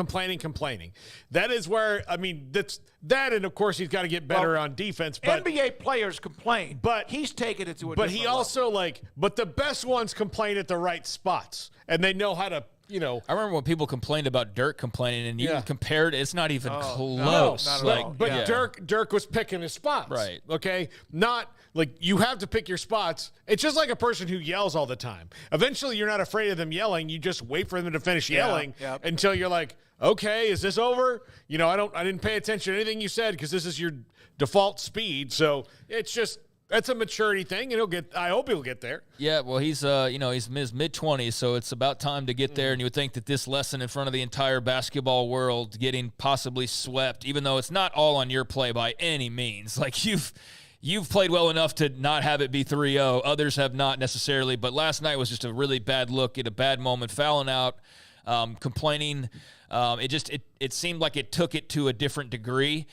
That is where, that's that. And of course he's got to get better on defense. But NBA players complain, but he's taken it to a different level. But he also but the best ones complain at the right spots and they know how to, I remember when people complained about Dirk complaining, and you compared, it's not even close. No, not at all. But Dirk was picking his spots. Right. Okay? Not you have to pick your spots. It's just like a person who yells all the time. Eventually, you're not afraid of them yelling. You just wait for them to finish yelling until you're like, okay, is this over? I didn't pay attention to anything you said because this is your default speed. So it's just, that's a maturity thing, and I hope he'll get there. Yeah, well, he's he's in his mid-20s, so it's about time to get there. And you would think that this lesson in front of the entire basketball world, getting possibly swept, even though it's not all on your play by any means. Like you've played well enough to not have it be 3-0. Others have not necessarily, but last night was just a really bad look at a bad moment, fouling out, complaining It seemed like it took it to a different degree.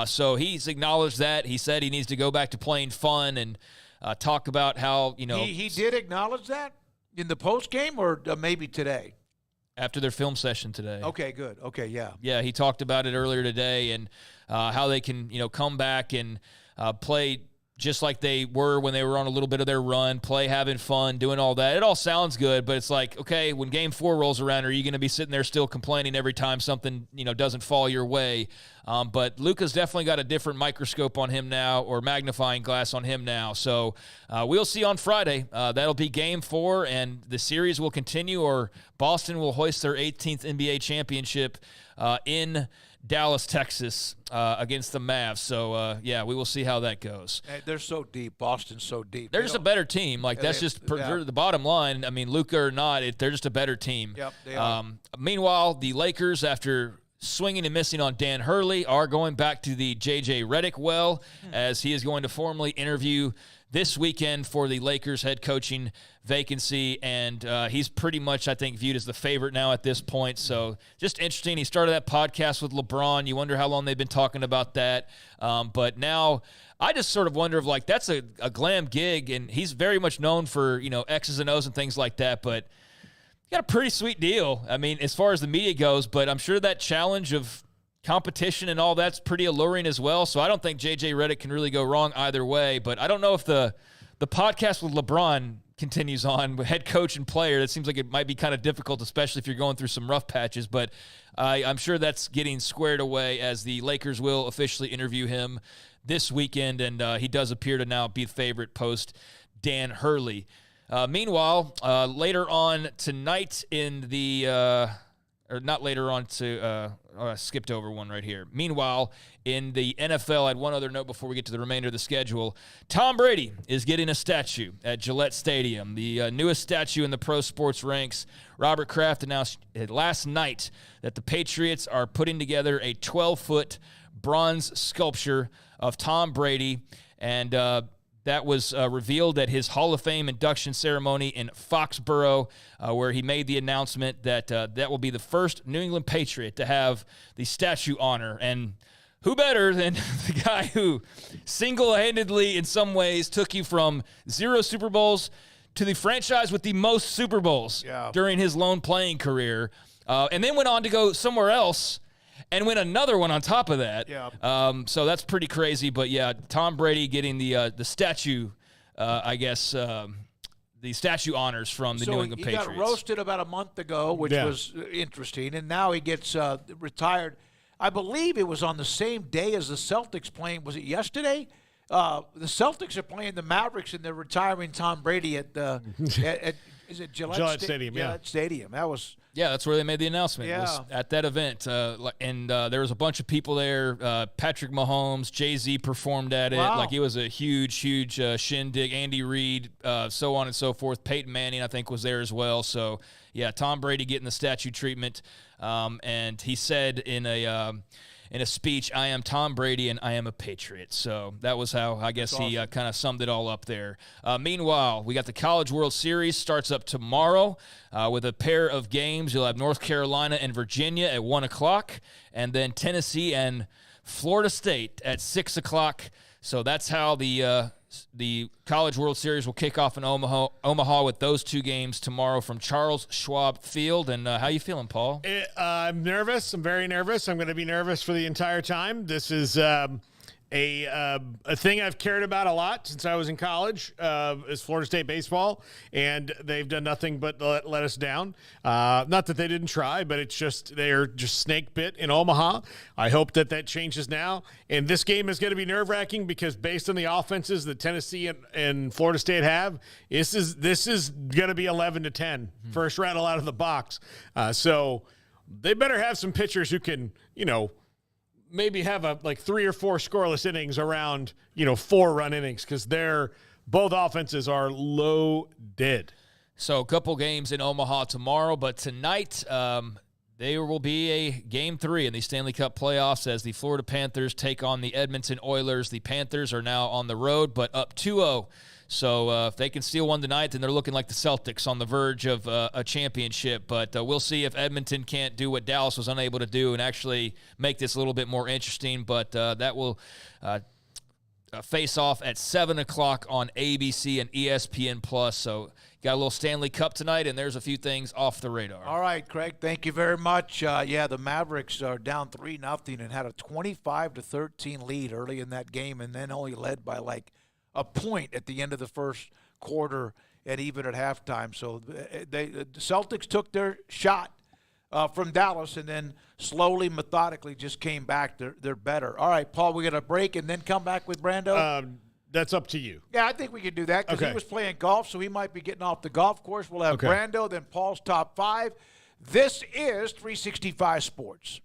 So he's acknowledged that. He said he needs to go back to playing fun and talk about how, He did acknowledge that in the post game, or maybe today? After their film session today. Okay, good. Okay, yeah. Yeah, he talked about it earlier today and how they can, come back and play just like they were when they were on a little bit of their run, play having fun, doing all that. It all sounds good, but it's like, okay, when Game 4 rolls around, are you going to be sitting there still complaining every time something, doesn't fall your way? But Luka's definitely got a different microscope on him now, or magnifying glass on him now. So we'll see on Friday. That'll be Game 4, and the series will continue, or Boston will hoist their 18th NBA championship in Dallas, Texas, against the Mavs. So, we will see how that goes. They're so deep. Boston's so deep. They're just a better team. That's just the bottom line. I mean, Luka or not, they're just a better team. Yep, they are. Meanwhile, the Lakers, after swinging and missing on Dan Hurley, are going back to the J.J. Redick well, as he is going to formally interview this weekend for the Lakers head coaching vacancy, and he's pretty much, I think, viewed as the favorite now at this point. So just interesting. He started that podcast with LeBron. You wonder how long they've been talking about that. But now I just sort of wonder if, that's a glam gig, and he's very much known for, X's and O's and things like that, but he got a pretty sweet deal, I mean, as far as the media goes, but I'm sure that challenge of competition and all that's pretty alluring as well. So I don't think J.J. Redick can really go wrong either way. But I don't know if the podcast with LeBron continues on with head coach and player. That seems like it might be kind of difficult, especially if you're going through some rough patches. But I'm sure that's getting squared away, as the Lakers will officially interview him this weekend. And he does appear to now be the favorite post Dan Hurley. Meanwhile, later on tonight in the or not later on I skipped over one right here. Meanwhile, in the NFL, I had one other note before we get to the remainder of the schedule. Tom Brady is getting a statue at Gillette Stadium, the newest statue in the pro sports ranks. Robert Kraft announced last night that the Patriots are putting together a 12-foot bronze sculpture of Tom Brady, and that was revealed at his Hall of Fame induction ceremony in Foxborough, where he made the announcement that that will be the first New England Patriot to have the statue honor. And who better than the guy who single-handedly, in some ways, took you from 0 Super Bowls to the franchise with the most Super Bowls during his lone playing career, and then went on to go somewhere else and win another one on top of that. Yeah. So that's pretty crazy. But, yeah, Tom Brady getting the statue, the statue honors from the New England Patriots. He got roasted about a month ago, which was interesting, and now he gets retired. I believe it was on the same day as the Celtics playing. Was it yesterday? The Celtics are playing the Mavericks, and they're retiring Tom Brady at is it Gillette Stadium? Gillette Stadium. That was. Yeah, that's where they made the announcement. Yeah. Was at that event. And there was a bunch of people there. Patrick Mahomes, Jay-Z performed at it. Wow. Like, it was a huge shindig. Andy Reid, so on and so forth. Peyton Manning, I think, was there as well. So, yeah, Tom Brady getting the statue treatment. And he said in a speech, "I am Tom Brady and I am a Patriot." So that was how, I guess, he kind of summed it all up there. Meanwhile, we got the College World Series starts up tomorrow with a pair of games. You'll have North Carolina and Virginia at 1 o'clock, and then Tennessee and Florida State at 6 o'clock. So that's how the College World Series will kick off in Omaha with those two games tomorrow from Charles Schwab Field. And how you feeling, Paul? I'm nervous. I'm very nervous. I'm going to be nervous for the entire time. This is a thing I've cared about a lot since I was in college, is Florida State baseball, and they've done nothing but let us down. Not that they didn't try, but it's just they're just snake bit in Omaha. I hope that changes now. And this game is going to be nerve-wracking because based on the offenses that Tennessee and Florida State have, this is going to be 11-10, first rattle out of the box. So they better have some pitchers who can, maybe have 3 or 4 scoreless innings around, 4-run innings, because both offenses are loaded. So a couple games in Omaha tomorrow, but tonight there will be a Game 3 in the Stanley Cup playoffs as the Florida Panthers take on the Edmonton Oilers. The Panthers are now on the road, but up 2-0 So if they can steal one tonight, then they're looking like the Celtics on the verge of a championship. But we'll see if Edmonton can't do what Dallas was unable to do and actually make this a little bit more interesting. But that will face off at 7 o'clock on ABC and ESPN+. So got a little Stanley Cup tonight, and there's a few things off the radar. All right, Craig, thank you very much. The Mavericks are down 3-0 and had a 25-13 lead early in that game, and then only led by like a point at the end of the first quarter and even at halftime. So the Celtics took their shot from Dallas and then slowly, methodically just came back. They're better. All right, Paul, we're going to break and then come back with Brando? That's up to you. Yeah, I think we can do that because he was playing golf, so he might be getting off the golf course. We'll have Brando, then Paul's Top 5. This is 365 Sports.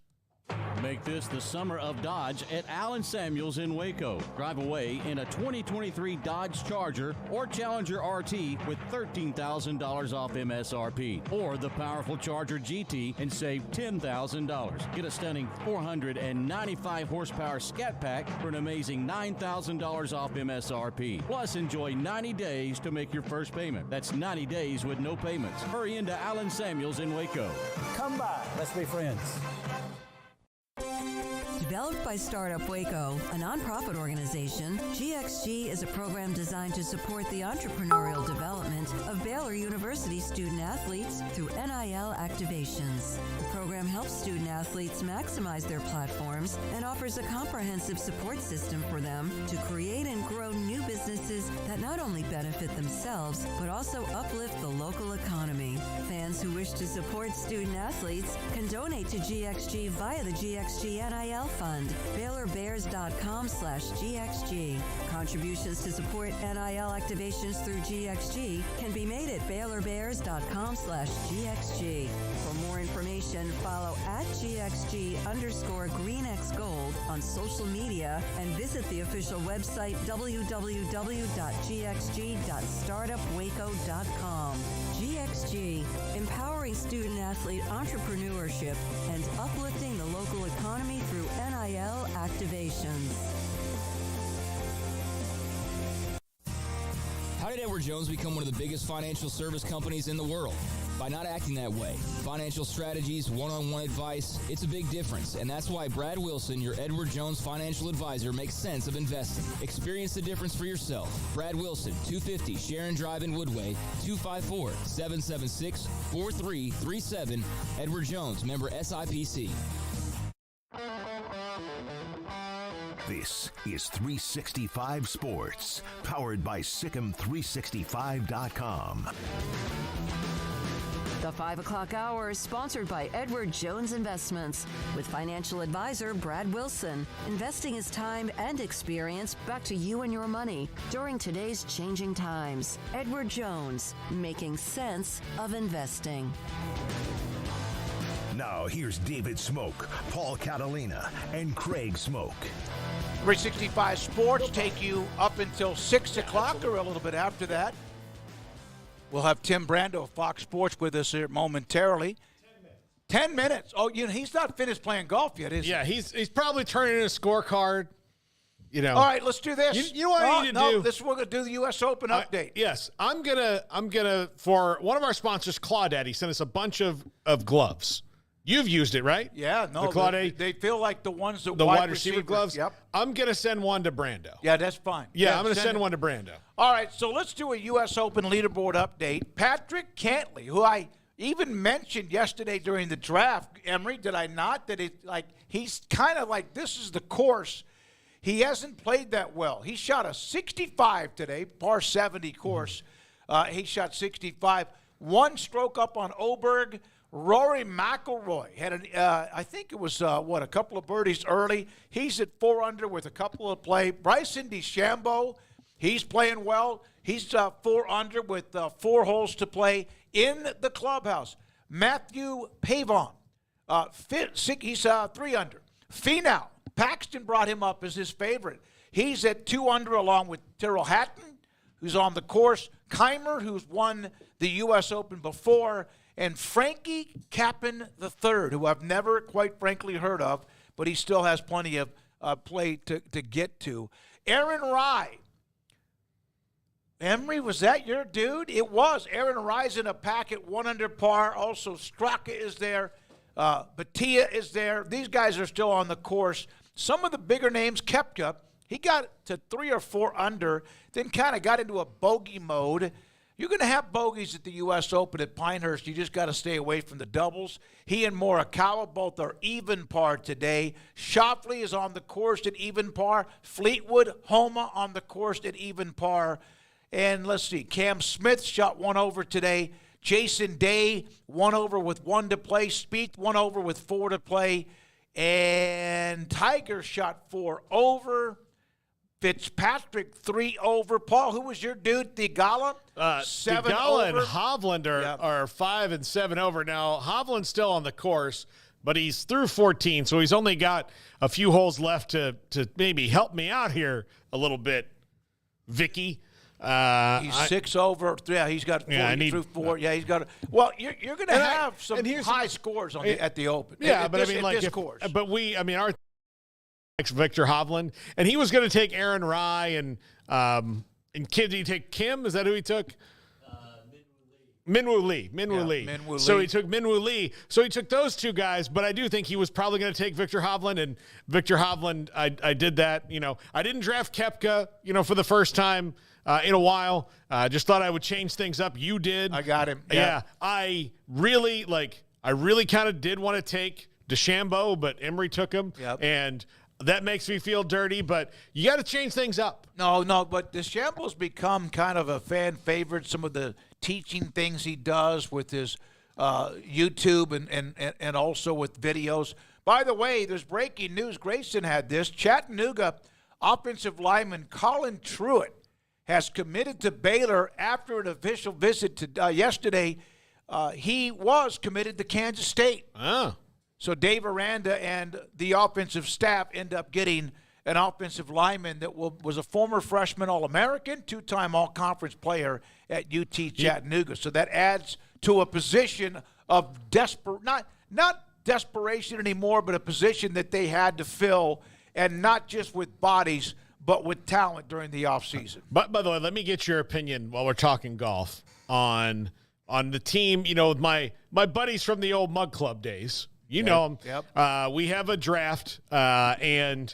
Make this the summer of Dodge at Allen Samuels in Waco. Drive away in a 2023 Dodge Charger or Challenger RT with $13,000 off MSRP, or the powerful Charger GT and save $10,000. Get a stunning 495 horsepower Scat Pack for an amazing $9,000 off MSRP. Plus, enjoy 90 days to make your first payment. That's 90 days with no payments. Hurry into Allen Samuels in Waco. Come by. Let's be friends. Developed by Startup Waco, a nonprofit organization, GXG is a program designed to support the entrepreneurial development of Baylor University student athletes through NIL activations. The program helps student athletes maximize their platforms and offers a comprehensive support system for them to create and grow new businesses that not only benefit themselves, but also uplift the local economy. Fans who wish to support student athletes can donate to GXG via the GXG NIL Fund, BaylorBears.com/GXG. Contributions to support NIL activations through GXG can be made at BaylorBears.com/GXG. For more information, follow @GXG_GreenXGold on social media and visit the official website www.gxg.startupwaco.com. GXG, empowering student-athlete entrepreneurship and uplifting the local economy through NIL activations. How did Edward Jones become one of the biggest financial service companies in the world? By not acting that way. Financial strategies, one-on-one advice, it's a big difference. And that's why Brad Wilson, your Edward Jones financial advisor, makes sense of investing. Experience the difference for yourself. Brad Wilson, 250 Sharon Drive in Woodway, 254-776-4337. Edward Jones, member SIPC. This is 365 Sports, powered by Sikkim365.com. The 5 o'clock hour is sponsored by Edward Jones Investments with financial advisor Brad Wilson. Investing is time and experience back to you and your money during today's changing times. Edward Jones, making sense of investing. Now here's David Smoke, Paul Catalina, and Craig Smoke. 365 Sports take you up until 6 o'clock or a little bit after that. We'll have Tim Brando of Fox Sports with us here momentarily. 10 minutes. Oh, he's not finished playing golf yet, is he? Yeah, he's probably turning in a scorecard. All right, let's do this. You know what I need to do? This we're going to do the U.S. Open update. Yes, I'm gonna for one of our sponsors, Claudaddy, sent us a bunch of gloves. You've used it, right? Yeah, no. They feel like the ones that the wide receiver gloves. Yep. I'm gonna send one to Brando. Yeah, that's fine. Yeah, I'm gonna send one to Brando. All right, so let's do a U.S. Open leaderboard update. Patrick Cantley, who I even mentioned yesterday during the draft, Emery, did I not? That he's kind of like, this is the course. He hasn't played that well. He shot a 65 today, par 70 course. He shot 65. One stroke up on Oberg. Rory McIlroy had I think it was, a couple of birdies early. He's at 4 under with a couple of play. Bryson DeChambeau, he's playing well. He's 4 under with 4 holes to play in the clubhouse. Matthew Pavon, he's 3 under. Finau, Paxton brought him up as his favorite. He's at 2 under along with Tyrrell Hatton, who's on the course. Keimer, who's won the U.S. Open before. And Frankie Cappan III, who I've never quite frankly heard of, but he still has plenty of play to get to. Aaron Rai Emery, was that your dude? It was. Aaron Rise in a packet, 1 under par. Also, Straka is there. Batia is there. These guys are still on the course. Some of the bigger names, Koepka, he got to 3 or 4 under, then kind of got into a bogey mode. You're going to have bogeys at the U.S. Open at Pinehurst. You just got to stay away from the doubles. He and Morikawa both are even par today. Schauffele is on the course at even par. Fleetwood, Homa on the course at even par. And let's see, Cam Smith shot 1 over today. Jason Day, 1 over with 1 to play. Spieth, 1 over with 4 to play. And Tiger shot 4 over. Fitzpatrick, 3 over. Paul, who was your dude? Thigala? 7 Thigala over. and Hovland are 5 and 7 over. Now, Hovland's still on the course, but he's through 14, so he's only got a few holes left to maybe help me out here a little bit, Vicky. He's 6 over. Yeah, he's got 4 through 4. Yeah, he's got. Well, you're going to have some high scores at the Open. Yeah, but our Victor Hovland, and he was going to take Aaron Rye and did he take Kim? Is that who he took? Minwoo Lee. So he took Minwoo Lee. So he took those 2 guys, but I do think he was probably going to take Victor Hovland, and Victor Hovland, I did that. I didn't draft Koepka, for the first time in a while. Just thought I would change things up. You did. I got him. Yeah. I really kind of did want to take DeChambeau, but Emery took him. Yep. And that makes me feel dirty, but you got to change things up. No, but DeChambeau's become kind of a fan favorite. Some of the teaching things he does with his YouTube and also with videos. By the way, there's breaking news. Grayson had this. Chattanooga offensive lineman Colin Truitt has committed to Baylor after an official visit to yesterday. He was committed to Kansas State. Oh. So Dave Aranda and the offensive staff end up getting an offensive lineman that was a former freshman All-American, 2-time All-Conference player at UT Chattanooga. So that adds to a position of not desperation anymore, but a position that they had to fill, and not just with bodies, but with talent during the offseason. But by the way, let me get your opinion while we're talking golf on the team. With my buddies from the old Mug Club days. You know them. Yep. We have a draft, and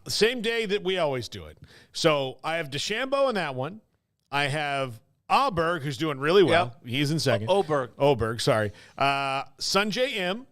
same day that we always do it. So I have DeChambeau in that one. I have Auberg, who's doing really well. Yep. He's in second. Oberg, sorry. Sanjay M.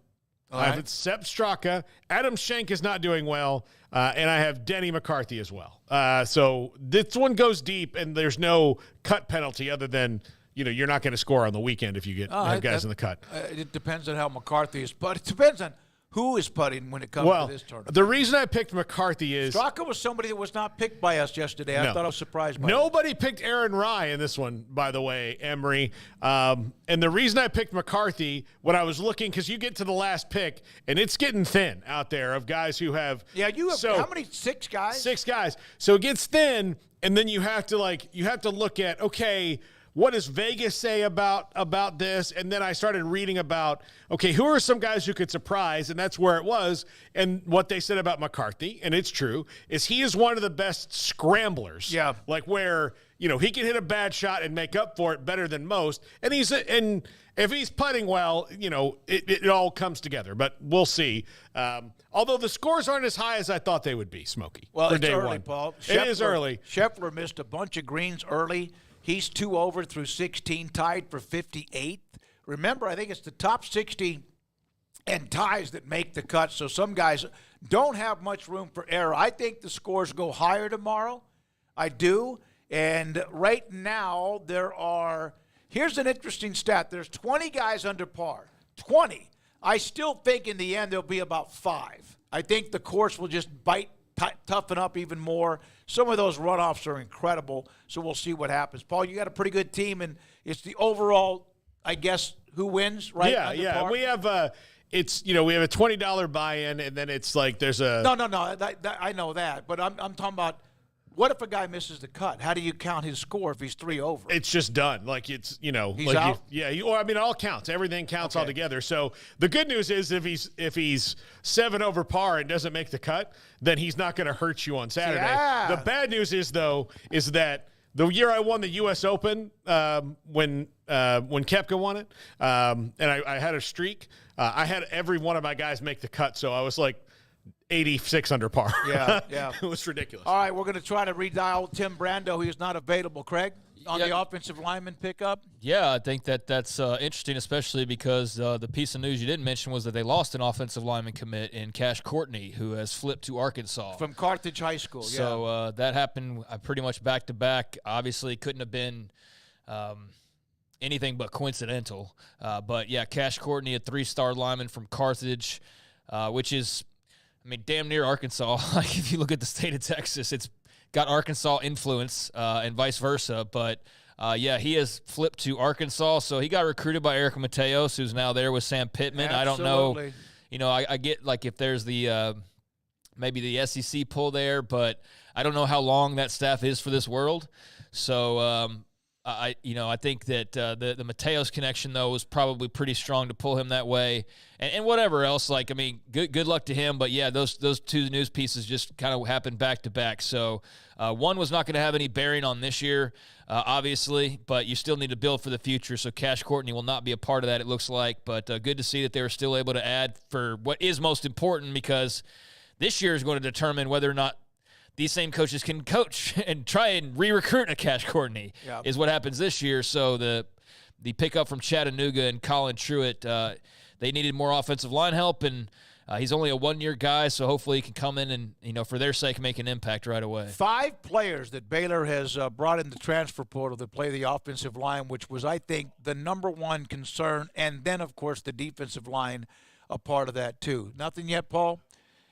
All I have right. Sepp Straka. Adam Schenk is not doing well. And I have Denny McCarthy as well. So this one goes deep, and there's no cut penalty other than – you're not going to score on the weekend if you get guys in the cut. It depends on how McCarthy is, but it depends on who is putting when it comes to this tournament. The reason I picked McCarthy is Straka was somebody that was not picked by us yesterday. I thought I was surprised by nobody picked Aaron Rye in this one, by the way, Emery. And the reason I picked McCarthy, when I was looking, because you get to the last pick, and it's getting thin out there of guys who have. Yeah, you have how many? 6 guys? 6 guys. So it gets thin, and then you have to look at, okay, what does Vegas say about this? And then I started reading about, okay, who are some guys who could surprise? And that's where it was. And what they said about McCarthy, and it's true, is he is one of the best scramblers. Yeah. Like where, he can hit a bad shot and make up for it better than most. And if he's putting well, it all comes together. But we'll see. Although the scores aren't as high as I thought they would be, Smokey. Well, for it's day early, one. Paul. It is early. Scheffler missed a bunch of greens early. He's 2 over through 16, tied for 58th. Remember, I think it's the top 60 and ties that make the cut, so some guys don't have much room for error. I think the scores go higher tomorrow. I do. And right now, here's an interesting stat. There's 20 guys under par. 20. I still think in the end there'll be about 5. I think the course will just toughen up even more. Some of those runoffs are incredible, so we'll see what happens. Paul, you got a pretty good team, and it's the overall, I guess, who wins, right? Yeah. Par? We have we have a $20 buy-in, and then it's like there's a no. I know that, but I'm talking about. What if a guy misses the cut? How do you count his score if he's 3 over? It's just done. Like he's he's like out. it all counts. Everything counts all together. So the good news is if he's 7 over par and doesn't make the cut, then he's not going to hurt you on Saturday. Yeah. The bad news is that the year I won the U.S. Open, when Koepka won it, and I had a streak, I had every one of my guys make the cut, so I was like 86 under par. Yeah. It was ridiculous. All right, we're going to try to redial Tim Brando. He is not available. Craig, on the offensive lineman pickup? Yeah, I think that's interesting, especially because the piece of news you didn't mention was that they lost an offensive lineman commit in Cash Courtney, who has flipped to Arkansas. From Carthage High School, So that happened pretty much back-to-back. Obviously, couldn't have been anything but coincidental. But, yeah, Cash Courtney, a 3-star lineman from Carthage, which is, I mean, damn near Arkansas. Like, if you look at the state of Texas, it's got Arkansas influence and vice versa. But, yeah, he has flipped to Arkansas. So he got recruited by Eric Mateos, who's now there with Sam Pittman. Absolutely. I don't know. You know, I get, like, if there's the maybe the SEC pull there, but I don't know how long that staff is for this world. So, I think that the Mateos connection, though, was probably pretty strong to pull him that way. And whatever else, like, I mean, good luck to him. But, yeah, those two news pieces just kind of happened back-to-back. So one was not going to have any bearing on this year, obviously, but you still need to build for the future. So Cash Courtney will not be a part of that, it looks like. But good to see that they were still able to add for what is most important, because this year is going to determine whether or not these same coaches can coach and try and re-recruit a Cash Courtney is what happens this year. So the pickup from Chattanooga and Colin Truitt, they needed more offensive line help, and he's only a 1-year guy, so hopefully he can come in and, you know, for their sake, make an impact right away. 5 players that Baylor has brought in the transfer portal to play the offensive line, which was, I think, the number one concern, and then, of course, the defensive line a part of that too. Nothing yet, Paul?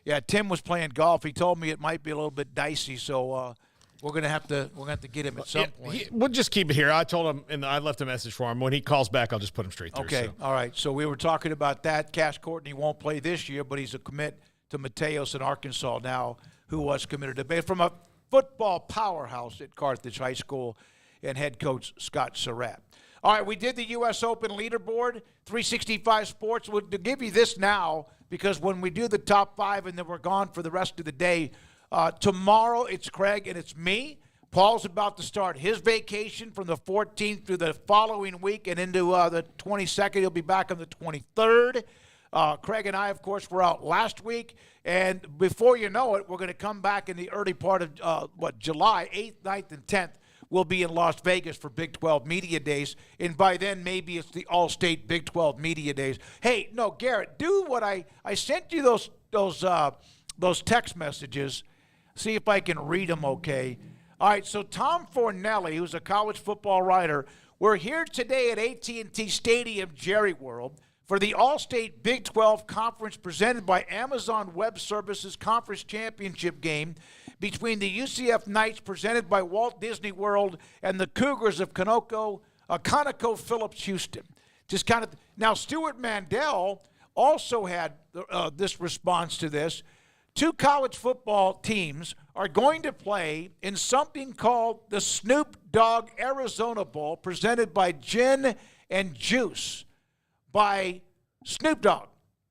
Yeah, Tim was playing golf. He told me it might be a little bit dicey, so we're gonna have to get him at some point. We'll just keep it here. I told him, and I left a message for him. When he calls back, I'll just put him straight through. Okay, all right. So we were talking about that. Cash Courtney won't play this year, but he's a commit to Mateos in Arkansas now, who was committed to Baylor from a football powerhouse at Carthage High School, and head coach Scott Surratt. All right, we did the U.S. Open leaderboard, 365 Sports. We'll give you this now, because when we do the top 5 and then we're gone for the rest of the day, tomorrow it's Craig and it's me. Paul's about to start his vacation from the 14th through the following week and into the 22nd. He'll be back on the 23rd. Craig and I, of course, were out last week. And before you know it, we're going to come back in the early part of, July 8th, 9th, and 10th. We'll be in Las Vegas for Big 12 Media Days, and by then maybe it's the Allstate Big 12 Media Days. Hey, no, Garrett, do what I sent you those text messages. See if I can read them okay. All right, so Tom Fornelli, who's a college football writer, we're here today at AT&T Stadium, Jerry World, for the Allstate Big 12 Conference presented by Amazon Web Services Conference Championship game between the UCF Knights presented by Walt Disney World and the Cougars of ConocoPhillips Houston. Just kind of now, Stuart Mandel also had this response to this. 2 college football teams are going to play in something called the Snoop Dogg Arizona Bowl, presented by Gin and Juice by Snoop Dogg.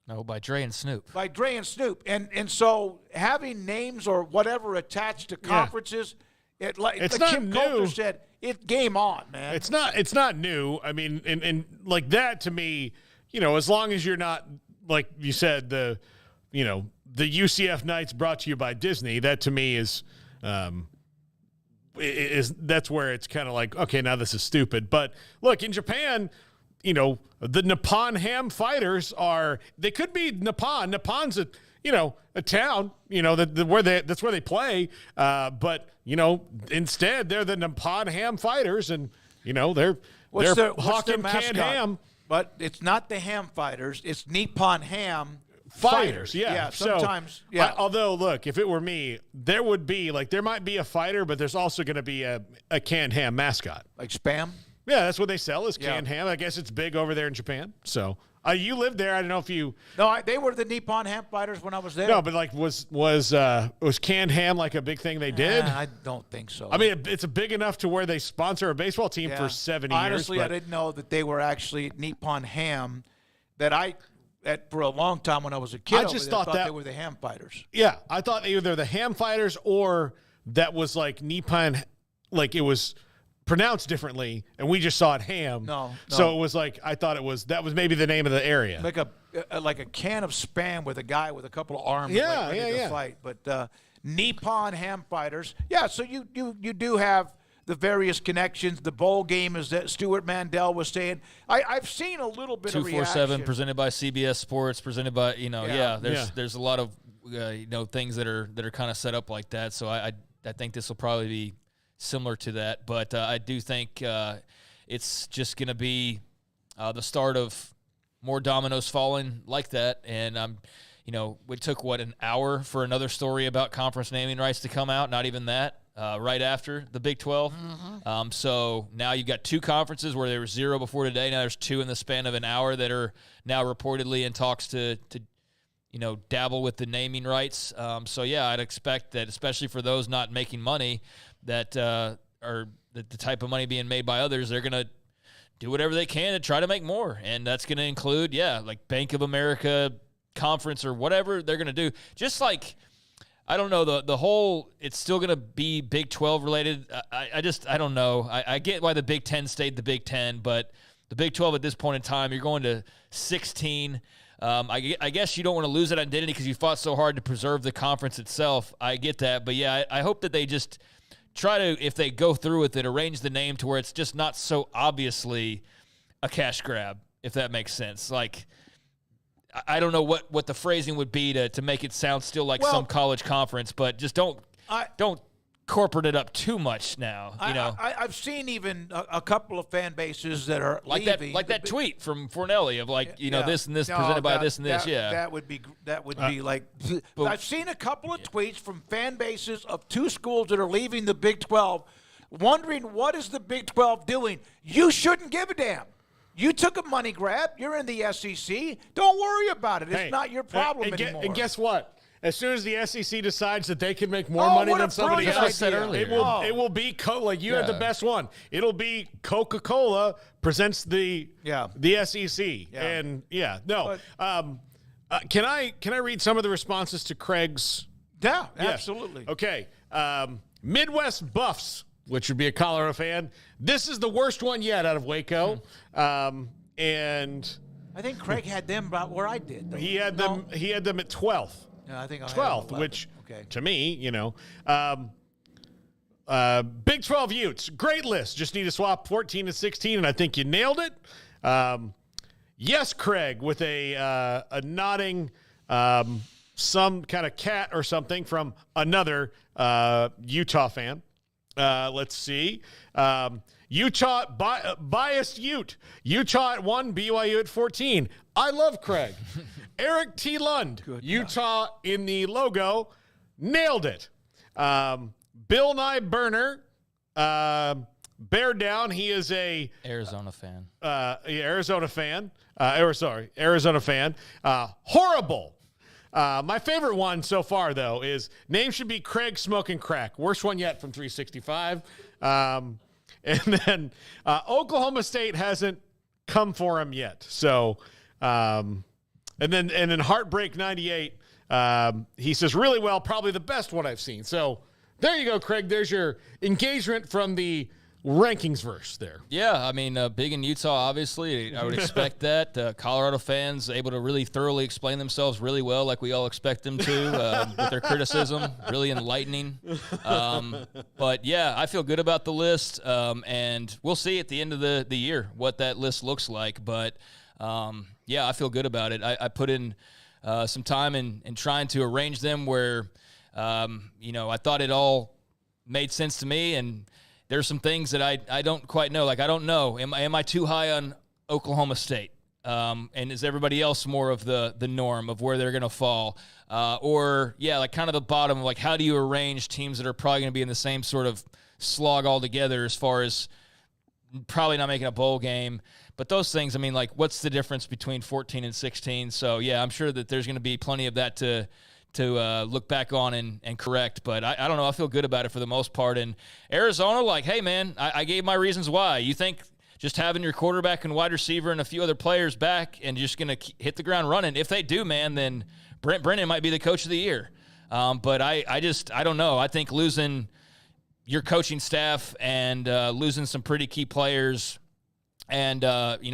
No, by Dre and Snoop. By Dre and Snoop. And so having names or whatever attached to conferences, it's like not Kim new. Coulter said, it's game on, man. It's not new. I mean, and like that to me, you know, as long as you're not, like you said, the UCF Knights brought to you by Disney, that to me is that's where it's kind of like, okay, now this is stupid. But look, in Japan, you know, the Nippon Ham Fighters they could be Nippon. Nippon's a town, you know, that's where they play. But, you know, instead they're the Nippon Ham Fighters, and, you know, they're hawking canned ham. But it's not the Ham Fighters. It's Nippon Ham Fighters. Yeah. Sometimes. So, yeah. Although, look, if it were me, there might be a fighter, but there's also going to be a canned ham mascot. Like Spam? Yeah, that's what they sell is canned ham. I guess it's big over there in Japan. So you lived there. I don't know if you. No, they were the Nippon Ham Fighters when I was there. No, but like was canned ham like a big thing they did? I don't think so. I mean, it's big enough to where they sponsor a baseball team for 70 years. Honestly, I didn't know that they were actually Nippon Ham. For a long time when I was a kid, I thought they were the Ham Fighters. Yeah, I thought either the Ham Fighters or that was like Nippon. like it was pronounced differently, and we just saw it ham. No. So it was like I thought that was maybe the name of the area. Like a can of Spam with a guy with a couple of arms ready to fight. But Nippon Ham Fighters. Yeah, so you do have the various connections. The bowl game, as that Stuart Mandel was saying. I've seen a little bit of reaction. 247 presented by CBS Sports, presented by there's a lot of things that are kind of set up like that. So I think this will probably be similar to that, but I do think it's just going to be the start of more dominoes falling like that. And it took an hour for another story about conference naming rights to come out. Not even that. Right after the Big 12. Mm-hmm. So now you've got two conferences where there was 0 before today. Now there's 2 in the span of an hour that are now reportedly in talks to dabble with the naming rights. I'd expect that, especially for those not making money, that are the type of money being made by others, they're going to do whatever they can to try to make more. And that's going to include, like Bank of America conference or whatever they're going to do. Just like, I don't know, the whole, it's still going to be Big 12 related. I don't know. I get why the Big 10 stayed the Big 10, but the Big 12 at this point in time, you're going to 16. I guess you don't want to lose that identity because you fought so hard to preserve the conference itself. I get that. But, I hope that they just try to, if they go through with it, arrange the name to where it's just not so obviously a cash grab, if that makes sense. Like, I don't know what the phrasing would be to make it sound still like some college conference, but just don't corporate it up too much now. I've seen even a couple of fan bases that are like leaving. that tweet from Fornelli of this and this presented by this and this. That would be like. I've seen a couple of tweets from fan bases of 2 schools that are leaving the Big 12, wondering what is the Big 12 doing. You shouldn't give a damn. You took a money grab. You're in the SEC. Don't worry about it. It's not your problem anymore. And guess what? As soon as the SEC decides that they can make more money than somebody else, it will be like you had the best one. It'll be Coca-Cola presents the SEC. Yeah. And can I read some of the responses to Craig's? Yeah, absolutely. Okay. Midwest Buffs, which would be a Colorado fan. This is the worst one yet out of Waco. And I think Craig had them about where I did. Though. He had them at 12th. Yeah, I think 12th, which to me, Big 12 Utes, great list. Just need to swap 14 and 16, and I think you nailed it. Yes, Craig, with a nodding, some kind of cat or something from another Utah fan. Let's see. Utah, biased Ute. Utah at 1, BYU at 14. I love Craig. Eric T. Lund, Utah in the logo. Nailed it. Bill Nye Burner, bear down. He is a Arizona fan. Arizona fan. Arizona fan. Horrible. My favorite one so far, though, is name should be Craig Smoking Crack. Worst one yet from 365. And then Oklahoma State hasn't come for him yet. So, and then Heartbreak 98, he says, really well, probably the best one I've seen. So there you go, Craig. There's your engagement from the rankings verse there. Yeah, I mean, big in Utah, obviously. I would expect that. Colorado fans able to really thoroughly explain themselves really well, like we all expect them to, with their criticism. Really enlightening. But, yeah, I feel good about the list, and we'll see at the end of the year what that list looks like. But, yeah, I feel good about it. I put in some time in trying to arrange them where, I thought it all made sense to me, and there's some things that I don't quite know. Like, I don't know. Am I too high on Oklahoma State? And is everybody else more of the norm of where they're going to fall? Or, like kind of the bottom, like how do you arrange teams that are probably going to be in the same sort of slog altogether as far as probably not making a bowl game? But those things, I mean, like what's the difference between 14 and 16? So, yeah, I'm sure that there's going to be plenty of that to look back on and correct. But I don't know. I feel good about it for the most part. And Arizona, like, hey, man, I gave my reasons why. You think just having your quarterback and wide receiver and a few other players back and just going to hit the ground running, if they do, man, then Brent Brennan might be the coach of the year. But I don't know. I think losing your coaching staff and losing some pretty key players, and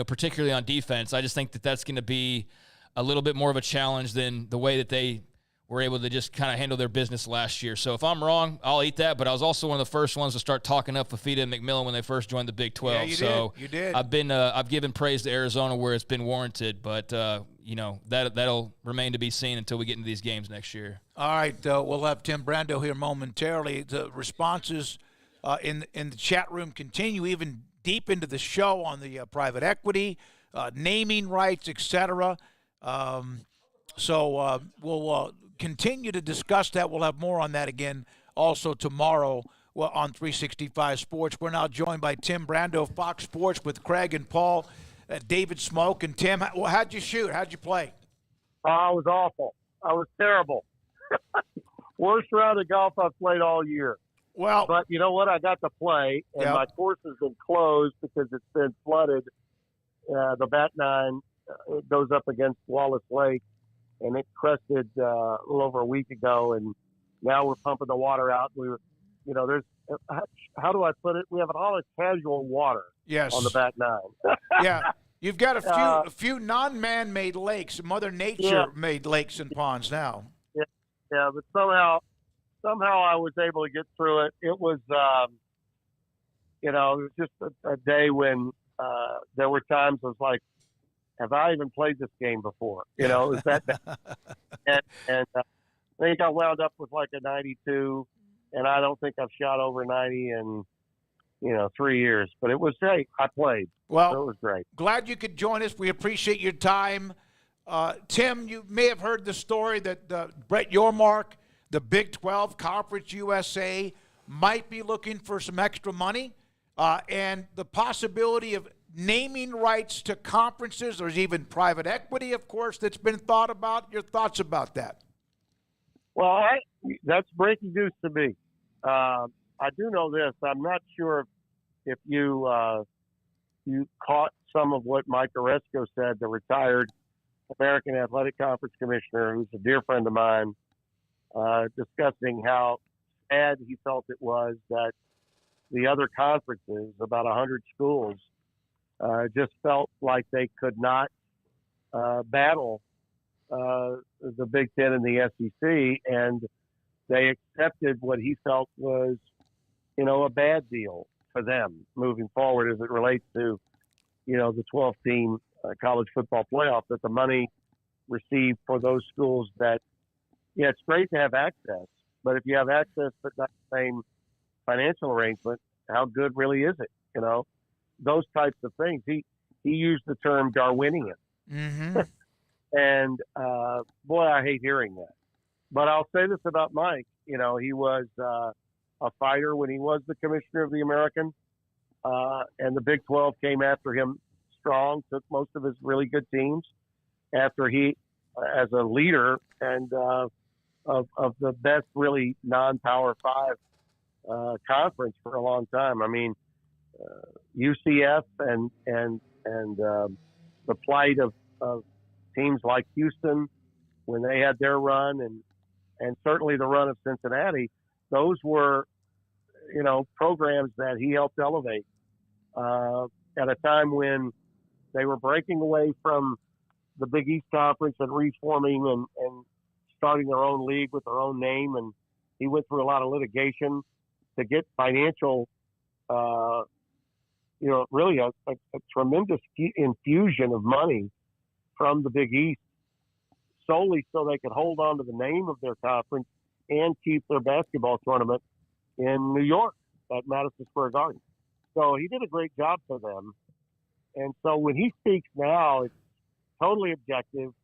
particularly on defense, I just think that that's going to be a little bit more of a challenge than the way that they were able to just kind of handle their business last year. So if I'm wrong, I'll eat that. But I was also one of the first ones to start talking up Fafita and McMillan when they first joined the Big 12. Yeah, you did. I've given praise to Arizona where it's been warranted, but that'll remain to be seen until we get into these games next year. All right, we'll have Tim Brando here momentarily. The responses in the chat room continue even deep into the show on the private equity, naming rights, etc. So we'll continue to discuss that. We'll have more on that again also tomorrow on 365 Sports. We're now joined by Tim Brando, Fox Sports, with Craig and Paul, David Smoke. And Tim, how'd you shoot? How'd you play? I was awful. I was terrible. Worst round of golf I've played all year. Well, but you know what? I got to play, and my course has been closed because it's been flooded. The Bat 9 goes up against Wallace Lake, and it crested a little over a week ago, and now we're pumping the water out. There's how do I put it? We have a lot of casual water on the Bat 9. Yeah, you've got a few non-man-made lakes, Mother Nature-made lakes and ponds now. Yeah, but somehow I was able to get through it. It was, it was just a day when there were times I was like, have I even played this game before? It was that bad. And I think I wound up with like a 92, and I don't think I've shot over 90 in, 3 years. But it was great. I played. Well, so it was great. Glad you could join us. We appreciate your time. Tim, you may have heard the story that Brett Yormark, the Big 12 Conference USA, might be looking for some extra money, and the possibility of naming rights to conferences. There's even private equity, of course, that's been thought about. Your thoughts about that? Well, that's breaking news to me. I do know this. I'm not sure if you caught some of what Mike Oresco said, the retired American Athletic Conference commissioner, who's a dear friend of mine, discussing how sad he felt it was that the other conferences, about 100 schools, just felt like they could not battle the Big Ten and the SEC, and they accepted what he felt was, a bad deal for them moving forward as it relates to, the 12-team college football playoff, that the money received for those schools that, it's great to have access, but if you have access but not the same financial arrangement, how good really is it? Those types of things. He used the term Darwinian. Mm-hmm. And, boy, I hate hearing that. But I'll say this about Mike. He was a fighter when he was the commissioner of the American, and the Big 12 came after him strong, took most of his really good teams after he, as a leader and of the best really non-Power 5 conference for a long time. I mean, UCF and the plight of teams like Houston when they had their run, and certainly the run of Cincinnati, those were, programs that he helped elevate at a time when they were breaking away from the Big East Conference and reforming and starting their own league with their own name. And he went through a lot of litigation to get financial, really a tremendous infusion of money from the Big East, solely so they could hold on to the name of their conference and keep their basketball tournament in New York at Madison Square Garden. So he did a great job for them. And so when he speaks now, it's totally objective.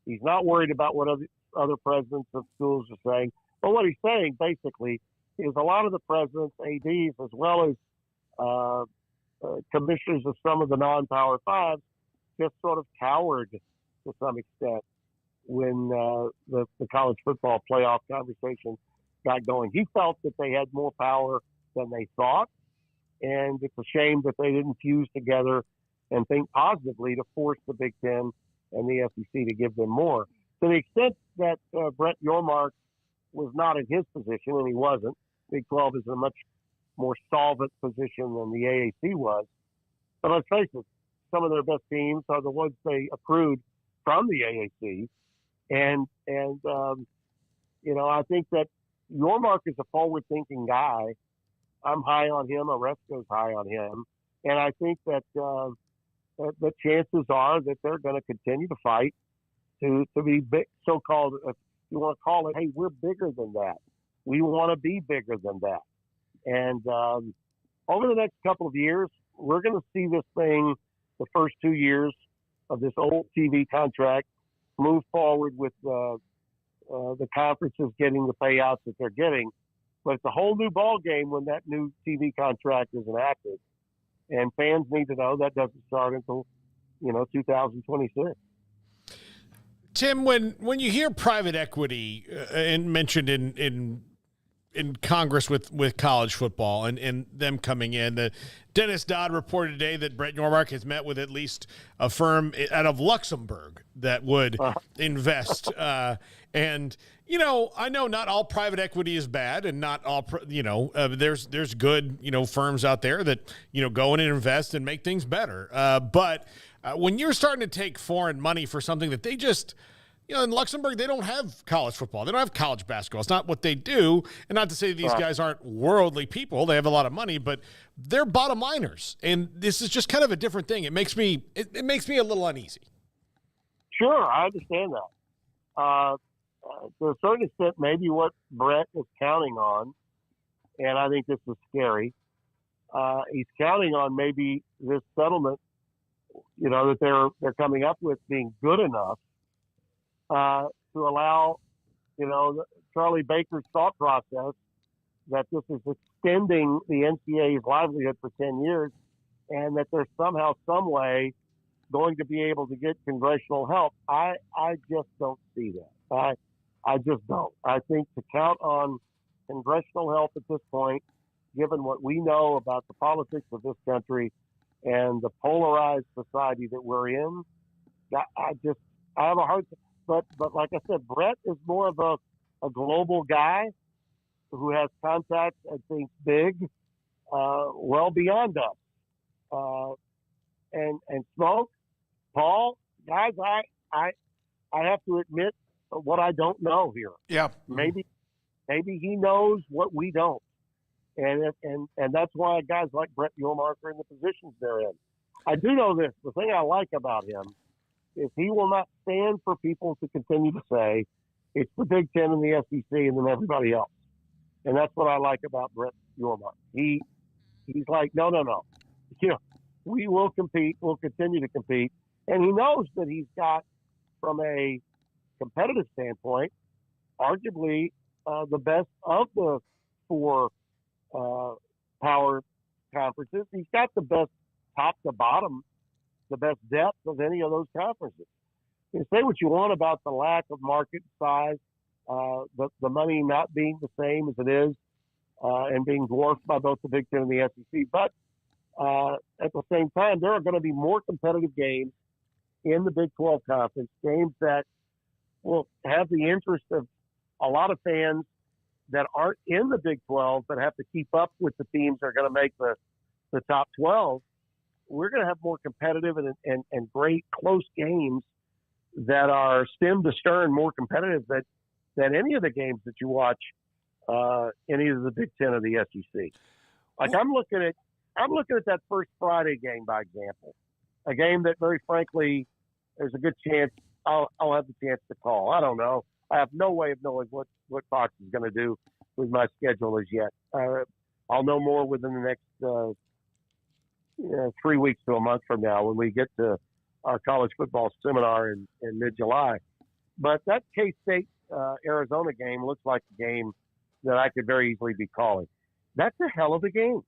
He's not worried about what other presidents of schools are saying. But what he's saying, basically, is a lot of the presidents, ADs, as well as commissioners of some of the non-Power 5s, just sort of cowered to some extent when the college football playoff conversation got going. He felt that they had more power than they thought, and it's a shame that they didn't fuse together and think positively to force the Big Ten and the SEC to give them more. To the extent that Brett Yormark was not in his position, and he wasn't, Big 12 is in a much more solvent position than the AAC was. But let's face it, some of their best teams are the ones they accrued from the AAC. And I think that Yormark is a forward-thinking guy. I'm high on him. Oresco's high on him. And I think that the chances are that they're going to continue to fight to be big, so-called, if you want to call it, hey, we're bigger than that. We want to be bigger than that. And over the next couple of years, we're going to see this thing, the first 2 years of this old TV contract, move forward with the conferences getting the payouts that they're getting. But it's a whole new ball game when that new TV contract is enacted. And fans need to know that doesn't start until, 2026. Tim, when you hear private equity and mentioned in Congress with college football and them coming in, Dennis Dodd reported today that Brett Yormark has met with at least a firm out of Luxembourg that would invest. And I know not all private equity is bad, and not all there's good firms out there that go in and invest and make things better. But when you're starting to take foreign money for something that they just in Luxembourg, they don't have college football. They don't have college basketball. It's not what they do. And not to say these guys aren't worldly people. They have a lot of money, but they're bottom liners. And this is just kind of a different thing. It makes me a little uneasy. Sure, I understand that. To a certain extent, maybe what Brett is counting on, and I think this is scary, he's counting on maybe this settlement, that they're coming up with being good enough to allow, Charlie Baker's thought process that this is extending the NCAA's livelihood for 10 years, and that there's somehow, some way going to be able to get congressional help. I just don't see that. I just don't. I think to count on congressional help at this point, given what we know about the politics of this country and the polarized society that we're in, I have a hard time. But like I said, Brett is more of a global guy who has contacts and thinks big, well beyond us. And Smoke, Paul, guys, I have to admit what I don't know here. Yeah. Maybe he knows what we don't. And that's why guys like Brett Yormark are in the positions they're in. I do know this. The thing I like about him is he will not stand for people to continue to say it's the Big Ten and the SEC and then everybody else. And that's what I like about Brett Yormark. He's like, no. We will compete. We'll continue to compete. And he knows that he's got, from a competitive standpoint, arguably the best of the four power conferences. He's got the best top to bottom, the best depth of any of those conferences. You can say what you want about the lack of market size, the money not being the same as it is, and being dwarfed by both the Big Ten and the SEC. But at the same time, there are going to be more competitive games in the Big 12 Conference, games that will have the interest of a lot of fans that aren't in the Big 12 but have to keep up with the teams that are going to make the top 12. We're going to have more competitive and great close games that are stem to stern more competitive than any of the games that you watch in either the Big Ten or the SEC. Like I'm looking at that first Friday game, by example, a game that very frankly, there's a good chance I'll have the chance to call. I don't know. I have no way of knowing what Fox is going to do with my schedule as yet. I'll know more within the next 3 weeks to a month from now when we get to our college football seminar in mid-July. But that K-State Arizona game looks like a game that I could very easily be calling. That's a hell of a game,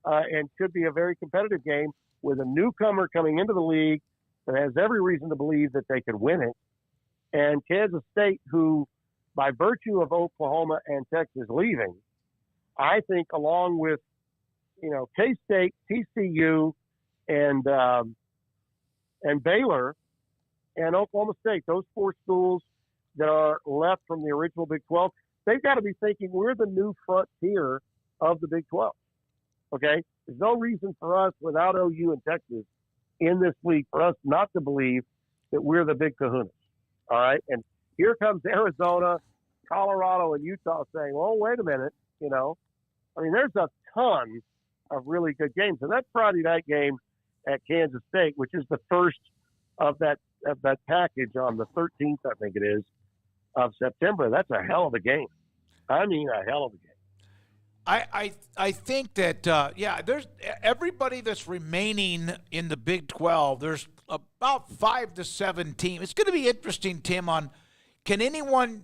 and could be a very competitive game with a newcomer coming into the league that has every reason to believe that they could win it. And Kansas State, who, by virtue of Oklahoma and Texas leaving, I think along with, K-State, TCU, and Baylor and Oklahoma State, those four schools that are left from the original Big 12, they've got to be thinking we're the new frontier of the Big 12. Okay? There's no reason for us without OU and Texas in this league for us not to believe that we're the big kahunas. All right? And here comes Arizona, Colorado, and Utah saying, well, wait a minute, you know. I mean, there's a ton of really good games. And that Friday night game at Kansas State, which is the first of that package on the 13th, I think it is, of September, that's a hell of a game. I mean, a hell of a game. I think that, there's everybody that's remaining in the Big 12, there's about 5 to 7 teams. It's going to be interesting, Tim, on can anyone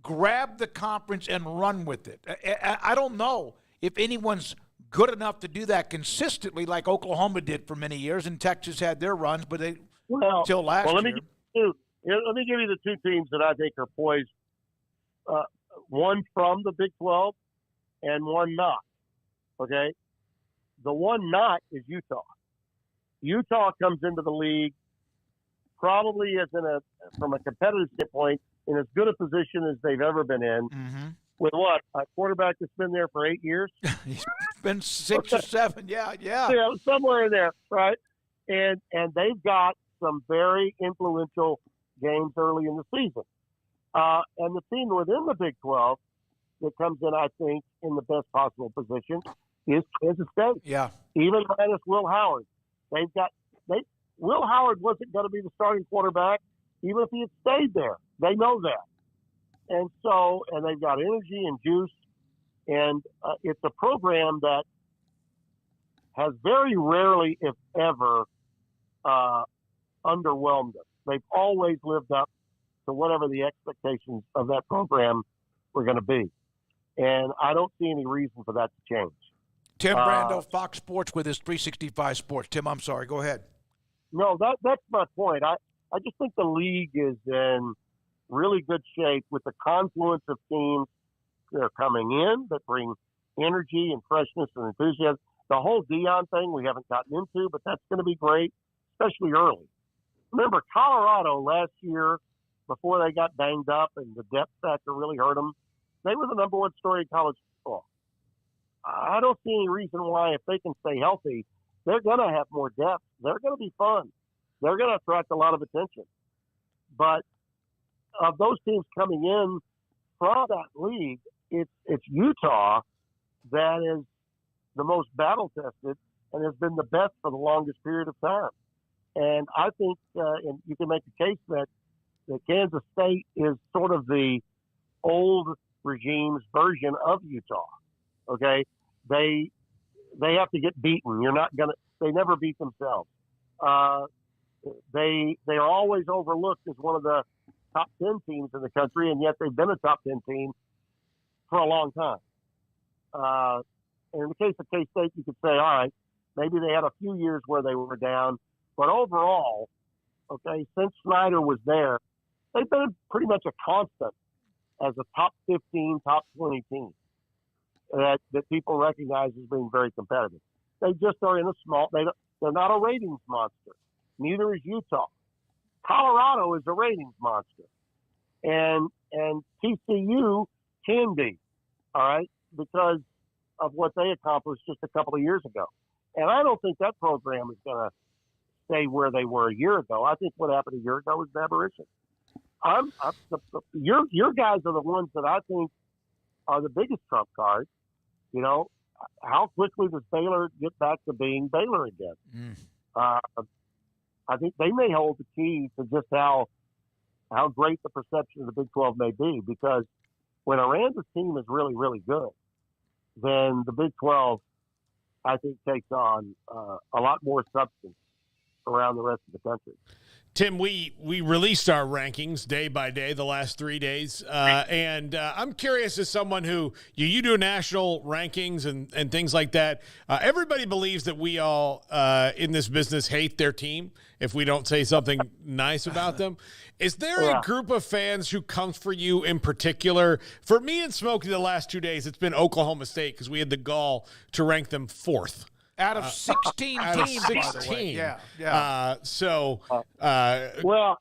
grab the conference and run with it? I don't know if anyone's good enough to do that consistently like Oklahoma did for many years, and Texas had their runs, but until last year. Let me give you the two teams that I think are poised, one from the Big 12 and one not, okay? The one not is Utah. Utah comes into the league probably from a competitive standpoint, in as good a position as they've ever been in. Mm-hmm. With what? A quarterback that's been there for 8 years? He's been 6 or 7, yeah. Yeah, somewhere in there, right? And they've got some very influential games early in the season. And the team within the Big 12 that comes in, I think, in the best possible position is Kansas State. Yeah. Even minus Will Howard. Will Howard wasn't going to be the starting quarterback even if he had stayed there. They know that. And they've got energy and juice. And it's a program that has very rarely, if ever, underwhelmed us. They've always lived up to whatever the expectations of that program were going to be. And I don't see any reason for that to change. Tim Brando, Fox Sports with his 365 Sports. Tim, I'm sorry. Go ahead. No, that's my point. I just think the league is in really good shape with the confluence of teams that are coming in that bring energy and freshness and enthusiasm. The whole Dion thing we haven't gotten into, but that's going to be great, especially early. Remember, Colorado last year, before they got banged up and the depth factor really hurt them, they were the number one story in college football. I don't see any reason why, if they can stay healthy, they're going to have more depth. They're going to be fun. They're going to attract a lot of attention. But of those teams coming in from that league, it's Utah that is the most battle-tested and has been the best for the longest period of time. And I think and you can make the case that Kansas State is sort of the old regime's version of Utah. Okay? They have to get beaten. They never beat themselves. They are always overlooked as one of the top 10 teams in the country, and yet they've been a top 10 team for a long time. And in the case of K-State, you could say, all right, maybe they had a few years where they were down, but overall, okay, since Snyder was there, they've been pretty much a constant as a top 15, top 20 team that people recognize as being very competitive. They just are in a they're not a ratings monster. Neither is Utah. Colorado is a ratings monster. And TCU can be, all right, because of what they accomplished just a couple of years ago. And I don't think that program is going to stay where they were a year ago. I think what happened a year ago was an aberration. Your guys are the ones that I think are the biggest trump cards. You know, how quickly does Baylor get back to being Baylor again? I think they may hold the key to just how great the perception of the Big 12 may be, because when Aranda's team is really, really good, then the Big 12, I think, takes on a lot more substance around the rest of the country. Tim, we released our rankings day by day the last 3 days, and I'm curious, as someone who you do national rankings and things like that, everybody believes that we all in this business hate their team if we don't say something nice about them. Is there a group of fans who comes for you in particular? For me and Smokey the last 2 days, it's been Oklahoma State, because we had the gall to rank them 4th. Out of 16 teams, out of 16. by the way. Yeah. Well,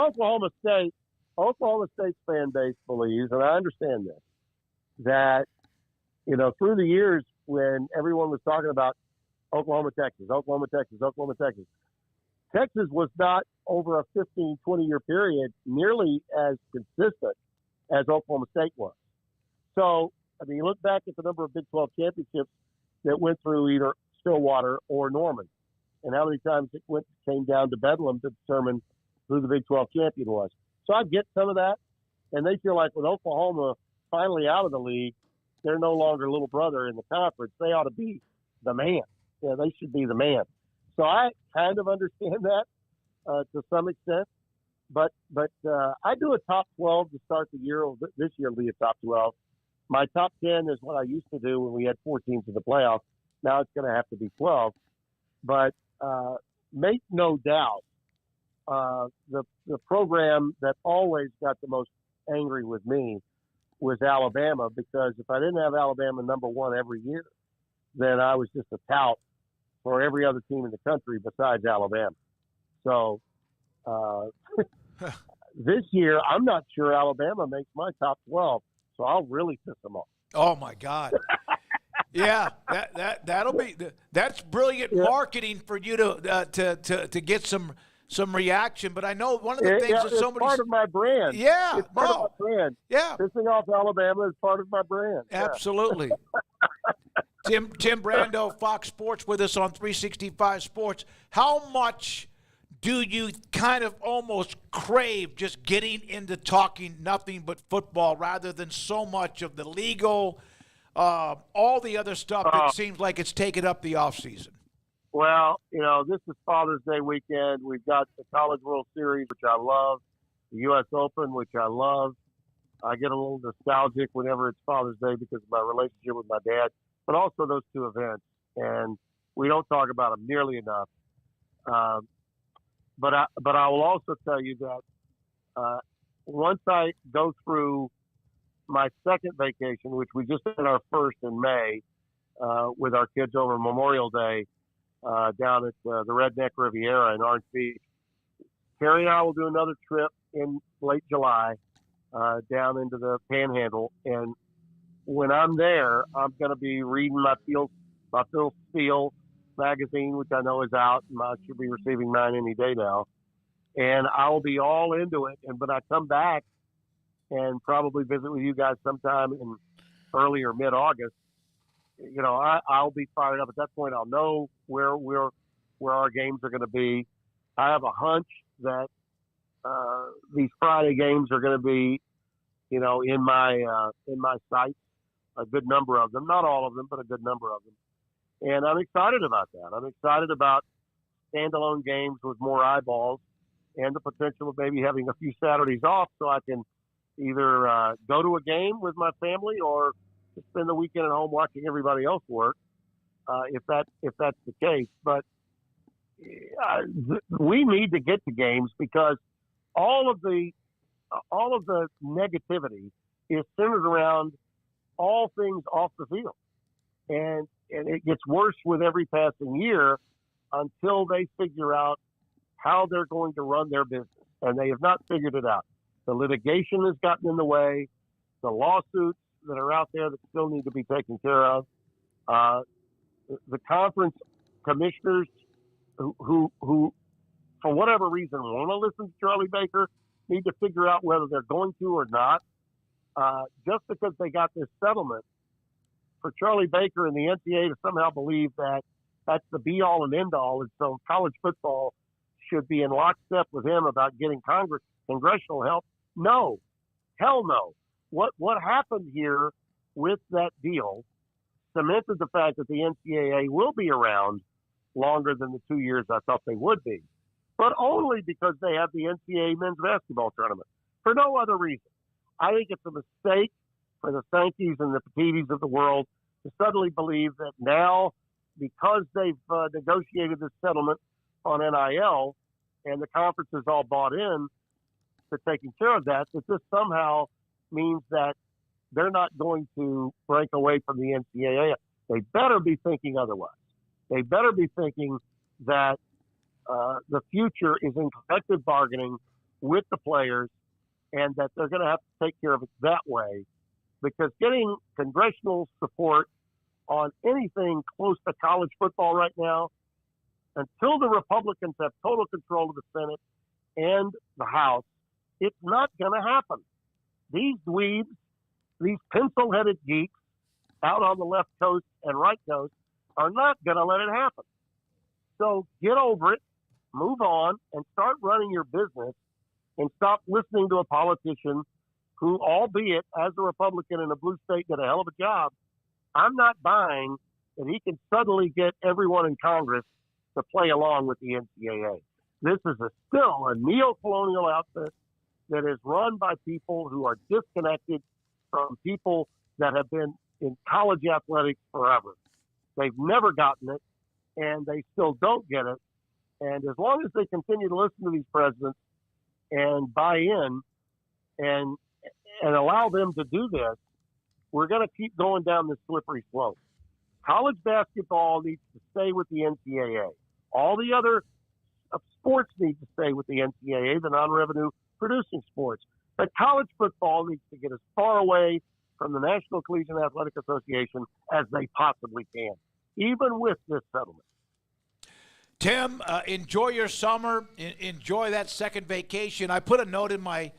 Oklahoma State's fan base believes, and I understand this, that, you know, through the years, when everyone was talking about Oklahoma, Texas. Texas was not over a 15, 20-year period nearly as consistent as Oklahoma State was. So, I mean, you look back at the number of Big 12 championships that went through either Stillwater or Norman, and how many times it came down to Bedlam to determine who the Big 12 champion was. So I get some of that, and they feel like with Oklahoma finally out of the league, they're no longer little brother in the conference. They ought to be the man. Yeah, they should be the man. So I kind of understand that to some extent, but I do a top 12 to start the year. This year will be a top 12. My top 10 is what I used to do when we had 4 teams in the playoffs. Now it's going to have to be 12. But make no doubt, the program that always got the most angry with me was Alabama, because if I didn't have Alabama number 1 every year, then I was just a tout for every other team in the country besides Alabama. So this year, I'm not sure Alabama makes my top 12, so I'll really piss them off. Oh, my God. Yeah, that's brilliant marketing for you to get some reaction. But I know one of the things that somebody, it's part of my brand. Yeah, it's part of my brand. Yeah, pissing off Alabama is part of my brand. Absolutely. Tim Brando, Fox Sports, with us on 365 Sports. How much do you kind of almost crave just getting into talking nothing but football rather than so much of the legal, all the other stuff that seems like it's taken up the offseason? Well, this is Father's Day weekend. We've got the College World Series, which I love, the U.S. Open, which I love. I get a little nostalgic whenever it's Father's Day because of my relationship with my dad, but also those 2 events. And we don't talk about them nearly enough. But I will also tell you that once I go through my second vacation, which we just had our first in May with our kids over Memorial Day down at the Redneck Riviera in Orange Beach, Terry and I will do another trip in late July down into the Panhandle. And when I'm there, I'm going to be reading my Phil Steele magazine, which I know is out, and I should be receiving mine any day now. And I'll be all into it. And when I come back and probably visit with you guys sometime in early or mid-August, I'll be fired up. At that point, I'll know where our games are going to be. I have a hunch that these Friday games are going to be, in my sights, a good number of them. Not all of them, but a good number of them. And I'm excited about that. I'm excited about standalone games with more eyeballs and the potential of maybe having a few Saturdays off so I can either go to a game with my family or spend the weekend at home watching everybody else work, if that's the case. But we need to get to games because all of the negativity is centered around all things off the field, and it gets worse with every passing year until they figure out how they're going to run their business, and they have not figured it out. The litigation has gotten in the way, the lawsuits that are out there that still need to be taken care of, the conference commissioners who for whatever reason want to listen to Charlie Baker need to figure out whether they're going to or not. Just because they got this settlement, for Charlie Baker and the NCAA to somehow believe that that's the be-all and end-all, and so college football should be in lockstep with him about getting congressional help. No. Hell no. What happened here with that deal cemented the fact that the NCAA will be around longer than the 2 years I thought they would be, but only because they have the NCAA men's basketball tournament, for no other reason. I think it's a mistake for the Sankeys and the Petitis of the world to suddenly believe that now, because they've negotiated this settlement on NIL and the conference is all bought in to taking care of that this somehow means that they're not going to break away from the NCAA. They better be thinking otherwise. They better be thinking that the future is in collective bargaining with the players and that they're going to have to take care of it that way, because getting congressional support on anything close to college football right now. Until the Republicans have total control of the Senate and the House, it's not going to happen. These dweebs, these pencil-headed geeks out on the left coast and right coast are not going to let it happen. So get over it, move on, and start running your business, and stop listening to a politician who, albeit as a Republican in a blue state, did a hell of a job. I'm not buying that he can suddenly get everyone in Congress to play along with the NCAA. This is still a neo-colonial outfit that is run by people who are disconnected from people that have been in college athletics forever. They've never gotten it, and they still don't get it. And as long as they continue to listen to these presidents and buy in and allow them to do this, we're going to keep going down this slippery slope. College basketball needs to stay with the NCAA. All the other sports need to stay with the NCAA, the non-revenue producing sports. But college football needs to get as far away from the National Collegiate Athletic Association as they possibly can, even with this settlement. Tim, enjoy your summer. Enjoy that second vacation. I put a note in my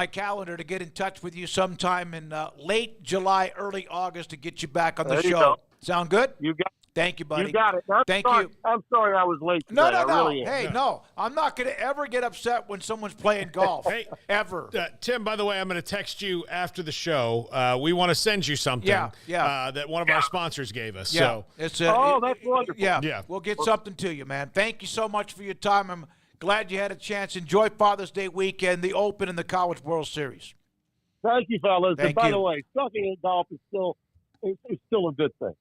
calendar to get in touch with you sometime in late July, early August to get you back on the show. Sound good? You got it. Thank you, buddy. You got it. Thank you. I'm sorry I was late today. No. Really Hey, no. I'm not going to ever get upset when someone's playing golf. Hey, ever. Tim, by the way, I'm going to text you after the show. We want to send you something that one of our sponsors gave us. Yeah. So. That's wonderful. Yeah. We'll get something to you, man. Thank you so much for your time. I'm glad you had a chance. Enjoy Father's Day weekend, the Open, and the College World Series. Thank you, fellas. Thank and by you. the way, sucking at golf is still a good thing.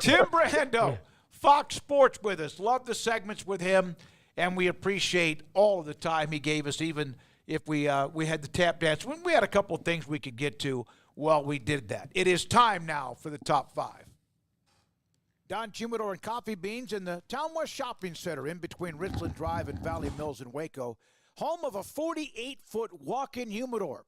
Tim Brando, Fox Sports with us. Love the segments with him, and we appreciate all of the time he gave us, even if we had the tap dance. We had a couple of things we could get to while we did that. It is time now for the top five. Don Humidor and Coffee Beans in the Town West Shopping Center in between Richland Drive and Valley Mills in Waco, home of a 48-foot walk-in humidor.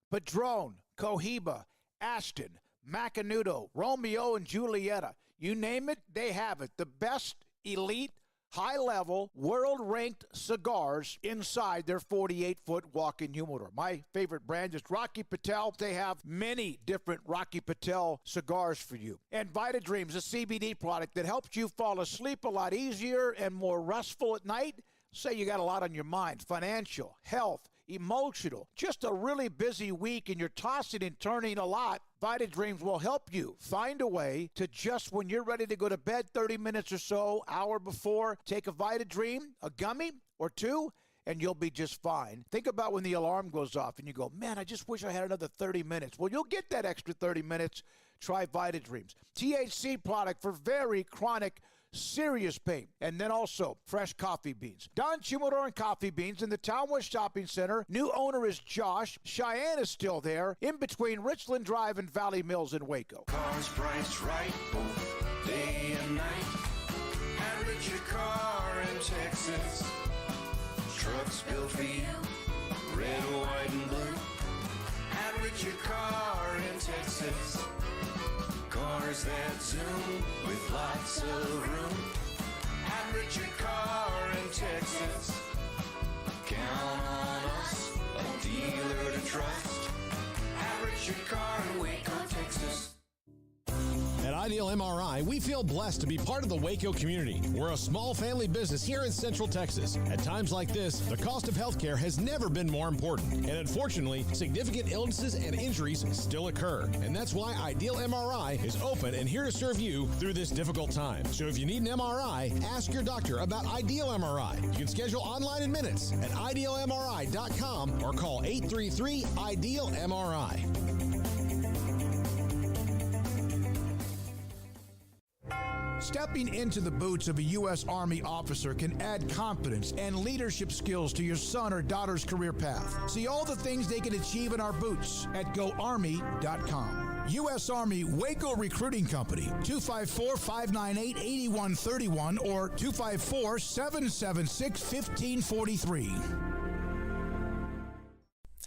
Padron, Cohiba, Ashton, Macanudo, Romeo, and Julieta. You name it, they have it. The best elite, high-level, world-ranked cigars inside their 48-foot walk-in humidor. My favorite brand is Rocky Patel. They have many different Rocky Patel cigars for you. And Vita Dreams, a CBD product that helps you fall asleep a lot easier and more restful at night. Say you got a lot on your mind, financial, health, emotional, just a really busy week and you're tossing and turning a lot. Vita Dreams will help you find a way to just when you're ready to go to bed 30 minutes or so, hour before, take a Vita Dream, a gummy or two, and you'll be just fine. Think about when the alarm goes off and you go, man, I just wish I had another 30 minutes. Well, you'll get that extra 30 minutes. Try Vita Dreams. THC product for very chronic serious pain. And then also fresh coffee beans. Don Humidor and Coffee Beans in the Town West Shopping Center. New owner is Josh. Cheyenne is still there in between Richland Drive and Valley Mills in Waco. Cars priced right both day and night. At Richard Car in Texas. Trucks built for you, red, white, and blue. At Richard Car in Texas. Cars that zoom with lots of room. At Richard Car in Texas. Count on us, a dealer to trust. At Richard Car in Waco, Texas. At Ideal MRI, we feel blessed to be part of the Waco community. We're a small family business here in Central Texas. At times like this, the cost of healthcare has never been more important. And unfortunately, significant illnesses and injuries still occur. And that's why Ideal MRI is open and here to serve you through this difficult time. So if you need an MRI, ask your doctor about Ideal MRI. You can schedule online in minutes at idealmri.com or call 833-IDEAL-MRI. Stepping into the boots of a U.S. Army officer can add confidence and leadership skills to your son or daughter's career path. See all the things they can achieve in our boots at GoArmy.com. U.S. Army Waco Recruiting Company, 254-598-8131 or 254-776-1543.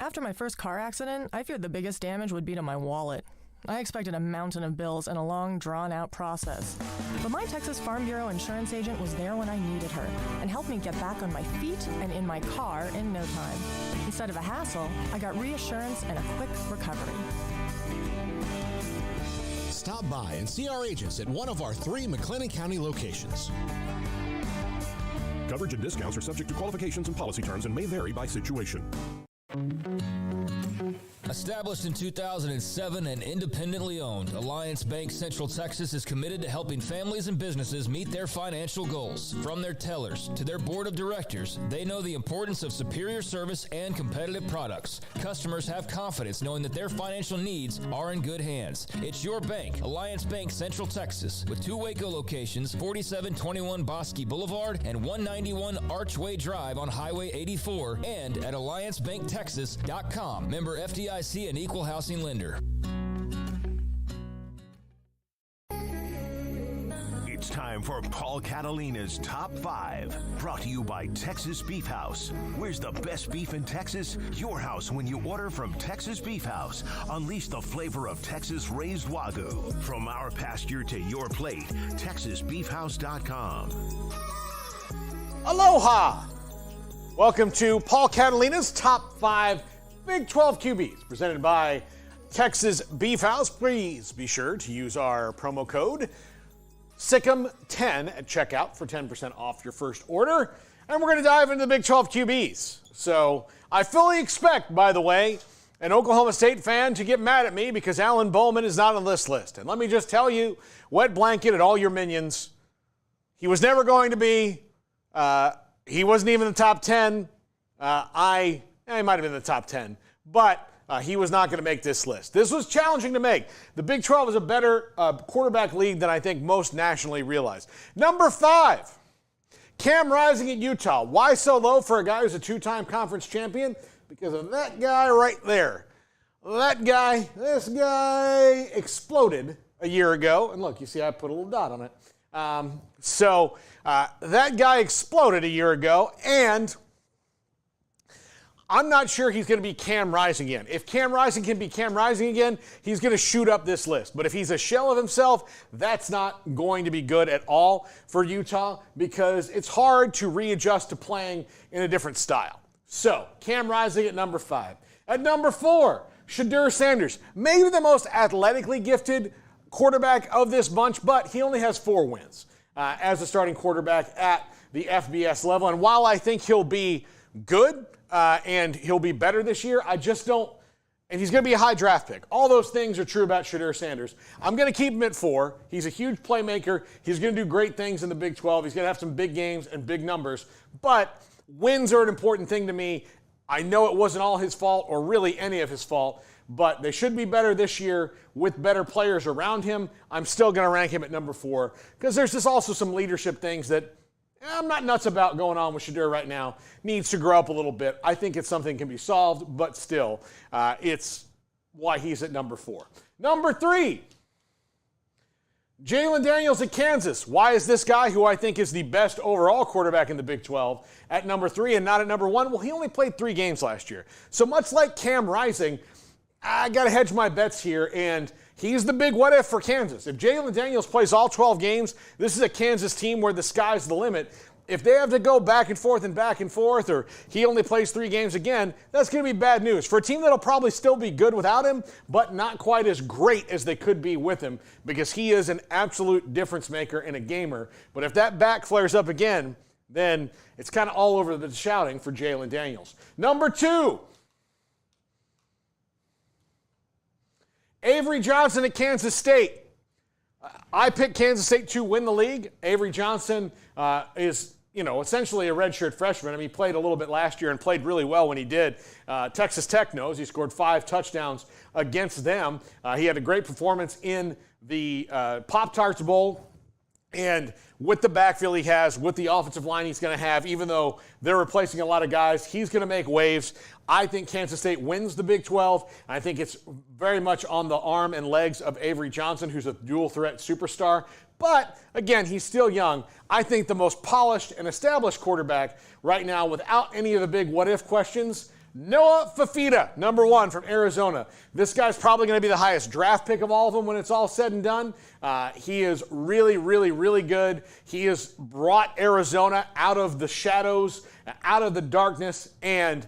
After my first car accident, I feared the biggest damage would be to my wallet. I expected a mountain of bills and a long, drawn-out process. But my Texas Farm Bureau insurance agent was there when I needed her and helped me get back on my feet and in my car in no time. Instead of a hassle, I got reassurance and a quick recovery. Stop by and see our agents at one of our 3 McLennan County locations. Coverage and discounts are subject to qualifications and policy terms and may vary by situation. Established in 2007 and independently owned, Alliance Bank Central Texas is committed to helping families and businesses meet their financial goals. From their tellers to their board of directors, they know the importance of superior service and competitive products. Customers have confidence knowing that their financial needs are in good hands. It's your bank, Alliance Bank Central Texas, with 2 Waco locations, 4721 Bosque Boulevard and 191 Archway Drive on Highway 84, and at AllianceBankTexas.com. Member FDIC and equal housing lender. It's time for Paul Catalina's Top 5, brought to you by Texas Beef House. Where's the best beef in Texas? Your house when you order from Texas Beef House. Unleash the flavor of Texas-raised Wagyu. From our pasture to your plate, TexasBeefHouse.com. Aloha! Welcome to Paul Catalina's Top 5 Big 12 QBs, presented by Texas Beef House. Please be sure to use our promo code SICK'EM10 at checkout for 10% off your first order. And we're going to dive into the Big 12 QBs. So I fully expect, by the way, an Oklahoma State fan to get mad at me because Alan Bowman is not on this list. And let me just tell you, wet blanket at all your minions. He was never going to be. He wasn't even in the top 10. He might have been in the top 10, but he was not going to make this list. This was challenging to make. The Big 12 is a better quarterback league than I think most nationally realize. Number 5, Cam Rising at Utah. Why so low for a guy who's a 2-time conference champion? Because of that guy right there. This guy exploded a year ago. And look, you see I put a little dot on it. That guy exploded a year ago, and I'm not sure he's going to be Cam Rising again. If Cam Rising can be Cam Rising again, he's going to shoot up this list. But if he's a shell of himself, that's not going to be good at all for Utah because it's hard to readjust to playing in a different style. So, Cam Rising at number 5. At number 4, Shedeur Sanders. Maybe the most athletically gifted quarterback of this bunch, but he only has 4 wins as a starting quarterback at the FBS level. And while I think he'll be good, and he'll be better this year, I just don't, and he's going to be a high draft pick. All those things are true about Shedeur Sanders. I'm going to keep him at 4. He's a huge playmaker. He's going to do great things in the Big 12. He's going to have some big games and big numbers, but wins are an important thing to me. I know it wasn't all his fault or really any of his fault, but they should be better this year with better players around him. I'm still going to rank him at number 4 because there's just also some leadership things that I'm not nuts about going on with Shedeur right now. Needs to grow up a little bit. I think it's something that can be solved, but still, it's why he's at number 4. Number 3, Jalen Daniels at Kansas. Why is this guy, who I think is the best overall quarterback in the Big 12, at number 3 and not at number 1? Well, he only played 3 games last year. So much like Cam Rising, I got to hedge my bets here, and he's the big what if for Kansas. If Jalen Daniels plays all 12 games, this is a Kansas team where the sky's the limit. If they have to go back and forth, or he only plays 3 games again, that's going to be bad news for a team that'll probably still be good without him, but not quite as great as they could be with him, because he is an absolute difference maker and a gamer. But if that back flares up again, then it's kind of all over the shouting for Jalen Daniels. Number 2, Avery Johnson at Kansas State. I picked Kansas State to win the league. Avery Johnson is, essentially a redshirt freshman. I mean, he played a little bit last year and played really well when he did. Texas Tech knows he scored 5 touchdowns against them. He had a great performance in the Pop-Tarts Bowl. And with the backfield he has, with the offensive line he's going to have, even though they're replacing a lot of guys, he's going to make waves. I think Kansas State wins the Big 12. I think it's very much on the arm and legs of Avery Johnson, who's a dual-threat superstar. But, again, he's still young. I think the most polished and established quarterback right now, without any of the big what-if questions, Noah Fafita, number 1 from Arizona. This guy's probably going to be the highest draft pick of all of them when it's all said and done. He is really, really, really good. He has brought Arizona out of the shadows, out of the darkness, and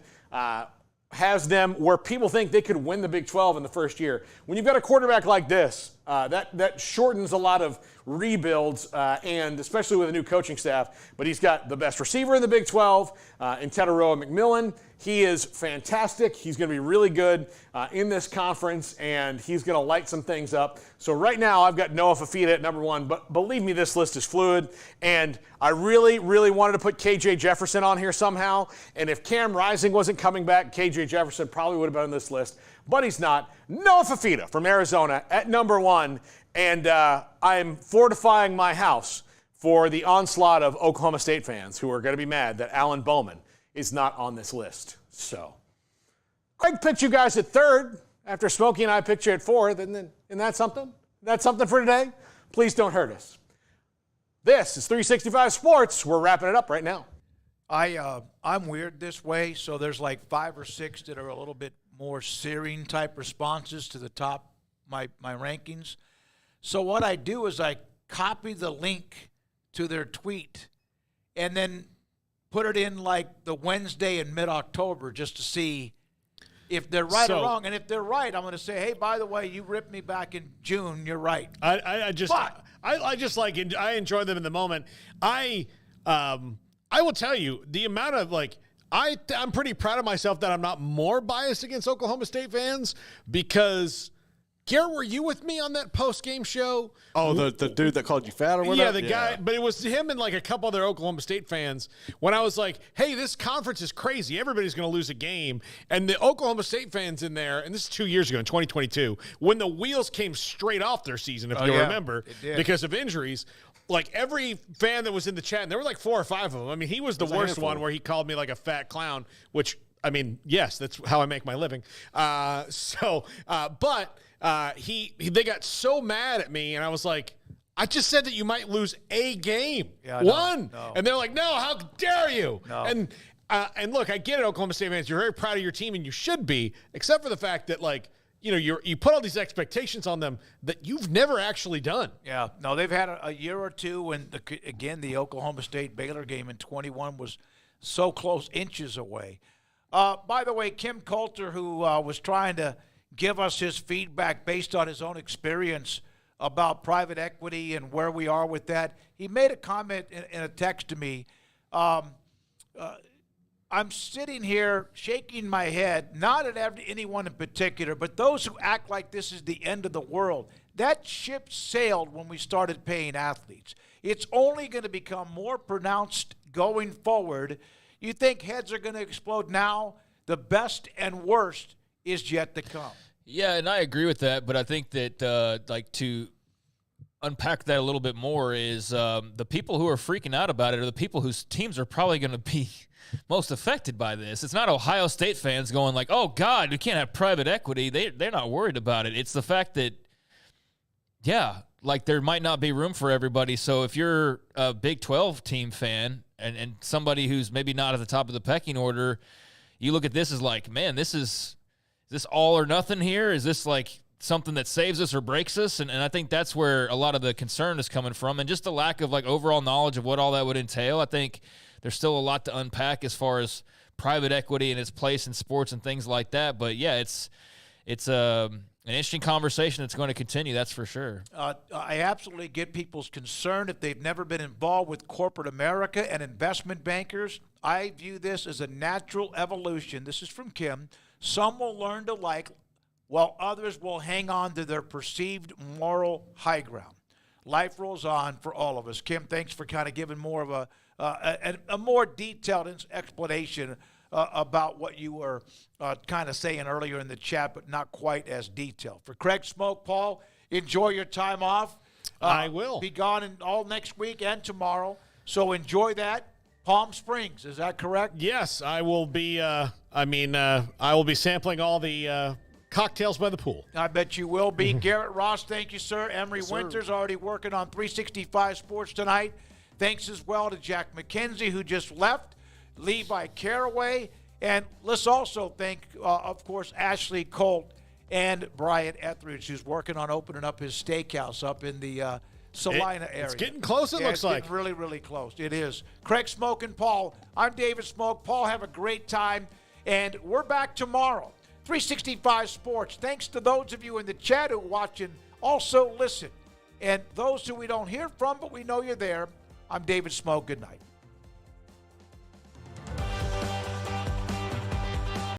has them where people think they could win the Big 12 in the first year. When you've got a quarterback like this, that shortens a lot of rebuilds, and especially with a new coaching staff. But he's got the best receiver in the Big 12, in Tataroa McMillan. He is fantastic. He's going to be really good in this conference, and he's going to light some things up. So right now I've got Noah Fafita at number 1, but believe me, this list is fluid, and I really, really wanted to put KJ Jefferson on here somehow, and if Cam Rising wasn't coming back, KJ Jefferson probably would have been on this list, but he's not. Noah Fafita from Arizona at number 1, and I'm fortifying my house for the onslaught of Oklahoma State fans who are going to be mad that Alan Bowman is not on this list. So, Craig picked you guys at 3rd after Smokey and I picked you at 4th. Isn't that something? That's something for today? Please don't hurt us. This is 365 Sports. We're wrapping it up right now. I'm weird this way, so there's like 5 or 6 that are a little bit more searing type responses to the top, my rankings. So what I do is I copy the link to their tweet and then put it in like the Wednesday in mid-October just to see if they're right or wrong. And if they're right, I'm going to say, hey, by the way, you ripped me back in June. You're right. I enjoy them in the moment. I will tell you the amount of I'm pretty proud of myself that I'm not more biased against Oklahoma State fans because Garrett, were you with me on that post-game show? Oh, the dude that called you fat or whatever? Yeah, the guy. But it was him and like a couple other Oklahoma State fans when I was like, hey, this conference is crazy. Everybody's going to lose a game. And the Oklahoma State fans in there, and this is 2 years ago in 2022, when the wheels came straight off their season, if you'll remember, because of injuries, like every fan that was in the chat, and there were like 4 or 5 of them. I mean, he was the worst one where he called me like a fat clown, which, I mean, yes, that's how I make my living. They got so mad at me, and I was like, I just said that you might lose a game. Yeah, one. No. And they're like, no, how dare you? No. And look, I get it, Oklahoma State fans. You're very proud of your team, and you should be, except for the fact that, like, you know, you put all these expectations on them that you've never actually done. Yeah. No, they've had a year or two when, the Oklahoma State-Baylor game in 21 was so close, inches away. By the way, Kim Coulter, who was trying to give us his feedback based on his own experience about private equity and where we are with that, he made a comment in a text to me. I'm sitting here shaking my head, not at anyone in particular, but those who act like this is the end of the world. That ship sailed when we started paying athletes. It's only going to become more pronounced going forward. You think heads are going to explode now? The best and worst is yet to come. Yeah, and I agree with that, but I think that to unpack that a little bit more is the people who are freaking out about it are the people whose teams are probably going to be most affected by this. It's not Ohio State fans going like, oh, God, we can't have private equity. They're not worried about it. It's the fact that, there might not be room for everybody. So if you're a Big 12 team fan and somebody who's maybe not at the top of the pecking order, you look at this as like, man, is this all or nothing here? Is this like something that saves us or breaks us? And I think that's where a lot of the concern is coming from, and just the lack of like overall knowledge of what all that would entail. I think there's still a lot to unpack as far as private equity and its place in sports and things like that. But yeah, it's an interesting conversation that's going to continue. That's for sure. I absolutely get people's concern if they've never been involved with corporate America and investment bankers. I view this as a natural evolution. This is from Kim. Some will learn to like, while others will hang on to their perceived moral high ground. Life rolls on for all of us. Kim, thanks for kind of giving more of a more detailed explanation about what you were kind of saying earlier in the chat, but not quite as detailed. For Craig Smoke, Paul, enjoy your time off. I will. Be gone all next week and tomorrow, so enjoy that. Palm Springs, is that correct? Yes, I will be. I will be sampling all the cocktails by the pool. I bet you will be. Garrett Ross, thank you, sir. Emery Winters already working on 365 Sports tonight. Thanks as well to Jack McKenzie, who just left, Levi Caraway, And let's also thank, of course, Ashley Colt and Brian Etheridge, who's working on opening up his steakhouse up in the Salina area. It's getting close, it looks it's like. Getting really, really close. It is. Craig Smoke and Paul. I'm David Smoke. Paul, have a great time. And we're back tomorrow. 365 Sports. Thanks to those of you in the chat who are watching. Also listen. And those who we don't hear from, but we know you're there, I'm David Smoke. Good night.